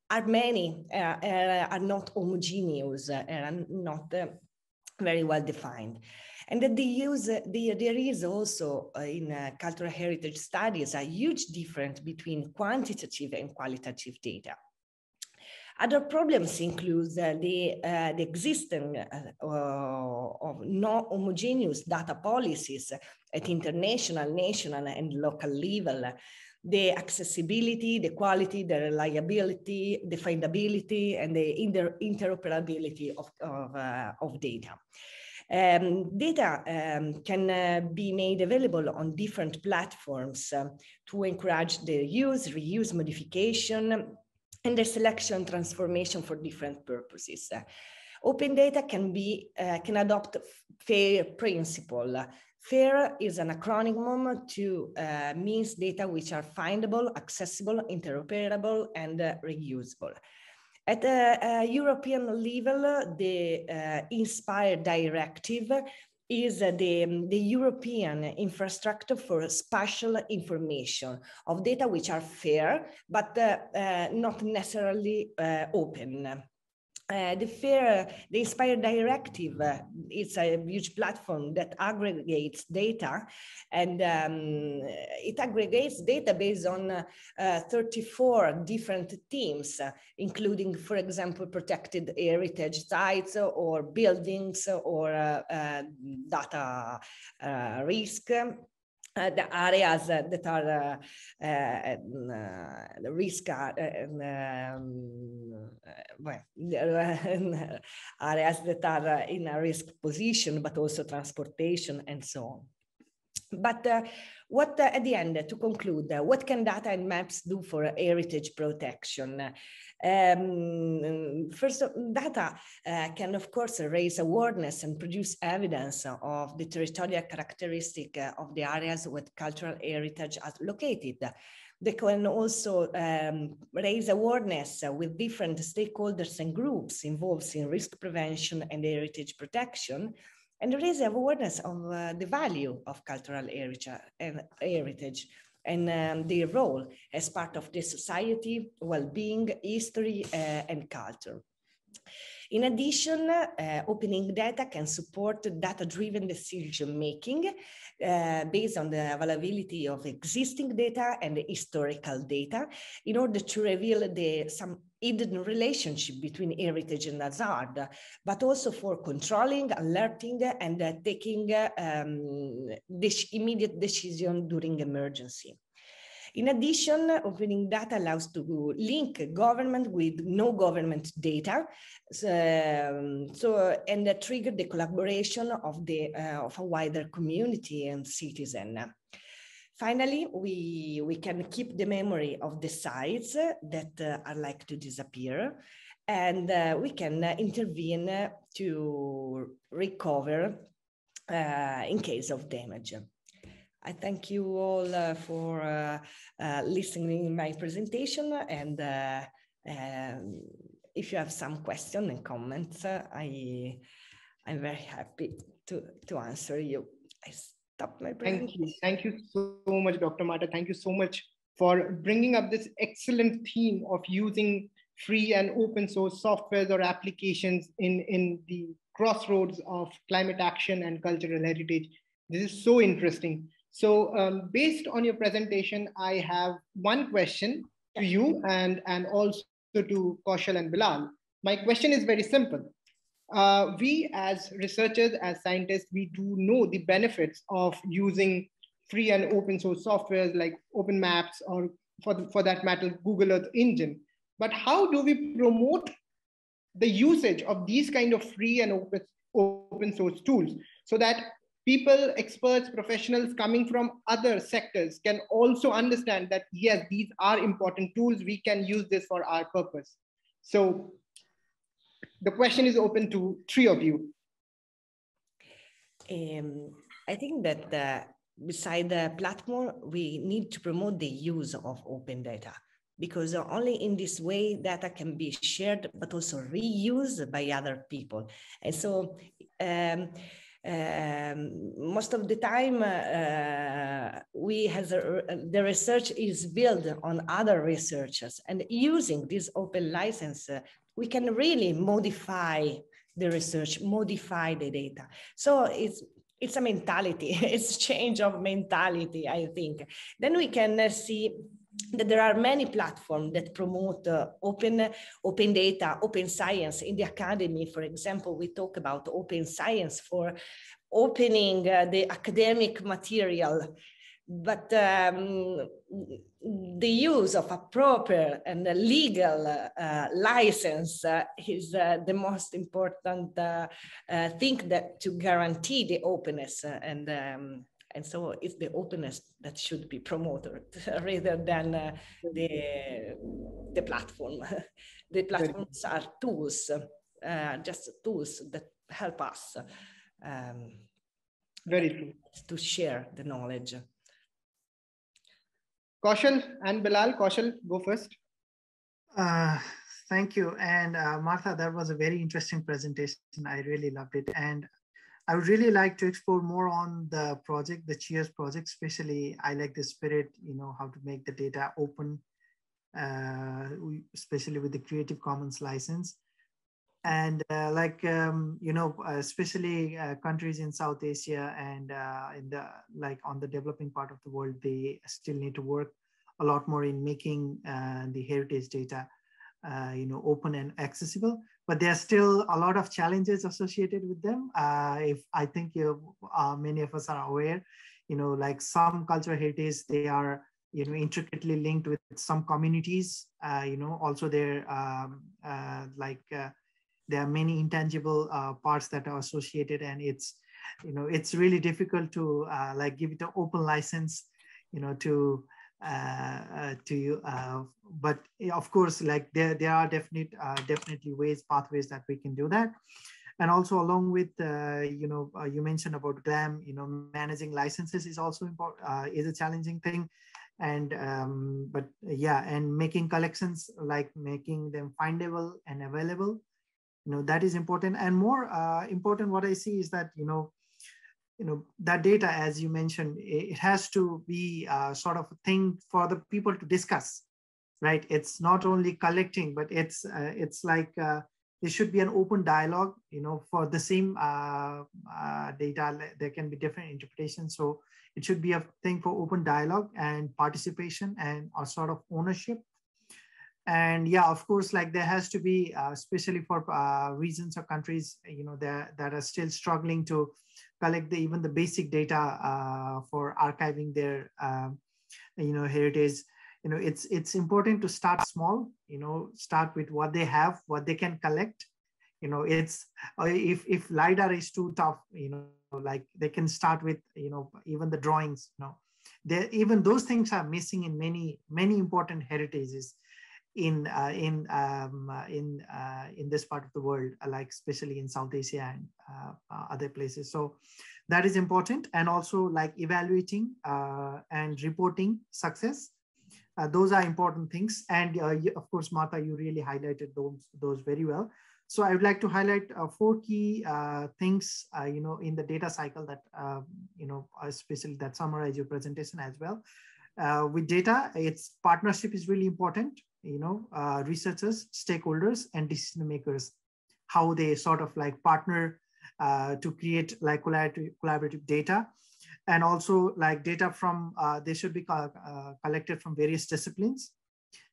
are many, are not homogeneous, are not very well defined. And that there is also in cultural heritage studies a huge difference between quantitative and qualitative data. Other problems include the existence of non-homogeneous data policies at international, national, and local level, the accessibility, the quality, the reliability, the findability, and the interoperability of data. Data can be made available on different platforms to encourage the use, reuse, modification, and the selection transformation for different purposes. Open data can adopt FAIR principle. FAIR is an acronym to means data which are findable, accessible, interoperable, and reusable. At a European level, the Inspire Directive is the European infrastructure for spatial information of data which are fair, but not necessarily open. The Inspire Directive is a huge platform that aggregates data, and it aggregates data based on 34 different themes, including, for example, protected heritage sites or buildings or data risk. The areas that are the risk areas that are in a risk position, but also transportation and so on. But what at the end, to conclude, what can data and maps do for heritage protection? First, data can, of course, raise awareness and produce evidence of the territorial characteristic of the areas where cultural heritage is located. They can also raise awareness with different stakeholders and groups involved in risk prevention and heritage protection, and raise awareness of the value of cultural heritage and their role as part of the society, well-being, history, and culture. In addition, opening data can support data-driven decision-making based on the availability of existing data and historical data in order to reveal some hidden relationship between heritage and hazard, but also for controlling, alerting, and taking this immediate decision during emergency. In addition, opening data allows to link government with no government data, and trigger the collaboration of a wider community and citizen. Finally, we can keep the memory of the sites that are like to disappear, and we can intervene to recover in case of damage. I thank you all for listening to my presentation, and if you have some questions and comments, I'm very happy to answer you. Stop my presentation. Thank you so much, Dr. Marta. Thank you so much for bringing up this excellent theme of using free and open source softwares or applications in the crossroads of climate action and cultural heritage. This is so interesting. So based on your presentation, I have one question to you and also to Kaushal and Bilal. My question is very simple. We as researchers, as scientists, we do know the benefits of using free and open source softwares like Open Maps or for that matter, Google Earth Engine. But how do we promote the usage of these kind of free and open source tools so that people, experts, professionals coming from other sectors can also understand that, yes, these are important tools. We can use this for our purpose. So the question is open to three of you. I think that beside the platform, we need to promote the use of open data, because only in this way data can be shared, but also reused by other people. And so most of the time, the research is built on other researchers, and using this open license, we can really modify the research, modify the data. So it's a mentality, it's change of mentality, I think. Then we can see that there are many platforms that promote open data, open science. In the academy, for example, we talk about open science for opening the academic material. But the use of a proper and legal license is the most important thing that to guarantee the openness, and so it's the openness that should be promoted rather than the platform. The platforms are tools, just tools that help us very true to share the knowledge. Kaushal and Bilal. Kaushal, go first. Thank you. And Martha, that was a very interesting presentation. I really loved it. And I would really like to explore more on the project, the Cheers project, especially I like the spirit, how to make the data open, especially with the Creative Commons license. And especially countries in South Asia and on the developing part of the world, they still need to work a lot more in making the heritage data, open and accessible. But there are still a lot of challenges associated with them. If I think many of us are aware, like some cultural heritage, they are intricately linked with some communities. Also there there are many intangible parts that are associated, and it's really difficult to give it an open license, but of course, there are definitely pathways that we can do that. And also along with you mentioned about GLAM, managing licenses is also important, is a challenging thing. And but yeah, and making collections, making them findable and available, that is important. And more important, what I see is that that data, as you mentioned, it has to be sort of a thing for the people to discuss, right? It's not only collecting, but it's like there should be an open dialogue, for the same data. There can be different interpretations, so it should be a thing for open dialogue and participation and a sort of ownership. And yeah, of course, there has to be, especially for regions or countries, that are still struggling to collect even the basic data for archiving their, heritage. It's important to start small. Start with what they have, what they can collect. It's if LiDAR is too tough, they can start with, even the drawings. Even those things are missing in many important heritages in this part of the world, especially in South Asia and other places. So that is important. And also evaluating and reporting success. Those are important things. And of course, Marta, you really highlighted those very well. So I would like to highlight 4 key things, in the data cycle that, especially that summarize your presentation as well. With data, its partnership is really important, researchers, stakeholders, and decision makers, how they sort of like partner to create like collaborative data. And also like data from, they should be collected from various disciplines.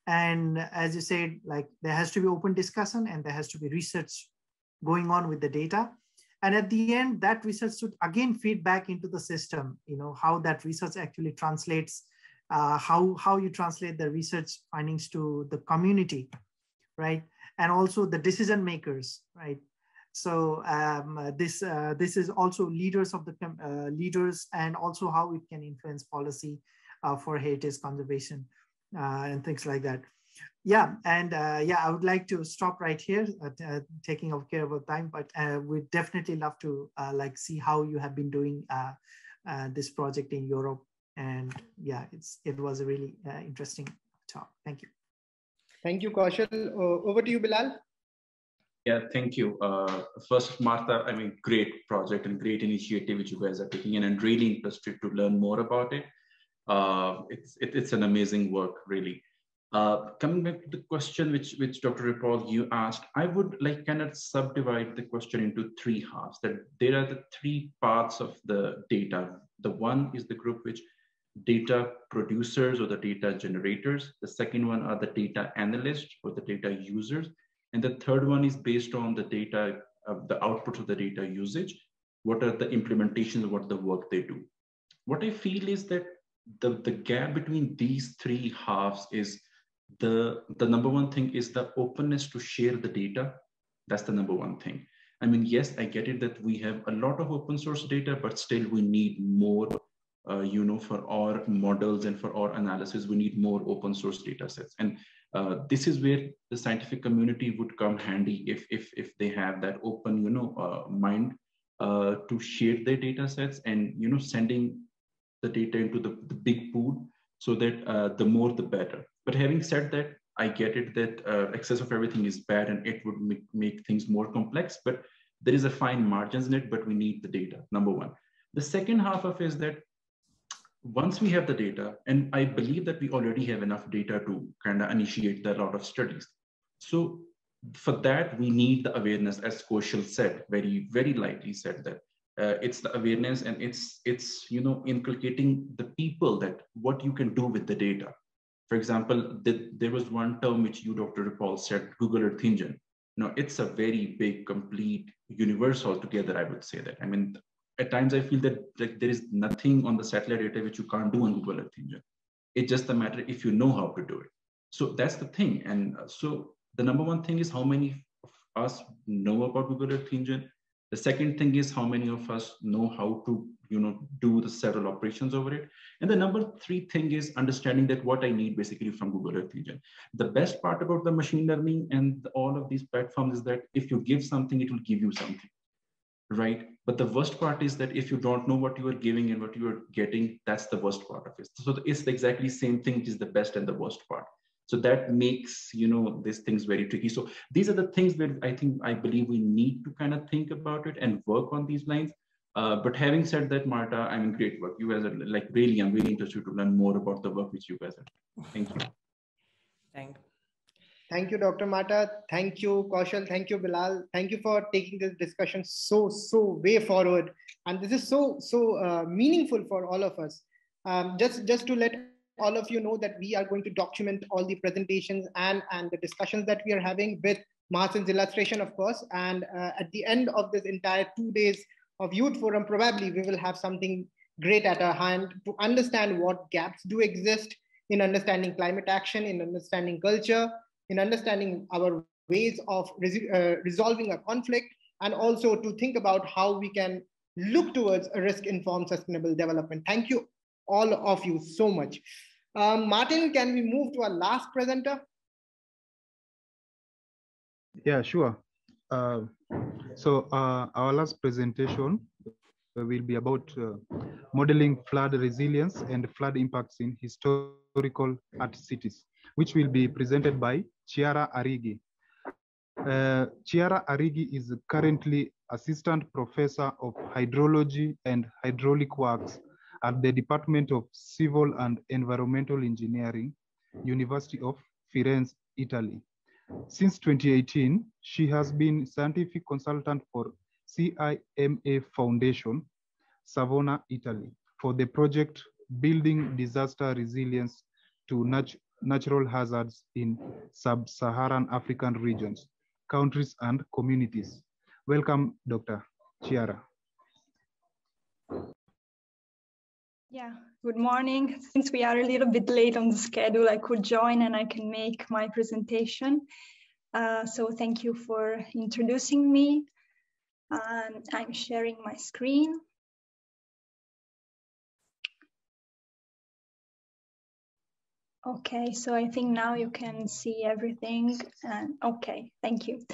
And as you said, like there has to be open discussion and there has to be research going on with the data. And at the end, that research should again feed back into the system, how that research actually translates, how you translate the research findings to the community, right? And also the decision makers, right? So this is also leaders of the leaders, and also how it can influence policy for heritage conservation and things like that. Yeah, and I would like to stop right here, taking care of time, but we'd definitely love to like see how you have been doing this project in Europe. And yeah, it was a really interesting talk. Thank you. Thank you, Kaushal. Over to you, Bilal. Yeah, thank you. First, Marta, I mean, great project and great initiative which you guys are taking in, and really interested to learn more about it. It's an amazing work, really. Coming back to the question which Dr. Ripoll, you asked, I would like kind of subdivide the question into 3 halves. That there are the 3 parts of the data. The one is the group which data producers or the data generators. The second one are the data analysts or the data users. And the third one is based on the data, the outputs of the data usage. What are the implementations, what the work they do? What I feel is that the gap between these 3 halves is the number one thing is the openness to share the data. That's the number one thing. I mean, yes, I get it that we have a lot of open source data, but still we need more, for our models and for our analysis, we need more open source data sets. And this is where the scientific community would come handy if they have that open, mind to share their data sets and, sending the data into the big pool so that the more the better. But having said that, I get it that excess of everything is bad and it would make things more complex, but there is a fine margins in it, but we need the data, number one. The second half of it is that once we have the data, and I believe that we already have enough data to kind of initiate a lot of studies. So for that, we need the awareness, as Kaushal said, very, very lightly said that it's the awareness and it's inculcating the people that what you can do with the data. For example, there was one term which you, Dr. Ripoll, said, Google Earth Engine. It's a very big, complete universe altogether, I would say that. I mean, at times I feel that like there is nothing on the satellite data which you can't do on Google Earth Engine. It's just a matter if you know how to do it. So that's the thing. And so the number one thing is how many of us know about Google Earth Engine. The second thing is how many of us know how to, do the several operations over it. And the number 3 thing is understanding that what I need basically from Google Earth Engine. The best part about the machine learning and all of these platforms is that if you give something, it will give you something, right? But the worst part is that if you don't know what you are giving and what you are getting, that's the worst part of it. So it's exactly the same thing, which is the best and the worst part. So that makes, these things very tricky. So these are the things that I believe we need to kind of think about it and work on these lines. But having said that, Marta, I mean, great work. You guys are like really, I'm really interested to learn more about the work which you guys are doing. Thank you. Thank you, Dr. Marta. Thank you, Kaushal. Thank you, Bilal. Thank you for taking this discussion so way forward. And this is so meaningful for all of us. Just to let all of you know that we are going to document all the presentations and the discussions that we are having with Martin's illustration, of course. And at the end of this entire 2 days of Youth Forum, probably we will have something great at our hand to understand what gaps do exist in understanding climate action, in understanding culture, in understanding our ways of resolving a conflict, and also to think about how we can look towards a risk-informed sustainable development. Thank you, all of you, so much. Martin, can we move to our last presenter? Yeah, sure. So our last presentation will be about modeling flood resilience and flood impacts in historical art cities, which will be presented by Chiara Arrighi. Chiara Arrighi is currently Assistant Professor of Hydrology and Hydraulic Works at the Department of Civil and Environmental Engineering, University of Firenze, Italy. Since 2018, she has been scientific consultant for CIMA Foundation, Savona, Italy, for the project Building Disaster Resilience to Natural Hazards in Sub-Saharan African regions, countries, and communities. Welcome, Dr. Chiara. Yeah, good morning. Since we are a little bit late on the schedule, I could join and I can make my presentation. So thank you for introducing me. I'm sharing my screen. Okay, so I think now you can see everything. Okay, thank you.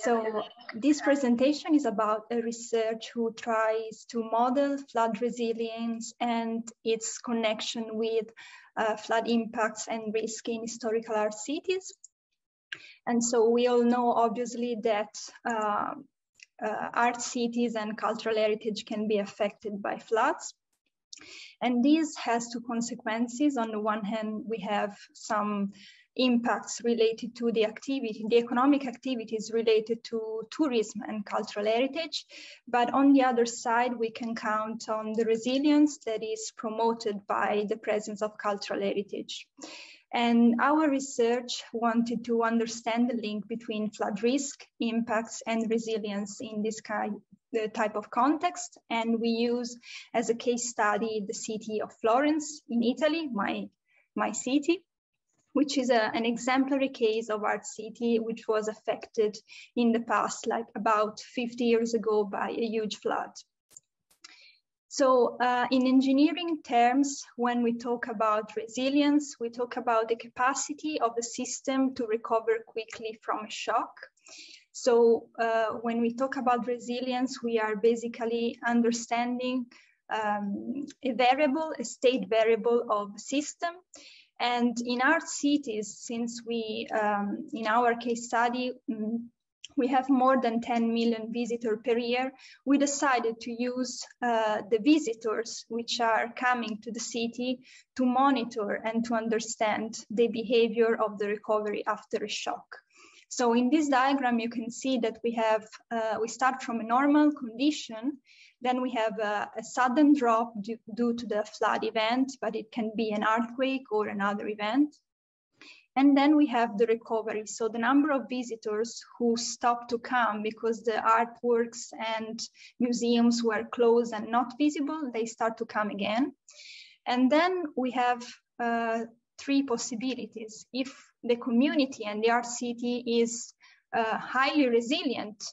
So this presentation is about a research who tries to model flood resilience and its connection with flood impacts and risk in historical art cities. And so we all know, obviously, that art cities and cultural heritage can be affected by floods. And this has two consequences. On the one hand, we have some impacts related to the activity, the economic activities related to tourism and cultural heritage. But on the other side, we can count on the resilience that is promoted by the presence of cultural heritage. And our research wanted to understand the link between flood risk, impacts, and resilience in this type of context. And we use as a case study the city of Florence in Italy, my city, which is an exemplary case of art city which was affected in the past, like about 50 years ago, by a huge flood. So in engineering terms, when we talk about resilience, we talk about the capacity of the system to recover quickly from a shock. So when we talk about resilience, we are basically understanding a state variable of the system. And in art cities, since we, in our case study, we have more than 10 million visitors per year, we decided to use the visitors which are coming to the city to monitor and to understand the behavior of the recovery after a shock. So in this diagram, you can see that we start from a normal condition, then we have a sudden drop due to the flood event, but it can be an earthquake or another event. And then we have the recovery. So the number of visitors who stop to come because the artworks and museums were closed and not visible, they start to come again. And then we have three possibilities. If the community and the art city is highly resilient,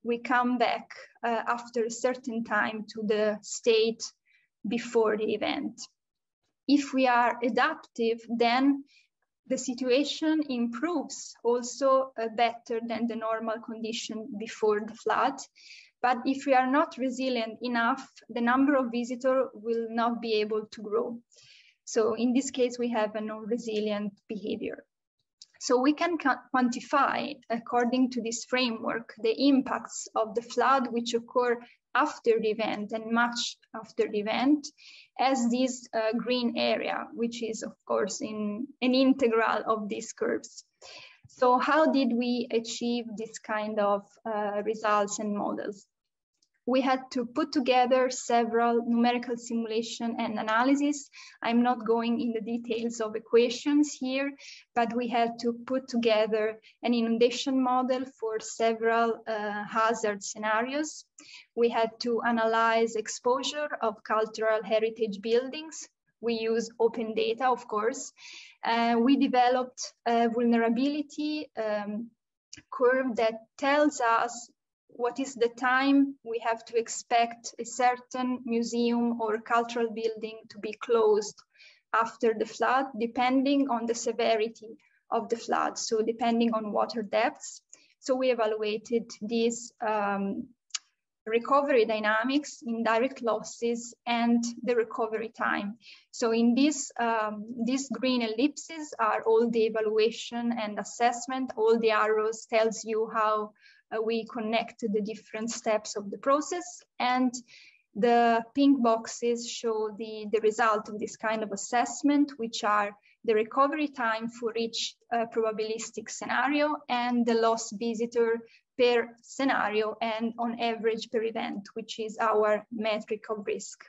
we come back after a certain time to the state before the event. If we are adaptive, then the situation improves also better than the normal condition before the flood. But if we are not resilient enough, the number of visitors will not be able to grow. So in this case, we have a non-resilient behavior. So we can quantify, according to this framework, the impacts of the flood which occur after the event and much after the event as this green area, which is, of course, an integral of these curves. So how did we achieve this kind of results and models? We had to put together several numerical simulation and analysis. I'm not going in the details of equations here, but we had to put together an inundation model for several hazard scenarios. We had to analyze exposure of cultural heritage buildings. We use open data, of course. We developed a vulnerability curve that tells us what is the time we have to expect a certain museum or cultural building to be closed after the flood, depending on the severity of the flood, so depending on water depths. So we evaluated this recovery dynamics, indirect losses, and the recovery time. So in this, these green ellipses are all the evaluation and assessment. All the arrows tells you how we connect the different steps of the process, and the pink boxes show the result of this kind of assessment, which are the recovery time for each probabilistic scenario and the lost visitor per scenario and on average per event, which is our metric of risk.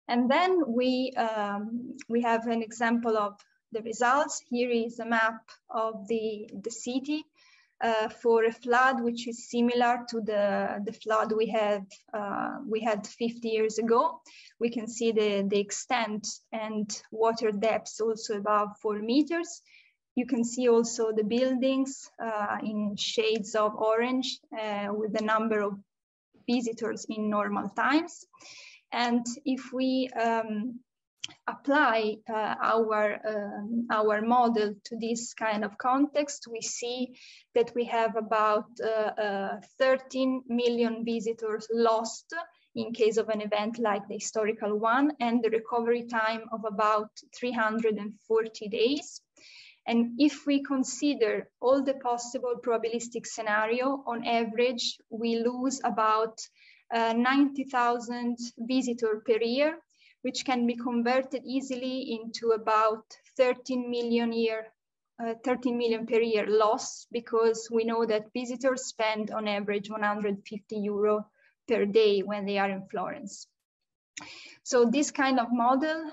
And then we have an example of the results. Here is a map of the city for a flood, which is similar to the flood we had 50 years ago. We can see the extent and water depths also above 4 meters. You can see also the buildings in shades of orange with the number of visitors in normal times. And if we apply our model to this kind of context, we see that we have about 13 million visitors lost in case of an event like the historical one, and the recovery time of about 340 days. And if we consider all the possible probabilistic scenario, on average, we lose about 90,000 visitors per year, which can be converted easily into about 13 million per year loss, because we know that visitors spend on average 150 euro per day when they are in Florence. So this kind of model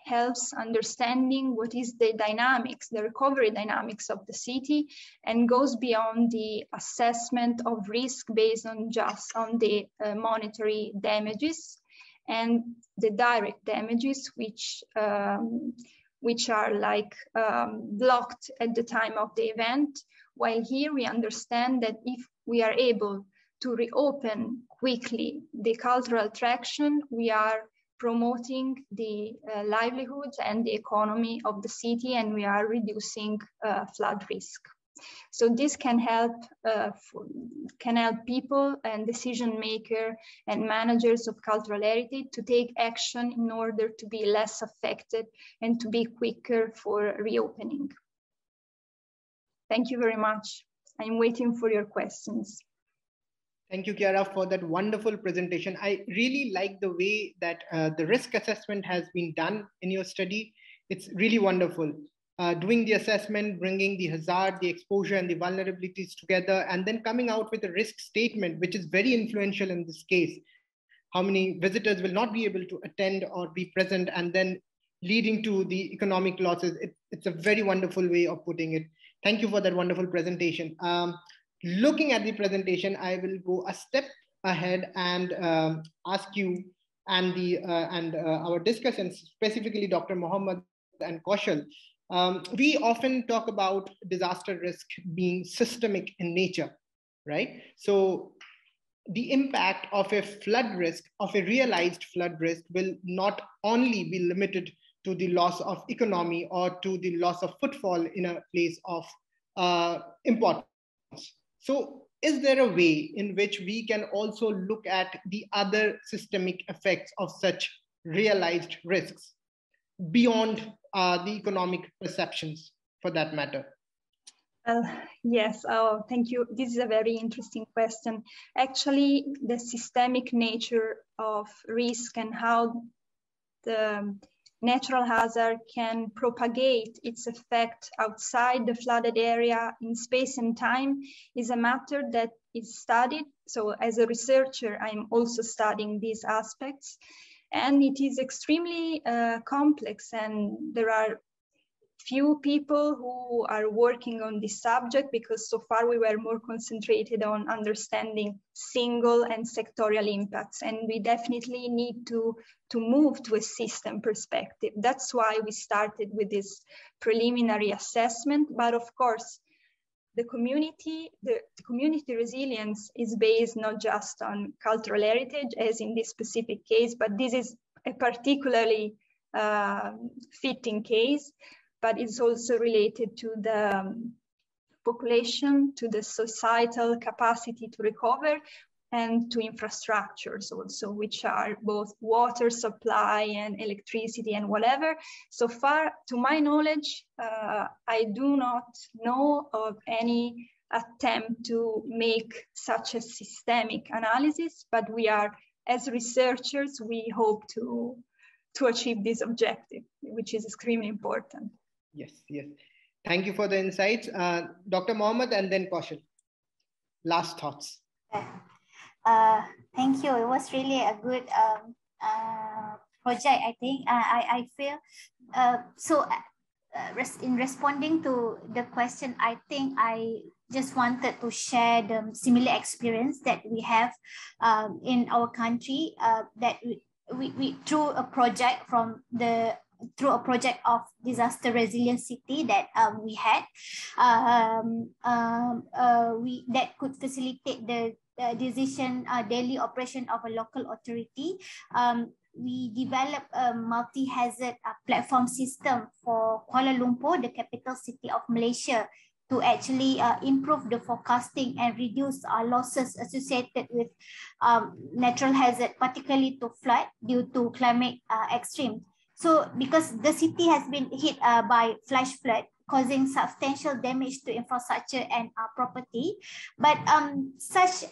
helps understanding what is the dynamics, the recovery dynamics of the city, and goes beyond the assessment of risk based on just on the monetary damages and the direct damages, which are like blocked at the time of the event. While here we understand that if we are able to reopen quickly the cultural attraction, we are promoting the livelihoods and the economy of the city, and we are reducing flood risk. So this can help people and decision makers and managers of cultural heritage to take action in order to be less affected and to be quicker for reopening. Thank you very much. I'm waiting for your questions. Thank you, Chiara, for that wonderful presentation. I really like the way that the risk assessment has been done in your study. It's really wonderful. Doing the assessment, bringing the hazard, the exposure, and the vulnerabilities together, and then coming out with a risk statement, which is very influential in this case. How many visitors will not be able to attend or be present, and then leading to the economic losses. It's a very wonderful way of putting it. Thank you for that wonderful presentation. Looking at the presentation, I will go a step ahead and ask you and our discussants, specifically Dr. Mohammed and Kaushal. We often talk about disaster risk being systemic in nature, right? So the impact of a flood risk, of a realized flood risk, will not only be limited to the loss of economy or to the loss of footfall in a place of importance. So is there a way in which we can also look at the other systemic effects of such realized risks beyond the economic perceptions, for that matter? Yes, thank you. This is a very interesting question. Actually, the systemic nature of risk and how the natural hazard can propagate its effect outside the flooded area in space and time is a matter that is studied. So as a researcher, I'm also studying these aspects, and it is extremely complex, and there are few people who are working on this subject, because so far we were more concentrated on understanding single and sectorial impacts, and we definitely need to move to a system perspective. That's why we started with this preliminary assessment. But of course, the community resilience is based not just on cultural heritage, as in this specific case, but this is a particularly fitting case, but it's also related to the population, to the societal capacity to recover. and to infrastructures also, which are both water supply and electricity and whatever. So far, to my knowledge, I do not know of any attempt to make such a systemic analysis, but we are, as researchers, we hope to achieve this objective, which is extremely important. Yes, yes. Thank you for the insights. Dr. Mohammed and then Kaushal. Last thoughts. Thank you. It was really a good project, I think. I feel in responding to the question, I think I just wanted to share the similar experience that we have in our country, that we through a project of disaster resilient city that we had, that could facilitate the decision daily operation of a local authority. We developed a multi-hazard platform system for Kuala Lumpur, the capital city of Malaysia, to actually improve the forecasting and reduce losses associated with natural hazard, particularly to flood due to climate extreme. So because the city has been hit by flash flood, causing substantial damage to infrastructure and property. But such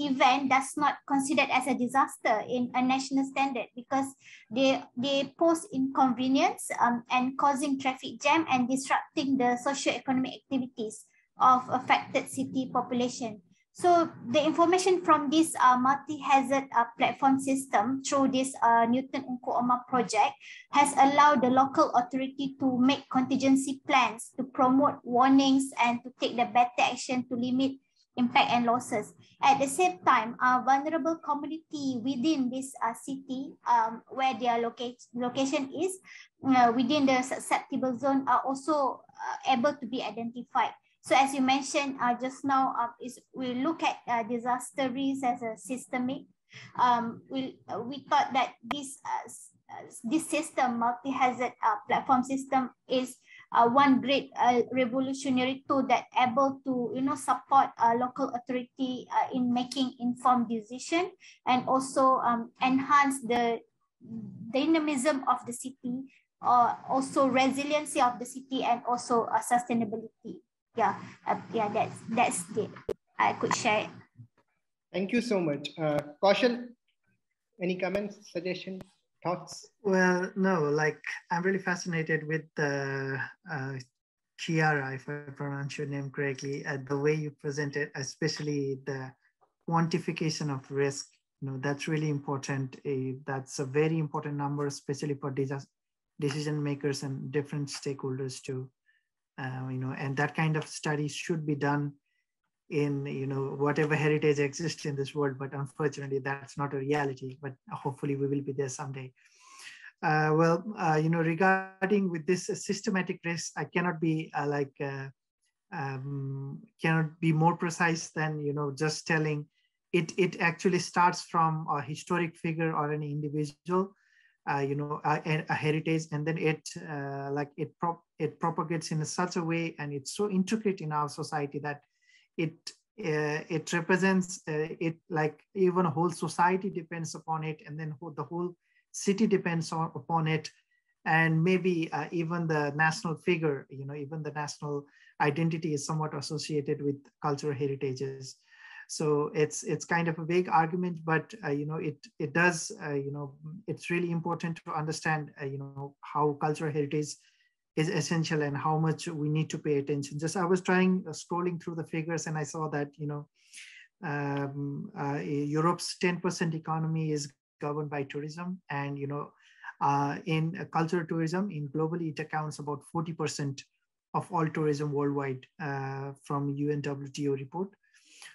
event does not considered as a disaster in a national standard, because they pose inconvenience and causing traffic jam and disrupting the socio-economic activities of affected city population. So the information from this multi-hazard platform system through this Newton Unku Omar project has allowed the local authority to make contingency plans, to promote warnings, and to take the better action to limit impact and losses. At the same time, vulnerable community within this city, where their location is within the susceptible zone, are also able to be identified. So as you mentioned just now, we look at disaster risk as a systemic. We thought that this system, multi-hazard platform system, is one great revolutionary tool that able to support local authority in making informed decision, and also enhance the dynamism of the city, also resiliency of the city, and also sustainability. Yeah, that's it. I could share. Thank you so much. Kaushal, any comments, suggestions, thoughts? Well, no, like I'm really fascinated with Chiara, if I pronounce your name correctly, the way you present it, especially the quantification of risk. That's really important. That's a very important number, especially for decision makers and different stakeholders too. And that kind of studies should be done in, whatever heritage exists in this world, but unfortunately that's not a reality, but hopefully we will be there someday. Regarding with this systematic risk, I cannot be cannot be more precise than, just telling it actually starts from a historic figure or an individual, a heritage, and then it propagates in such a way, and it's so intricate in our society that it represents it, like even a whole society depends upon it, and then the whole city depends upon it, and maybe even the national figure, even the national identity is somewhat associated with cultural heritages. So it's kind of a vague argument, but it does it's really important to understand how cultural heritage is essential and how much we need to pay attention. Just I was scrolling through the figures, and I saw that Europe's 10% economy is governed by tourism, and in cultural tourism, in globally it accounts about 40% of all tourism worldwide, from UNWTO report.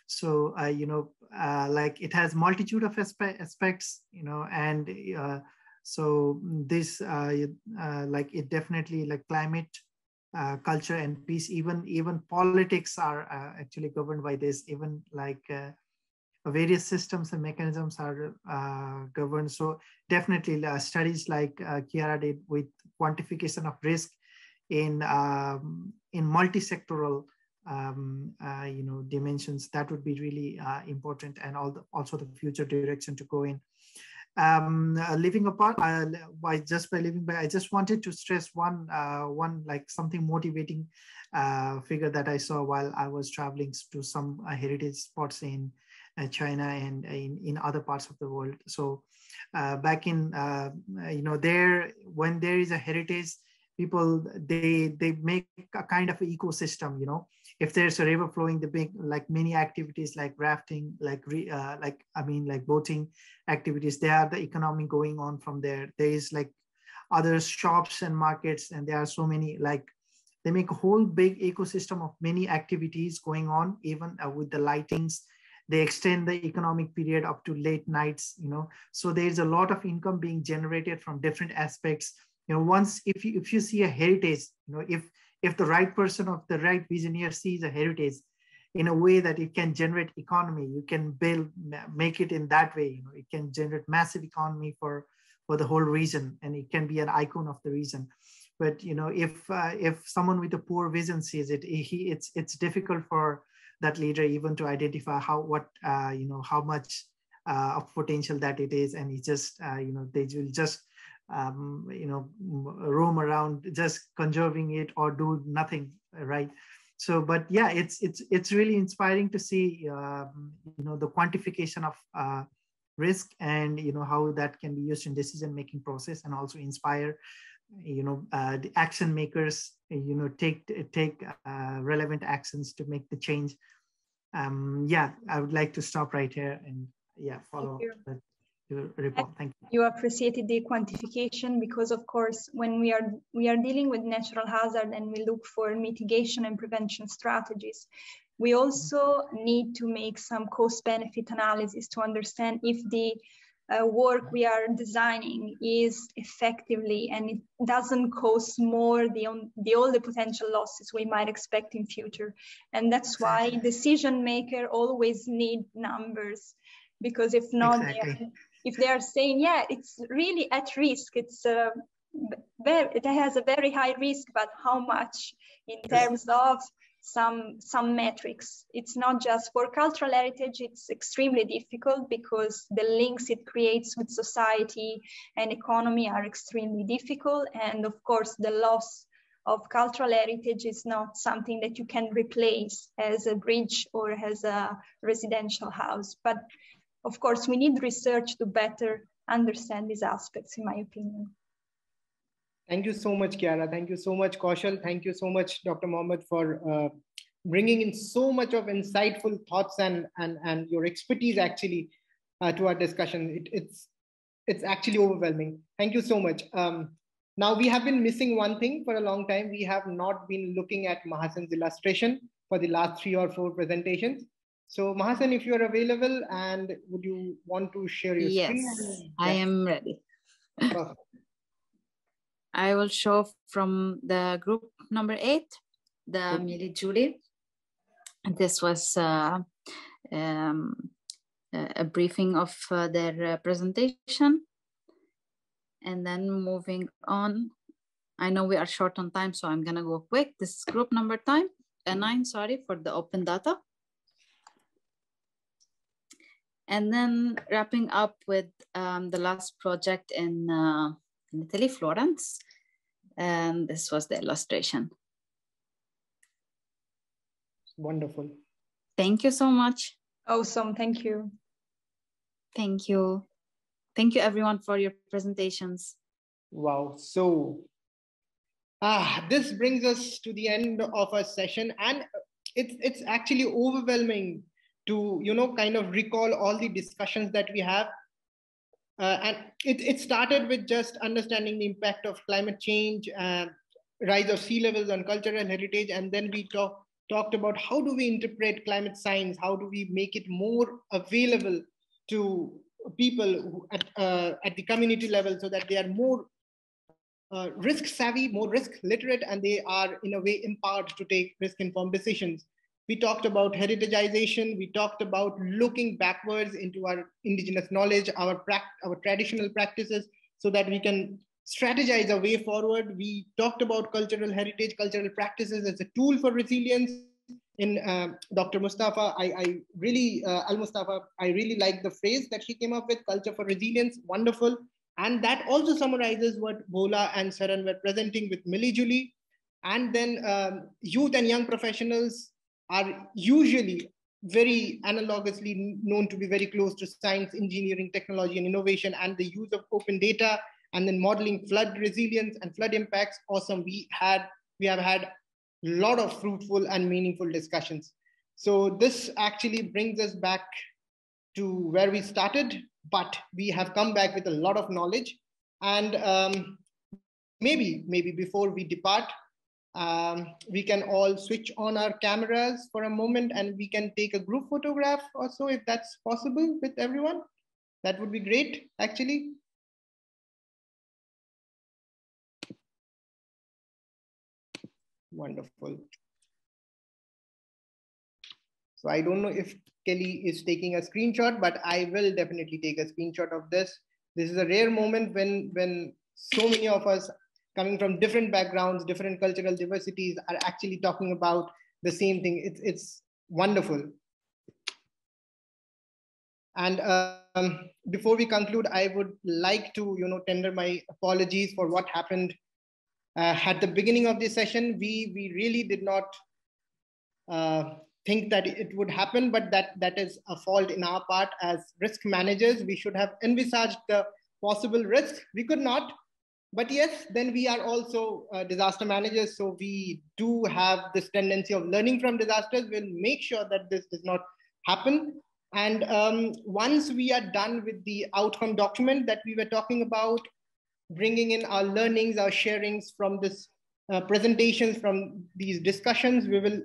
So, like it has multitude of aspects, and so this, like it definitely, like climate, culture and peace, even politics are actually governed by this, even like various systems and mechanisms are governed. So definitely studies like Chiara did with quantification of risk in multi-sectoral dimensions, that would be really important, and also the future direction to go in. Living apart, I just wanted to stress one like something motivating figure that I saw while I was traveling to some heritage spots in China and in other parts of the world. So back in there, when there is a heritage, people they make a kind of ecosystem. If there's a river flowing, the big like many activities like rafting, like boating activities, they are the economy going on from there. There is like other shops and markets, and there are so many, like they make a whole big ecosystem of many activities going on, even with the lightings. They extend the economic period up to late nights, so there's a lot of income being generated from different aspects. Once if you see a heritage, if the right person or the right visionary sees a heritage in a way that it can generate economy, you can make it in that way. It can generate massive economy for the whole region, and it can be an icon of the region. But if someone with a poor vision sees it, it's difficult for that leader even to identify how much of potential that it is, and he just they will just roam around just conserving it or do nothing, right? So, but yeah, it's really inspiring to see the quantification of risk, and how that can be used in decision making process, and also inspire the action makers take relevant actions to make the change. Yeah, I would like to stop right here and follow up the report. Thank you. You appreciated the quantification, because of course when we are dealing with natural hazard and we look for mitigation and prevention strategies, we also need to make some cost-benefit analysis to understand if the work we are designing is effectively, and it doesn't cause more all the potential losses we might expect in future. And that's why decision maker always need numbers, because if not, if they are saying, yeah, it's really at risk, it has a very high risk, but how much in terms of some metrics. It's not just for cultural heritage, it's extremely difficult because the links it creates with society and economy are extremely difficult. And of course, the loss of cultural heritage is not something that you can replace as a bridge or as a residential house. But of course, we need research to better understand these aspects, in my opinion. Thank you so much, Chiara. Thank you so much, Kaushal. Thank you so much, Dr. Mohammed, for bringing in so much of insightful thoughts and your expertise actually to our discussion. It's actually overwhelming. Thank you so much. Now, we have been missing one thing for a long time. We have not been looking at Mahasan's illustration for the last 3 or 4 presentations. So Mahasan, if you're available, and would you want to share your screen? Yes, I am ready. Perfect. I will show from the group number 8, the Mili Juli. This was a briefing of their presentation. And then moving on, I know we are short on time, so I'm gonna go quick. This is group number 9, sorry, for the open data. And then wrapping up with the last project in Italy, Florence. And this was the illustration. Wonderful. Thank you so much. Awesome, thank you. Thank you. Thank you everyone for your presentations. Wow, so this brings us to the end of our session, and it's actually overwhelming to kind of recall all the discussions that we have. And it started with just understanding the impact of climate change, rise of sea levels on cultural heritage, and then we talked about how do we interpret climate science, how do we make it more available to people at the community level, so that they are more risk savvy, more risk literate, and they are in a way empowered to take risk informed decisions. We talked about heritigization. We talked about looking backwards into our indigenous knowledge, our traditional practices, so that we can strategize a way forward. We talked about cultural heritage, cultural practices as a tool for resilience. in Dr. Mustafa, I really, Almoustafa, I really like the phrase that she came up with, culture for resilience, wonderful. And that also summarizes what Bhola and Saran were presenting with Mili, Juli. And then youth and young professionals are usually very analogously known to be very close to science, engineering, technology, and innovation, and the use of open data, and then modeling flood resilience and flood impacts. Awesome. We have had a lot of fruitful and meaningful discussions. So this actually brings us back to where we started, but we have come back with a lot of knowledge. And maybe before we depart, we can all switch on our cameras for a moment and we can take a group photograph or so, if that's possible with everyone. That would be great, actually. Wonderful. So I don't know if Kelly is taking a screenshot, but I will definitely take a screenshot of this. This is a rare moment when so many of us coming from different backgrounds, different cultural diversities are actually talking about the same thing. It's wonderful. And before we conclude, I would like to tender my apologies for what happened at the beginning of this session. We really did not think that it would happen, but that is a fault in our part as risk managers. We should have envisaged the possible risks. We could not. But yes, then we are also disaster managers. So we do have this tendency of learning from disasters. We'll make sure that this does not happen. And once we are done with the outcome document that we were talking about, bringing in our learnings, our sharings from this presentations, from these discussions, we will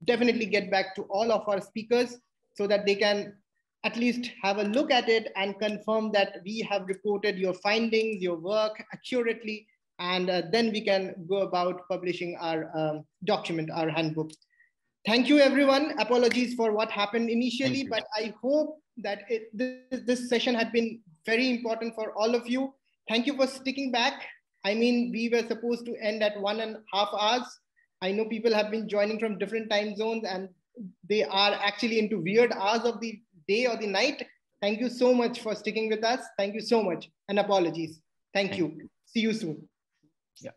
definitely get back to all of our speakers so that they can at least have a look at it and confirm that we have reported your findings, your work accurately, and then we can go about publishing our document, our handbook. Thank you, everyone. Apologies for what happened initially, but I hope that this session had been very important for all of you. Thank you for sticking back. I mean, we were supposed to end at 1.5 hours. I know people have been joining from different time zones and they are actually into weird hours of the day or the night. Thank you so much for sticking with us. Thank you so much, and apologies. Thank you. See you soon. Yeah.